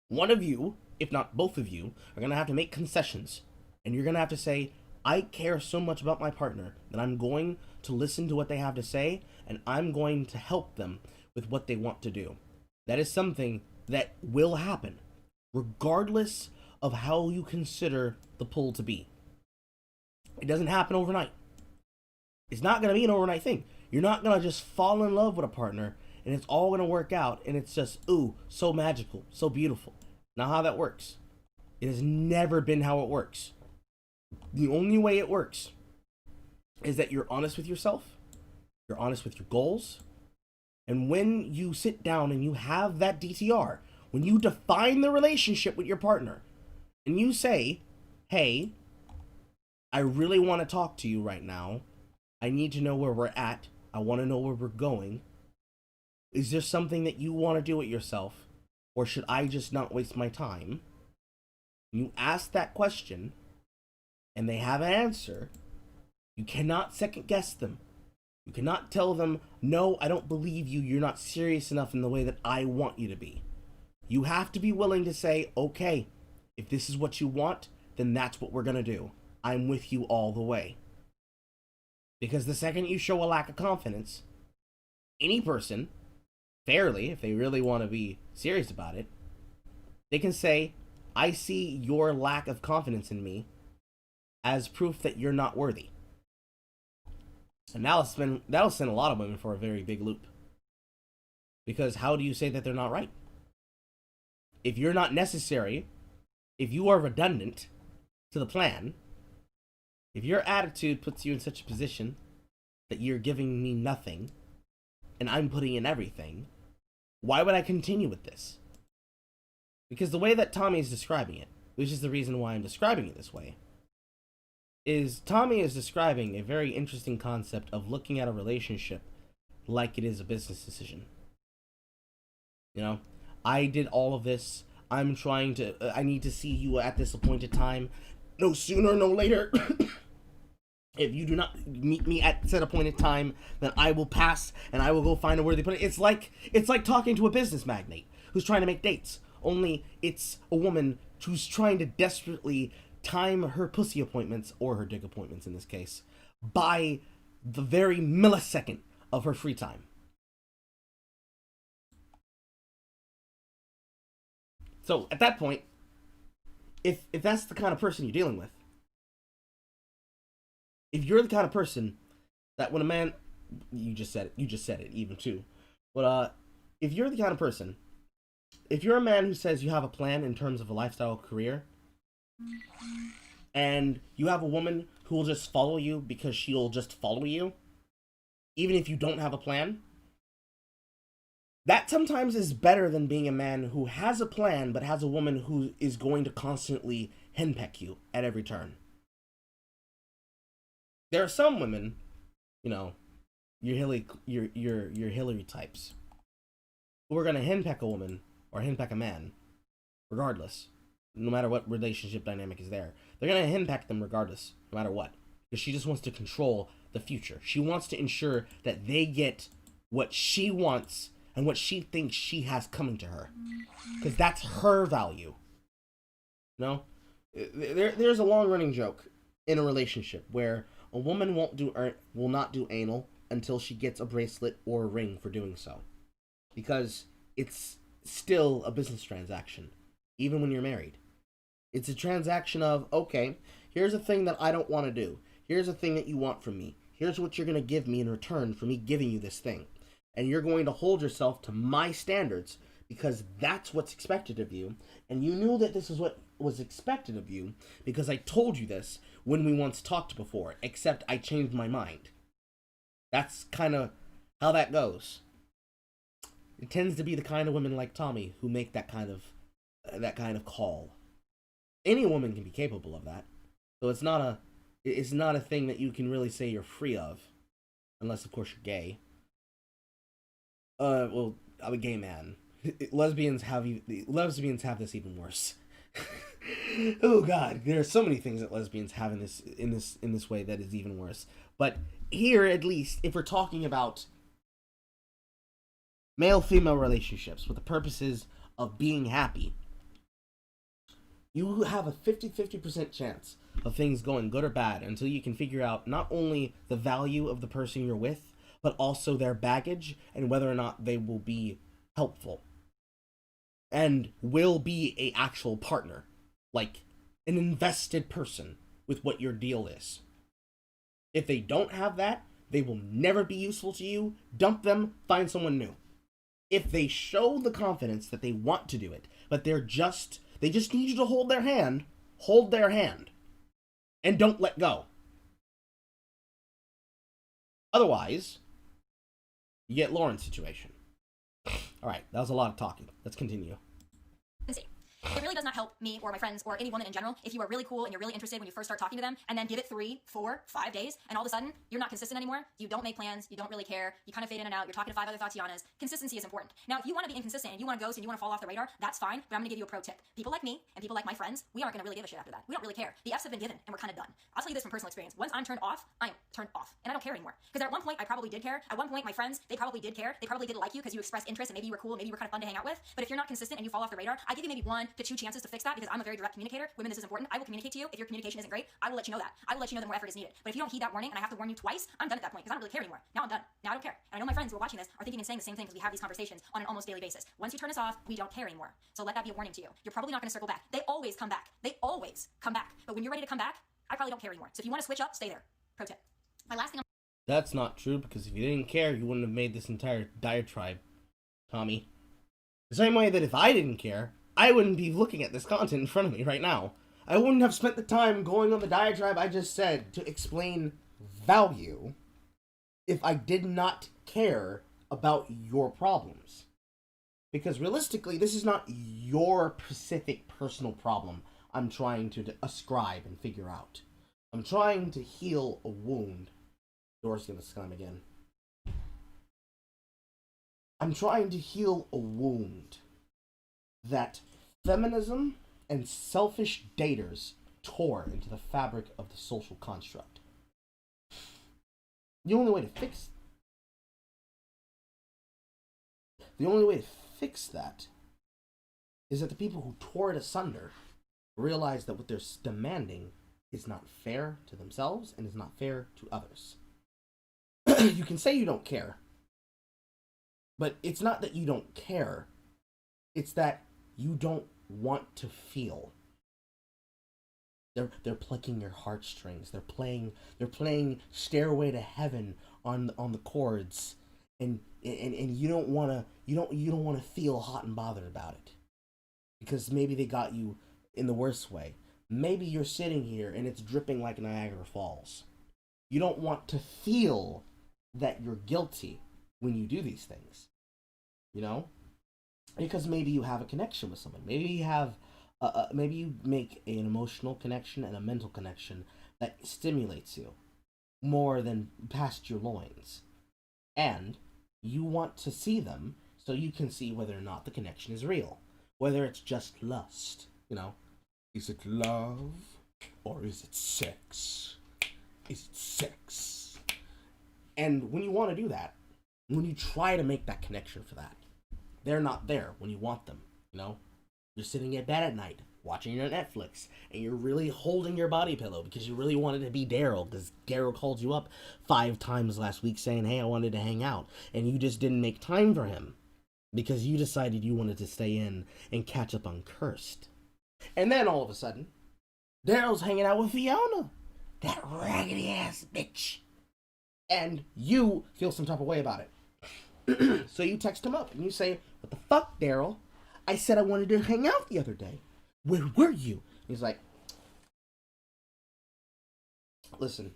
One of you, if not both of you, are going to have to make concessions, and you're going to have to say, I care so much about my partner that I'm going to listen to what they have to say, and I'm going to help them with what they want to do. That is something that will happen, regardless of how you consider the pull to be. It doesn't happen overnight. It's not going to be an overnight thing. You're not going to just fall in love with a partner and it's all going to work out and it's just, ooh, so magical, so beautiful. Not how that works. It has never been how it works. The only way it works is that you're honest with yourself, you're honest with your goals, and when you sit down and you have that DTR, when you define the relationship with your partner, and you say, hey, I really want to talk to you right now. I need to know where we're at. I want to know where we're going. Is there something that you want to do it yourself? Or should I just not waste my time? You ask that question, and they have an answer. You cannot second guess them. You cannot tell them, no, I don't believe you. You're not serious enough in the way that I want you to be. You have to be willing to say, okay, if this is what you want, then that's what we're going to do. I'm with you all the way. Because the second you show a lack of confidence, any person, fairly, if they really want to be serious about it, they can say, I see your lack of confidence in me as proof that you're not worthy. And that'll send a lot of women for a very big loop. Because how do you say that they're not right? If you're not necessary, if you are redundant to the plan, if your attitude puts you in such a position that you're giving me nothing and I'm putting in everything, why would I continue with this? Because the way that Tomi is describing it, which is the reason why I'm describing it this way, is Tomi is describing a very interesting concept of looking at a relationship like it is a business decision. You know, I did all of this. I need to see you at this appointed time. No sooner, no later. If you do not meet me at said appointed time, then I will pass and I will go find a worthy partner. It's like talking to a business magnate who's trying to make dates. Only it's a woman who's trying to desperately time her pussy appointments, or her dick appointments in this case, by the very millisecond of her free time. So at that point, if that's the kind of person you're dealing with, if you're the kind of person that when a man, you just said it even too, but if you're the kind of person, if you're a man who says you have a plan in terms of a lifestyle career, and you have a woman who will just follow you because she'll just follow you, even if you don't have a plan, that sometimes is better than being a man who has a plan but has a woman who is going to constantly henpeck you at every turn. There are some women, you know, your Hillary types, who are going to henpeck a woman or henpeck a man, regardless, no matter what relationship dynamic is there. They're going to henpeck them regardless, no matter what, because she just wants to control the future. She wants to ensure that they get what she wants and what she thinks she has coming to her, because that's her value. No, there's a long-running joke in a relationship where a woman will not do anal until she gets a bracelet or a ring for doing so, because it's still a business transaction, even when you're married. It's a transaction of, okay, here's a thing that I don't want to do. Here's a thing that you want from me. Here's what you're going to give me in return for me giving you this thing. And you're going to hold yourself to my standards because that's what's expected of you. And you knew that this is what was expected of you because I told you this when we once talked before, except I changed my mind. That's kind of how that goes. It tends to be the kind of women like Tomi who make that kind of call. Any woman can be capable of that. So it's not a thing that you can really say you're free of, unless of course you're gay. Well, I'm a gay man. Lesbians have this even worse. Oh God, there are so many things that lesbians have in this way that is even worse. But here, at least, if we're talking about male-female relationships for the purposes of being happy, you have a 50-50% chance of things going good or bad until you can figure out not only the value of the person you're with, but also their baggage and whether or not they will be helpful and will be a actual partner, like an invested person with what your deal is. If they don't have that, they will never be useful to you. Dump them, find someone new. If they show the confidence that they want to do it, but they just need you to hold their hand and don't let go. Otherwise, you get Lauren's situation. All right, that was a lot of talking. Let's continue. It really does not help me or my friends or any woman in general if you are really cool and you're really interested when you first start talking to them, and then give it 3, 4, 5 days, and all of a sudden you're not consistent anymore. You don't make plans. You don't really care. You kind of fade in and out. You're talking to 5 other Tatianas. Consistency is important. Now, if you want to be inconsistent and you want to ghost and you want to fall off the radar, that's fine. But I'm going to give you a pro tip. People like me and people like my friends, we aren't going to really give a shit after that. We don't really care. The F's have been given and we're kind of done. I'll tell you this from personal experience. Once I'm turned off, I am turned off, and I don't care anymore. Because at one point I probably did care. At one point my friends, they probably did care. They probably didn't like you because you expressed interest and maybe you were cool, maybe you were kind of fun to hang out with. But if you're not consistent and you fall off the radar, I give you maybe 1 to 2 chances to fix that, because I'm a very direct communicator. Women, this is important. I will communicate to you. If your communication isn't great, I will let you know that. I will let you know that more effort is needed. But if you don't heed that warning and I have to warn you twice, I'm done at that point because I don't really care anymore. Now I'm done. Now I don't care. And I know my friends who are watching this are thinking and saying the same thing because we have these conversations on an almost daily basis. Once you turn us off, we don't care anymore. So let that be a warning to you. You're probably not going to circle back. They always come back. They always come back. But when you're ready to come back, I probably don't care anymore. So if you want to switch up, stay there. Pro tip. My last thing. That's not true, because if you didn't care, you wouldn't have made this entire diatribe, Tommy. The same way that if I didn't care, I wouldn't be looking at this content in front of me right now. I wouldn't have spent the time going on the diatribe I just said to explain value if I did not care about your problems. Because realistically, this is not your specific personal problem I'm trying to ascribe and figure out. I'm trying to heal a wound. Door's gonna slam again. I'm trying to heal a wound that feminism and selfish daters tore into the fabric of the social construct. The only way to fix that is that the people who tore it asunder realize that what they're demanding is not fair to themselves and is not fair to others. You can say you don't care, but it's not that you don't care, it's that you don't want to feel. They're plucking your heartstrings. They're playing Stairway to Heaven on the chords, and you don't wanna feel hot and bothered about it, because maybe they got you in the worst way. Maybe you're sitting here and it's dripping like Niagara Falls. You don't want to feel that you're guilty when you do these things, you know, because maybe you have a connection with someone. Maybe you have maybe you make an emotional connection and a mental connection that stimulates you more than past your loins. And you want to see them so you can see whether or not the connection is real. Whether it's just lust, you know. Is it love or is it sex? Is it sex? And when you want to do that, when you try to make that connection for that, they're not there when you want them, you know? You're sitting in bed at night, watching your Netflix, and you're really holding your body pillow because you really wanted to be Daryl, because Daryl called you up 5 times last week saying, hey, I wanted to hang out, and you just didn't make time for him because you decided you wanted to stay in and catch up on Cursed. And then all of a sudden, Daryl's hanging out with Fiona, that raggedy ass bitch, and you feel some type of way about it. So you text him up and you say, what the fuck, Daryl? I said I wanted to hang out the other day. Where were you? He's like, listen,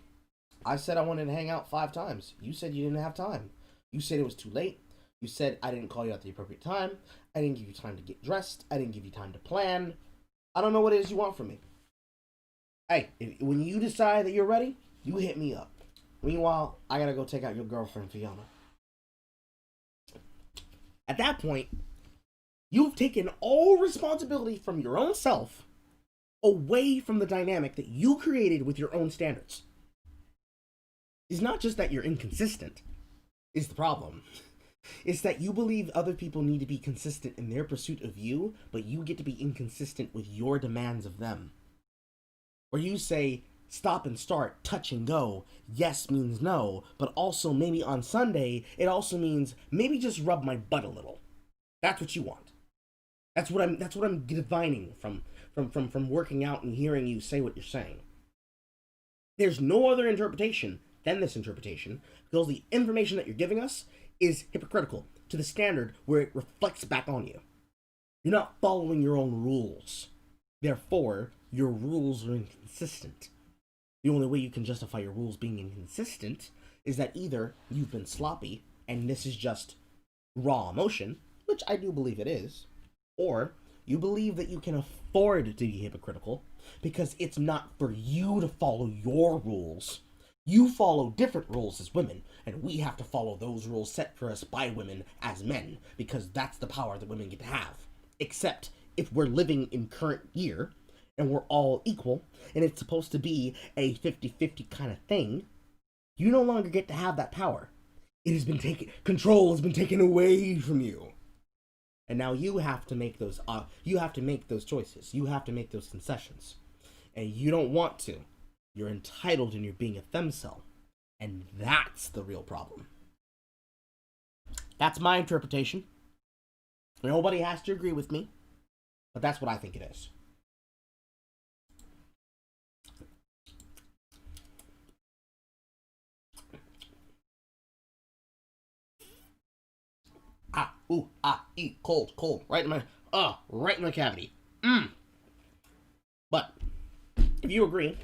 I said I wanted to hang out 5 times. You said you didn't have time. You said it was too late. You said I didn't call you at the appropriate time. I didn't give you time to get dressed. I didn't give you time to plan. I don't know what it is you want from me. Hey, when you decide that you're ready, you hit me up. Meanwhile, I gotta go take out your girlfriend, Fiona. At that point, you've taken all responsibility from your own self away from the dynamic that you created with your own standards. It's not just that you're inconsistent is the problem. It's that you believe other people need to be consistent in their pursuit of you, but you get to be inconsistent with your demands of them. Or you say, stop and start, touch and go. Yes means no, but also maybe on Sunday, it also means maybe just rub my butt a little. That's what you want. That's what I'm divining from working out and hearing you say what you're saying. There's no other interpretation than this interpretation, because the information that you're giving us is hypocritical to the standard where it reflects back on you. You're not following your own rules. Therefore, your rules are inconsistent. The only way you can justify your rules being inconsistent is that either you've been sloppy and this is just raw emotion, which I do believe it is, or you believe that you can afford to be hypocritical because it's not for you to follow your rules. You follow different rules as women, and we have to follow those rules set for us by women as men, because that's the power that women get to have. Except if we're living in current year, and we're all equal, and it's supposed to be a 50-50 kind of thing, you no longer get to have that power. It has been taken, control has been taken away from you. And now you have to make those choices. You have to make those concessions. And you don't want to. You're entitled and you're being a femcel. And that's the real problem. That's my interpretation. Nobody has to agree with me, but that's what I think it is. Cold, right in my cavity. But if you agree,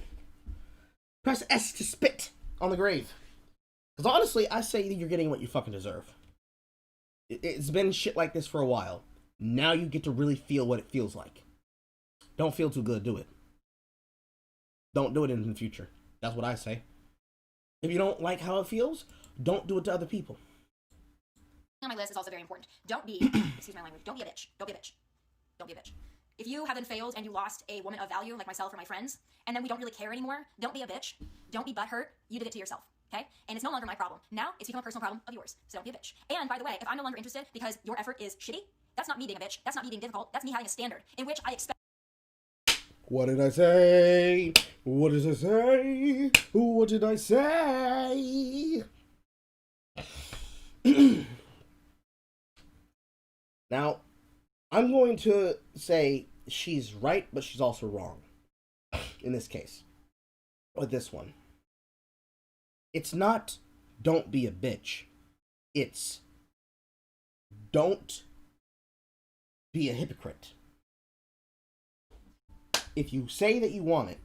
press S to spit on the grave. Because honestly, I say that you're getting what you fucking deserve. It's been shit like this for a while. Now you get to really feel what it feels like. Don't feel too good, do it. Don't do it in the future. That's what I say. If you don't like how it feels, don't do it to other people. On my list is also very important. Don't be, excuse my language, don't be a bitch. Don't be a bitch. Don't be a bitch. If you have been failed and you lost a woman of value, like myself or my friends, and then we don't really care anymore, don't be a bitch. Don't be butthurt. You did it to yourself, okay? And it's no longer my problem. Now, it's become a personal problem of yours, so don't be a bitch. And by the way, if I'm no longer interested because your effort is shitty, that's not me being a bitch. That's not me being difficult. That's me having a standard in which I expect. What did I say? What did I say? What did I say? Now, I'm going to say she's right, but she's also wrong. In this case. With this one. It's not don't be a bitch. It's don't be a hypocrite. If you say that you want it,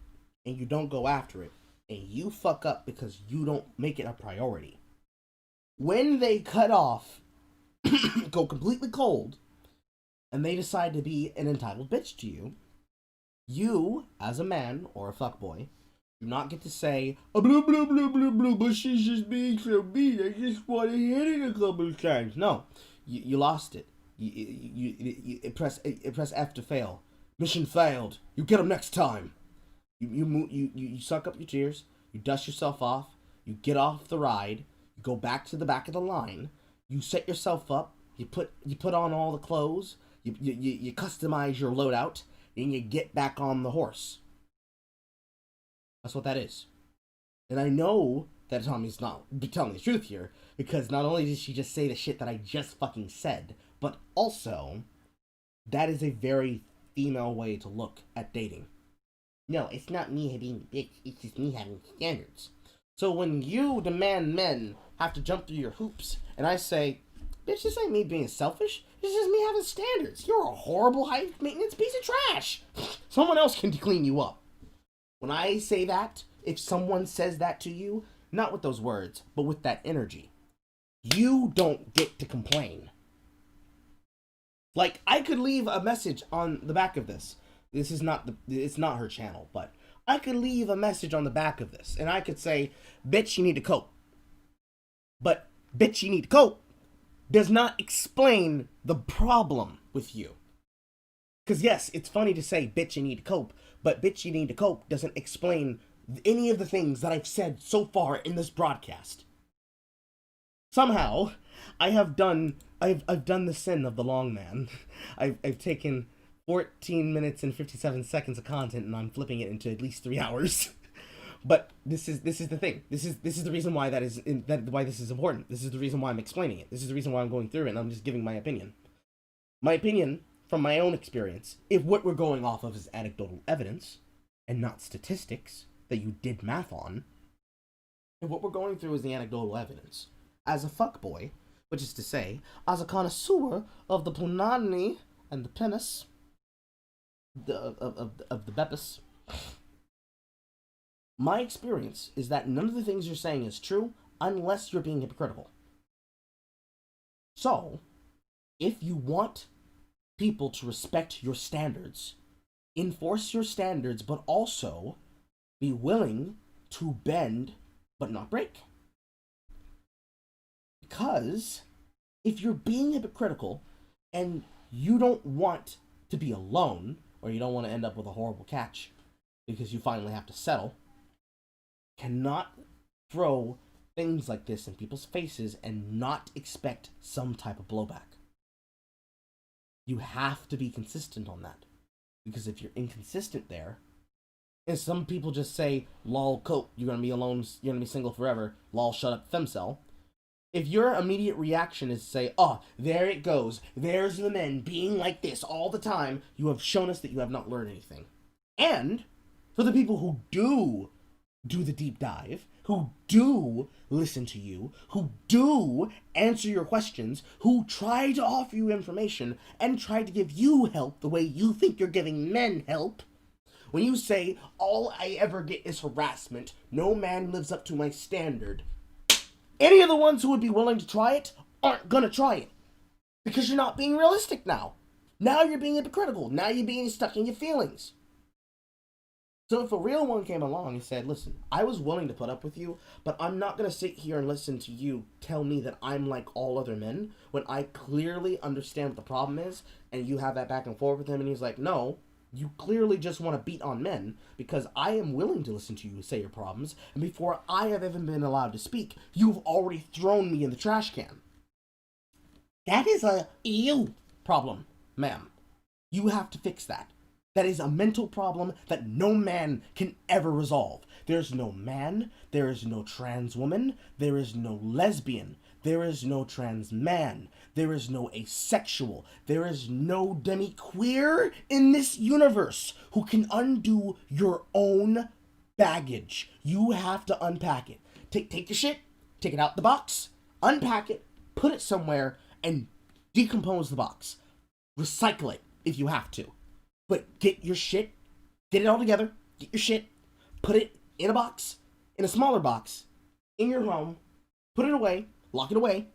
and you don't go after it, and you fuck up because you don't make it a priority, when they cut off, go completely cold, and they decide to be an entitled bitch to you, you, as a man or a fuckboy, do not get to say, oh, blah, blah, blah, blah, blah, but she's just being so mean, I just want to hit it a couple of times. No, you lost it. You press F to fail. Mission failed. You get them next time. You suck up your tears. You dust yourself off. You get off the ride. You go back to the back of the line. You set yourself up. You put on all the clothes. You customize your loadout, and you get back on the horse. That's what that is. And I know that Tommy's not telling the truth here, because not only did she just say the shit that I just fucking said, but also, that is a very female way to look at dating. No, it's not me being a bitch, it's just me having standards. So when you demand men have to jump through your hoops, and I say, bitch, this ain't me being selfish, this is me having standards. You're a horrible high-maintenance piece of trash. Someone else can clean you up. When I say that, if someone says that to you, not with those words, but with that energy, you don't get to complain. Like, I could leave a message on the back of this. It's not her channel, but I could leave a message on the back of this, and I could say, bitch, you need to cope. But, bitch, you need to cope does not explain the problem with you. Because yes, it's funny to say, bitch, you need to cope, but bitch, you need to cope doesn't explain any of the things that I've said so far in this broadcast. Somehow, I've done the sin of the long man. I've taken 14 minutes and 57 seconds of content, and I'm flipping it into at least 3 hours. But this is the thing. This is the reason why why this is important. This is the reason why I'm explaining it. This is the reason why I'm going through it, and I'm just giving my opinion. My opinion from my own experience, if what we're going off of is anecdotal evidence and not statistics that you did math on, if what we're going through is the anecdotal evidence, as a fuckboy, which is to say, as a connoisseur of the punani and the penis, of the Beppis, my experience is that none of the things you're saying is true unless you're being hypocritical. So, if you want people to respect your standards, enforce your standards, but also be willing to bend but not break. Because if you're being hypocritical and you don't want to be alone, or you don't want to end up with a horrible catch because you finally have to settle, cannot throw things like this in people's faces and not expect some type of blowback. You have to be consistent on that. Because if you're inconsistent there, and some people just say, lol, cope, you're gonna be alone, you're gonna be single forever, lol, shut up, femcel. If your immediate reaction is to say, oh, there it goes, there's the men being like this all the time, you have shown us that you have not learned anything. And for the people who do the deep dive, who do listen to you, who do answer your questions, who try to offer you information, and try to give you help the way you think you're giving men help, when you say, all I ever get is harassment, no man lives up to my standard, any of the ones who would be willing to try it aren't gonna try it. Because you're not being realistic now. Now you're being hypocritical. Now you're being stuck in your feelings. So if a real one came along and said, listen, I was willing to put up with you, but I'm not going to sit here and listen to you tell me that I'm like all other men when I clearly understand what the problem is, and you have that back and forth with him, and he's like, no, you clearly just want to beat on men because I am willing to listen to you say your problems, and before I have even been allowed to speak, you've already thrown me in the trash can. That is a you problem, ma'am. You have to fix that. That is a mental problem that no man can ever resolve. There's no man, there is no trans woman, there is no lesbian, there is no trans man, there is no asexual, there is no demi-queer in this universe who can undo your own baggage. You have to unpack it. Take your shit, take it out the box, unpack it, put it somewhere, and decompose the box. Recycle it if you have to. But get your shit, get it all together, get your shit, put it in a box, in a smaller box, in your home, put it away, lock it away,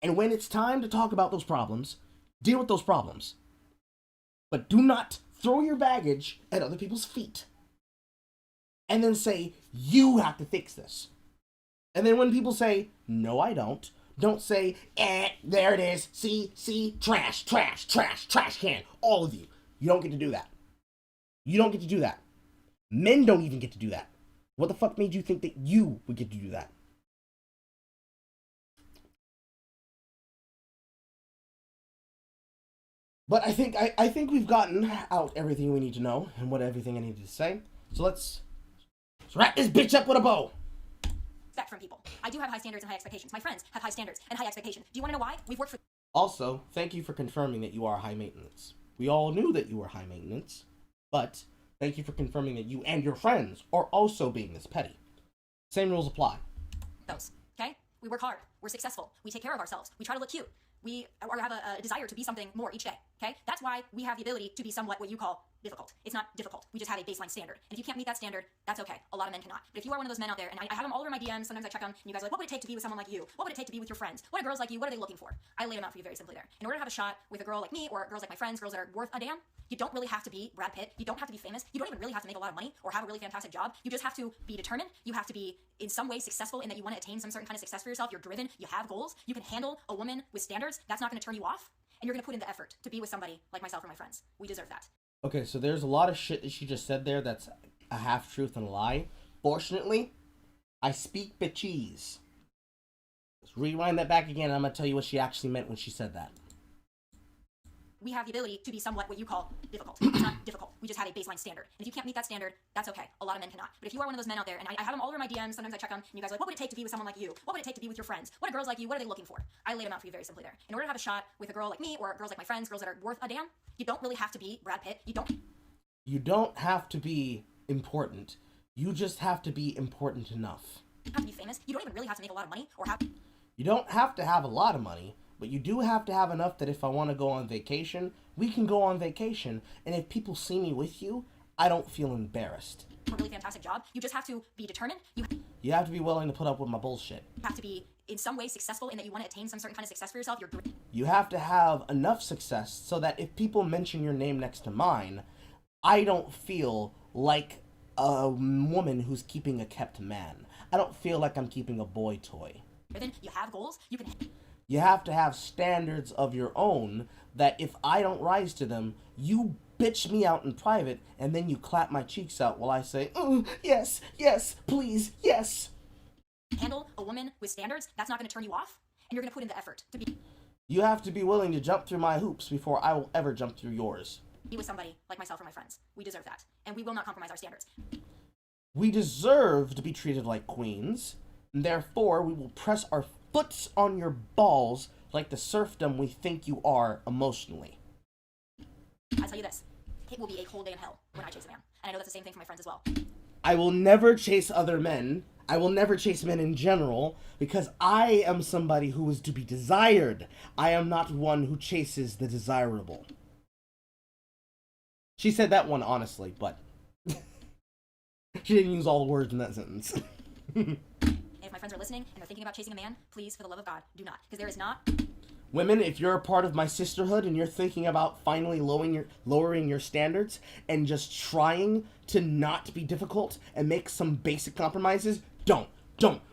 and when it's time to talk about those problems, deal with those problems. But do not throw your baggage at other people's feet and then say, you have to fix this. And then when people say, no, I don't say, there it is, see, trash can, all of you. You don't get to do that. You don't get to do that. Men don't even get to do that. What the fuck made you think that you would get to do that? But I think we've gotten out everything we need to know and what everything I needed to say. So let's wrap this bitch up with a bow. Expect from people. I do have high standards and high expectations. My friends have high standards and high expectations. Do you want to know why? We've worked for... Also, thank you for confirming that you are high maintenance. We all knew that you were high maintenance, but thank you for confirming that you and your friends are also being this petty. Same rules apply. Those, okay? We work hard. We're successful. We take care of ourselves. We try to look cute. We have a desire to be something more each day, okay? That's why we have the ability to be somewhat what you call difficult. It's not difficult. We just have a baseline standard. And if you can't meet that standard, that's okay. A lot of men cannot. But if you are one of those men out there, and I have them all over my DMs, sometimes I check them, and you guys are like, what would it take to be with someone like you? What would it take to be with your friends? What are girls like you? What are they looking for? I lay them out for you very simply there. In order to have a shot with a girl like me, or girls like my friends, girls that are worth a damn, you don't really have to be Brad Pitt. You don't have to be famous. You don't even really have to make a lot of money or have a really fantastic job. You just have to be determined. You have to be in some way successful in that you want to attain some certain kind of success for yourself. You're driven. You have goals. You can handle a woman with standards. That's not going to turn you off. And you're going to put in the effort to be with somebody like myself or my friends. We deserve that. Okay, so there's a lot of shit that she just said there that's a half truth and a lie. Fortunately, I speak bitchese. Let's rewind that back again, and I'm going to tell you what she actually meant when she said that. We have the ability to be somewhat what you call difficult. It's not difficult. We just have a baseline standard. And if you can't meet that standard, that's okay. A lot of men cannot. But if you are one of those men out there, and I have them all over my DMs, sometimes I check them, and you guys are like, what would it take to be with someone like you? What would it take to be with your friends? What are girls like you? What are they looking for? I laid them out for you very simply there. In order to have a shot with a girl like me, or girls like my friends, girls that are worth a damn, you don't really have to be Brad Pitt. You don't have to be important. You just have to be important enough. You have to be famous. You don't even really have to make a lot of money, or have... You don't have to have a lot of money, but you do have to have enough that if I want to go on vacation, we can go on vacation. And if people see me with you, I don't feel embarrassed. A really fantastic job. You just have to be determined. You have to be willing to put up with my bullshit. You have to be in some way successful in that you want to attain some certain kind of success for yourself. You have to have enough success so that if people mention your name next to mine, I don't feel like a woman who's keeping a kept man. I don't feel like I'm keeping a boy toy. Then you have goals. You have to have standards of your own that if I don't rise to them, you bitch me out in private, and then you clap my cheeks out while I say, oh, yes, yes, please, yes. Handle a woman with standards, that's not going to turn you off, and you're going to put in the effort to be... You have to be willing to jump through my hoops before I will ever jump through yours. Be with somebody like myself or my friends. We deserve that, and we will not compromise our standards. We deserve to be treated like queens, and therefore we will press our foots on your balls like the serfdom we think you are emotionally. I tell you this, it will be a whole day in hell when I chase a man. And I know that's the same thing for my friends as well. I will never chase other men. I will never chase men in general, because I am somebody who is to be desired. I am not one who chases the desirable. She said that one honestly, but she didn't use all the words in that sentence. If my friends are listening and they're thinking about chasing a man, please, for the love of God, do not. Because there is not... Women, if you're a part of my sisterhood and you're thinking about finally lowering your standards and just trying to not be difficult and make some basic compromises, don't.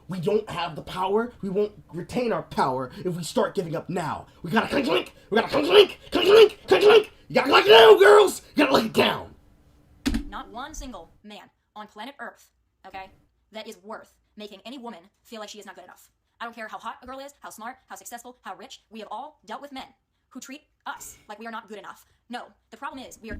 We don't have the power. We won't retain our power if we start giving up now. We gotta clink. We gotta clink. You gotta lock it down, girls. You gotta lock it down. Not one single man on planet Earth, okay, that is worth making any woman feel like she is not good enough. I don't care how hot a girl is, how smart, how successful, how rich. We have all dealt with men who treat us like we are not good enough. No, the problem is we are...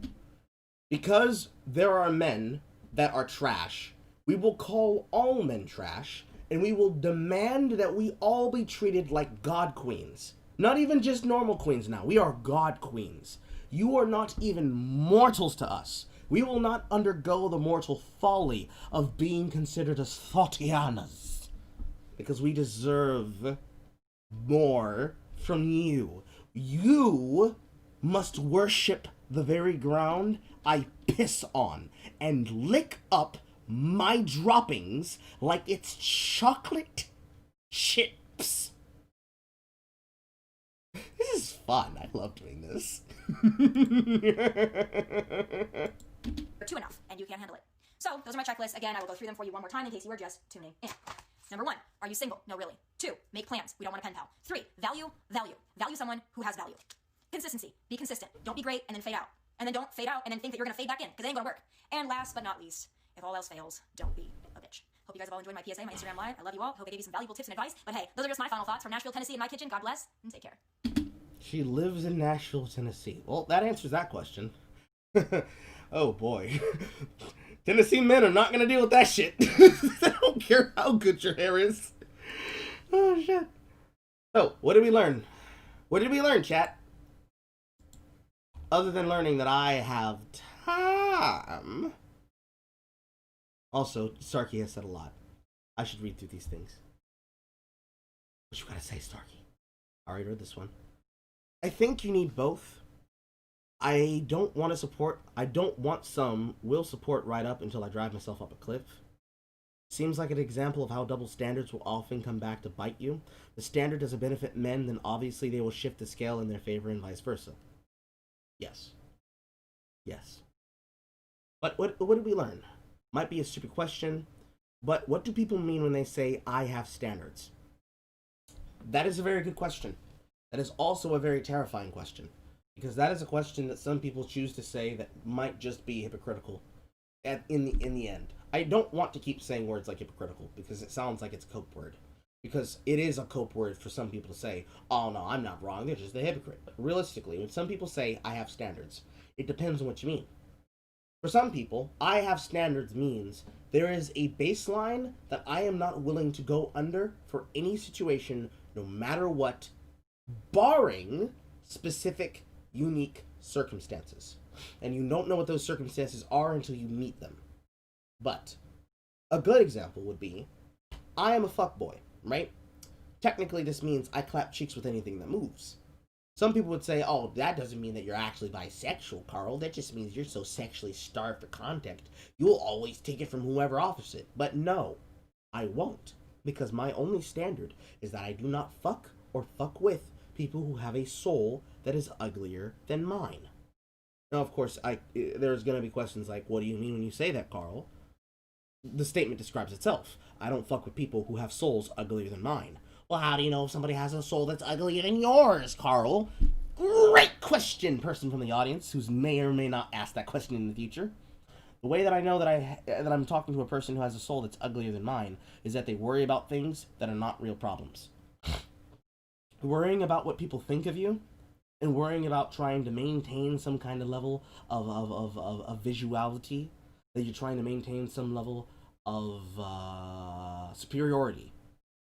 Because there are men that are trash, we will call all men trash, and we will demand that we all be treated like god queens. Not even just normal queens now. We are god queens. You are not even mortals to us. We will not undergo the mortal folly of being considered as Thotianas. Because we deserve more from you. You must worship the very ground I piss on and lick up my droppings like it's chocolate chips. This is fun. I love doing this. You're too enough, and you can't handle it. So, those are my checklists. Again, I will go through them for you one more time in case you were just tuning in. Number 1, are you single? No, really. 2, make plans. We don't want a pen pal. 3, value. Value someone who has value. Consistency. Be consistent. Don't be great and then fade out. And then don't fade out and then think that you're going to fade back in, because it ain't going to work. And last but not least, if all else fails, don't be a bitch. Hope you guys have all enjoyed my PSA, my Instagram Live. I love you all. Hope I gave you some valuable tips and advice. But hey, those are just my final thoughts from Nashville, Tennessee in my kitchen. God bless, and take care. She lives in Nashville, Tennessee. Well, that answers that question. Oh boy. Tennessee men are not going to deal with that shit. I don't care how good your hair is. Oh shit. So, what did we learn? What did we learn, chat? Other than learning that I have time. Also, Starkey has said a lot. I should read through these things. What you gotta say, Starkey? I already read this one. I think you need both. I don't want some will support right up until I drive myself up a cliff. Seems like an example of how double standards will often come back to bite you. The standard doesn't benefit men, then obviously they will shift the scale in their favor and vice versa. Yes. But what did we learn? Might be a stupid question, but what do people mean when they say, I have standards? That is a very good question. That is also a very terrifying question. Because that is a question that some people choose to say that might just be hypocritical in the end. I don't want to keep saying words like hypocritical, because it sounds like it's a code word. Because it is a cope word for some people to say, oh no, I'm not wrong, they're just a hypocrite. But realistically, when some people say, I have standards, it depends on what you mean. For some people, I have standards means there is a baseline that I am not willing to go under for any situation, no matter what, barring specific, unique circumstances. And you don't know what those circumstances are until you meet them. But a good example would be, I am a fuckboy, right? Technically, this means I clap cheeks with anything that moves. Some people would say, oh, that doesn't mean that you're actually bisexual, Carl. That just means you're so sexually starved for contact, you'll always take it from whoever offers it. But no, I won't. Because my only standard is that I do not fuck or fuck with people who have a soul that is uglier than mine. Now, of course, there's going to be questions like, what do you mean when you say that, Carl? The statement describes itself. I don't fuck with people who have souls uglier than mine. Well, how do you know if somebody has a soul that's uglier than yours, Carl? Great question, person from the audience, who may or may not ask that question in the future. The way that I know that I'm talking to a person who has a soul that's uglier than mine is that they worry about things that are not real problems. Worrying about what people think of you, and worrying about trying to maintain some kind of level of visuality, that you're trying to maintain some level of superiority,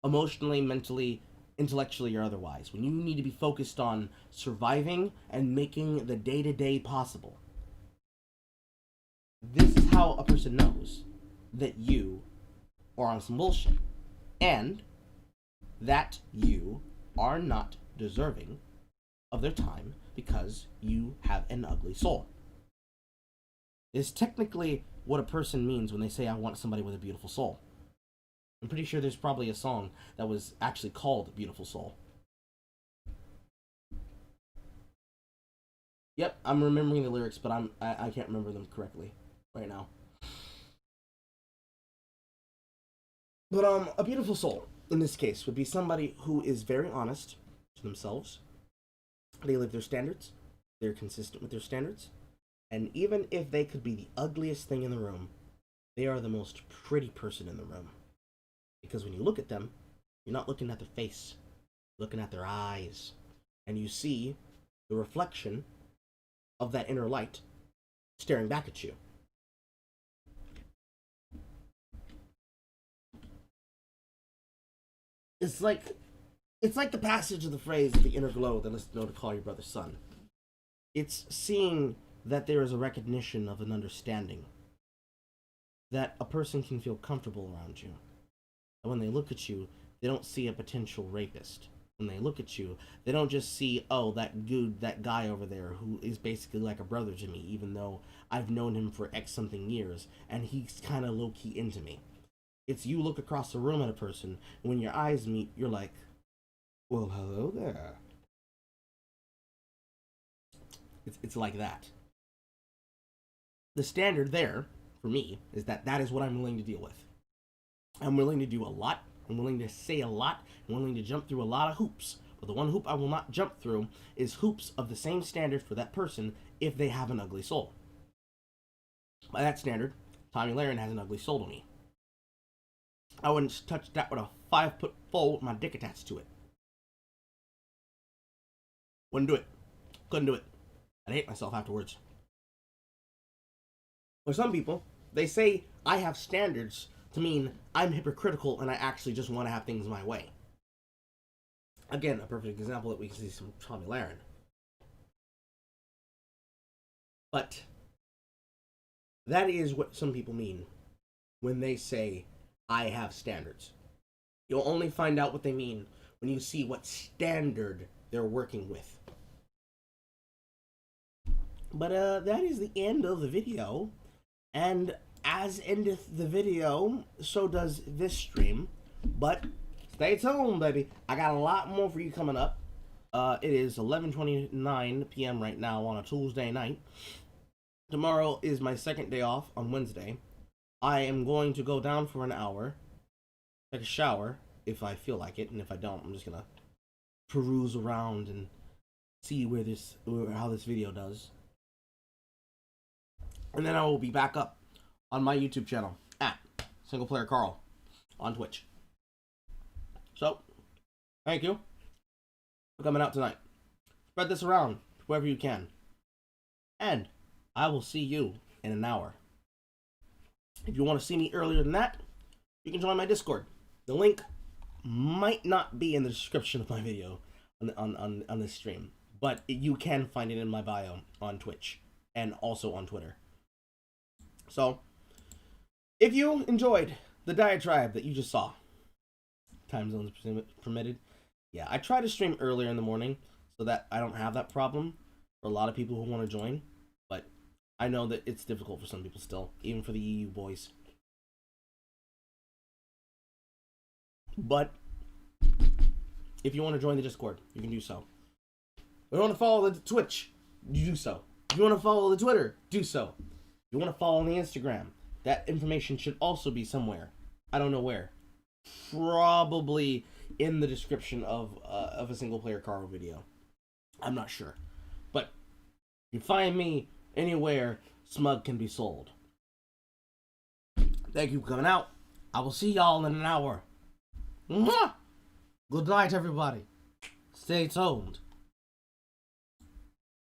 emotionally, mentally, intellectually, or otherwise, when you need to be focused on surviving and making the day-to-day possible. This is how a person knows that you are on some bullshit, and that you are not deserving of their time because you have an ugly soul. Is technically what a person means when they say, I want somebody with a beautiful soul. I'm pretty sure there's probably a song that was actually called Beautiful Soul. Yep, I'm remembering the lyrics, but I can't remember them correctly right now. But a beautiful soul, in this case, would be somebody who is very honest to themselves. They live their standards. They're consistent with their standards. And even if they could be the ugliest thing in the room, they are the most pretty person in the room. Because when you look at them, you're not looking at their face, you're looking at their eyes. And you see the reflection of that inner light staring back at you. It's like the passage of the phrase of the inner glow that lets you know to call your brother son. It's seeing that there is a recognition of an understanding. That a person can feel comfortable around you. And when they look at you, they don't see a potential rapist. When they look at you, they don't just see, oh, that guy over there who is basically like a brother to me, even though I've known him for X something years, and he's kind of low-key into me. It's you look across the room at a person, and when your eyes meet, you're like, well, hello there. It's like that. The standard there, for me, is that is what I'm willing to deal with. I'm willing to do a lot. I'm willing to say a lot. I'm willing to jump through a lot of hoops. But the one hoop I will not jump through is hoops of the same standard for that person if they have an ugly soul. By that standard, Tomi Lahren has an ugly soul to me. I wouldn't touch that with a 5-foot pole with my dick attached to it. Wouldn't do it. Couldn't do it. I'd hate myself afterwards. For some people, they say I have standards to mean I'm hypocritical and I actually just want to have things my way. Again, a perfect example that we can see from Tomi Lahren. But that is what some people mean when they say I have standards. You'll only find out what they mean when you see what standard they're working with. But that is the end of the video. And as endeth the video, so does this stream. But stay tuned, baby. I got a lot more for you coming up. It is 11:29 p.m. right now on a Tuesday night. Tomorrow is my second day off on Wednesday. I am going to go down for an hour, take a shower if I feel like it, and if I don't, I'm just gonna peruse around and see how this video does. And then I will be back up on my YouTube channel at Single Player Carl on Twitch. So, thank you for coming out tonight. Spread this around to wherever you can. And I will see you in an hour. If you want to see me earlier than that, you can join my Discord. The link might not be in the description of my video on this stream, but you can find it in my bio on Twitch and also on Twitter. So, if you enjoyed the diatribe that you just saw, time zones permitted, yeah, I try to stream earlier in the morning so that I don't have that problem for a lot of people who want to join, but I know that it's difficult for some people still, even for the EU boys. But if you want to join the Discord, you can do so. If you want to follow the Twitch, you do so. If you want to follow the Twitter, do so. If you want to follow the Instagram, that information should also be somewhere. I don't know where. Probably in the description of a single player Caro video. I'm not sure. But you find me anywhere smug can be sold. Thank you for coming out. I will see y'all in an hour. Mwah! Good night, everybody. Stay tuned.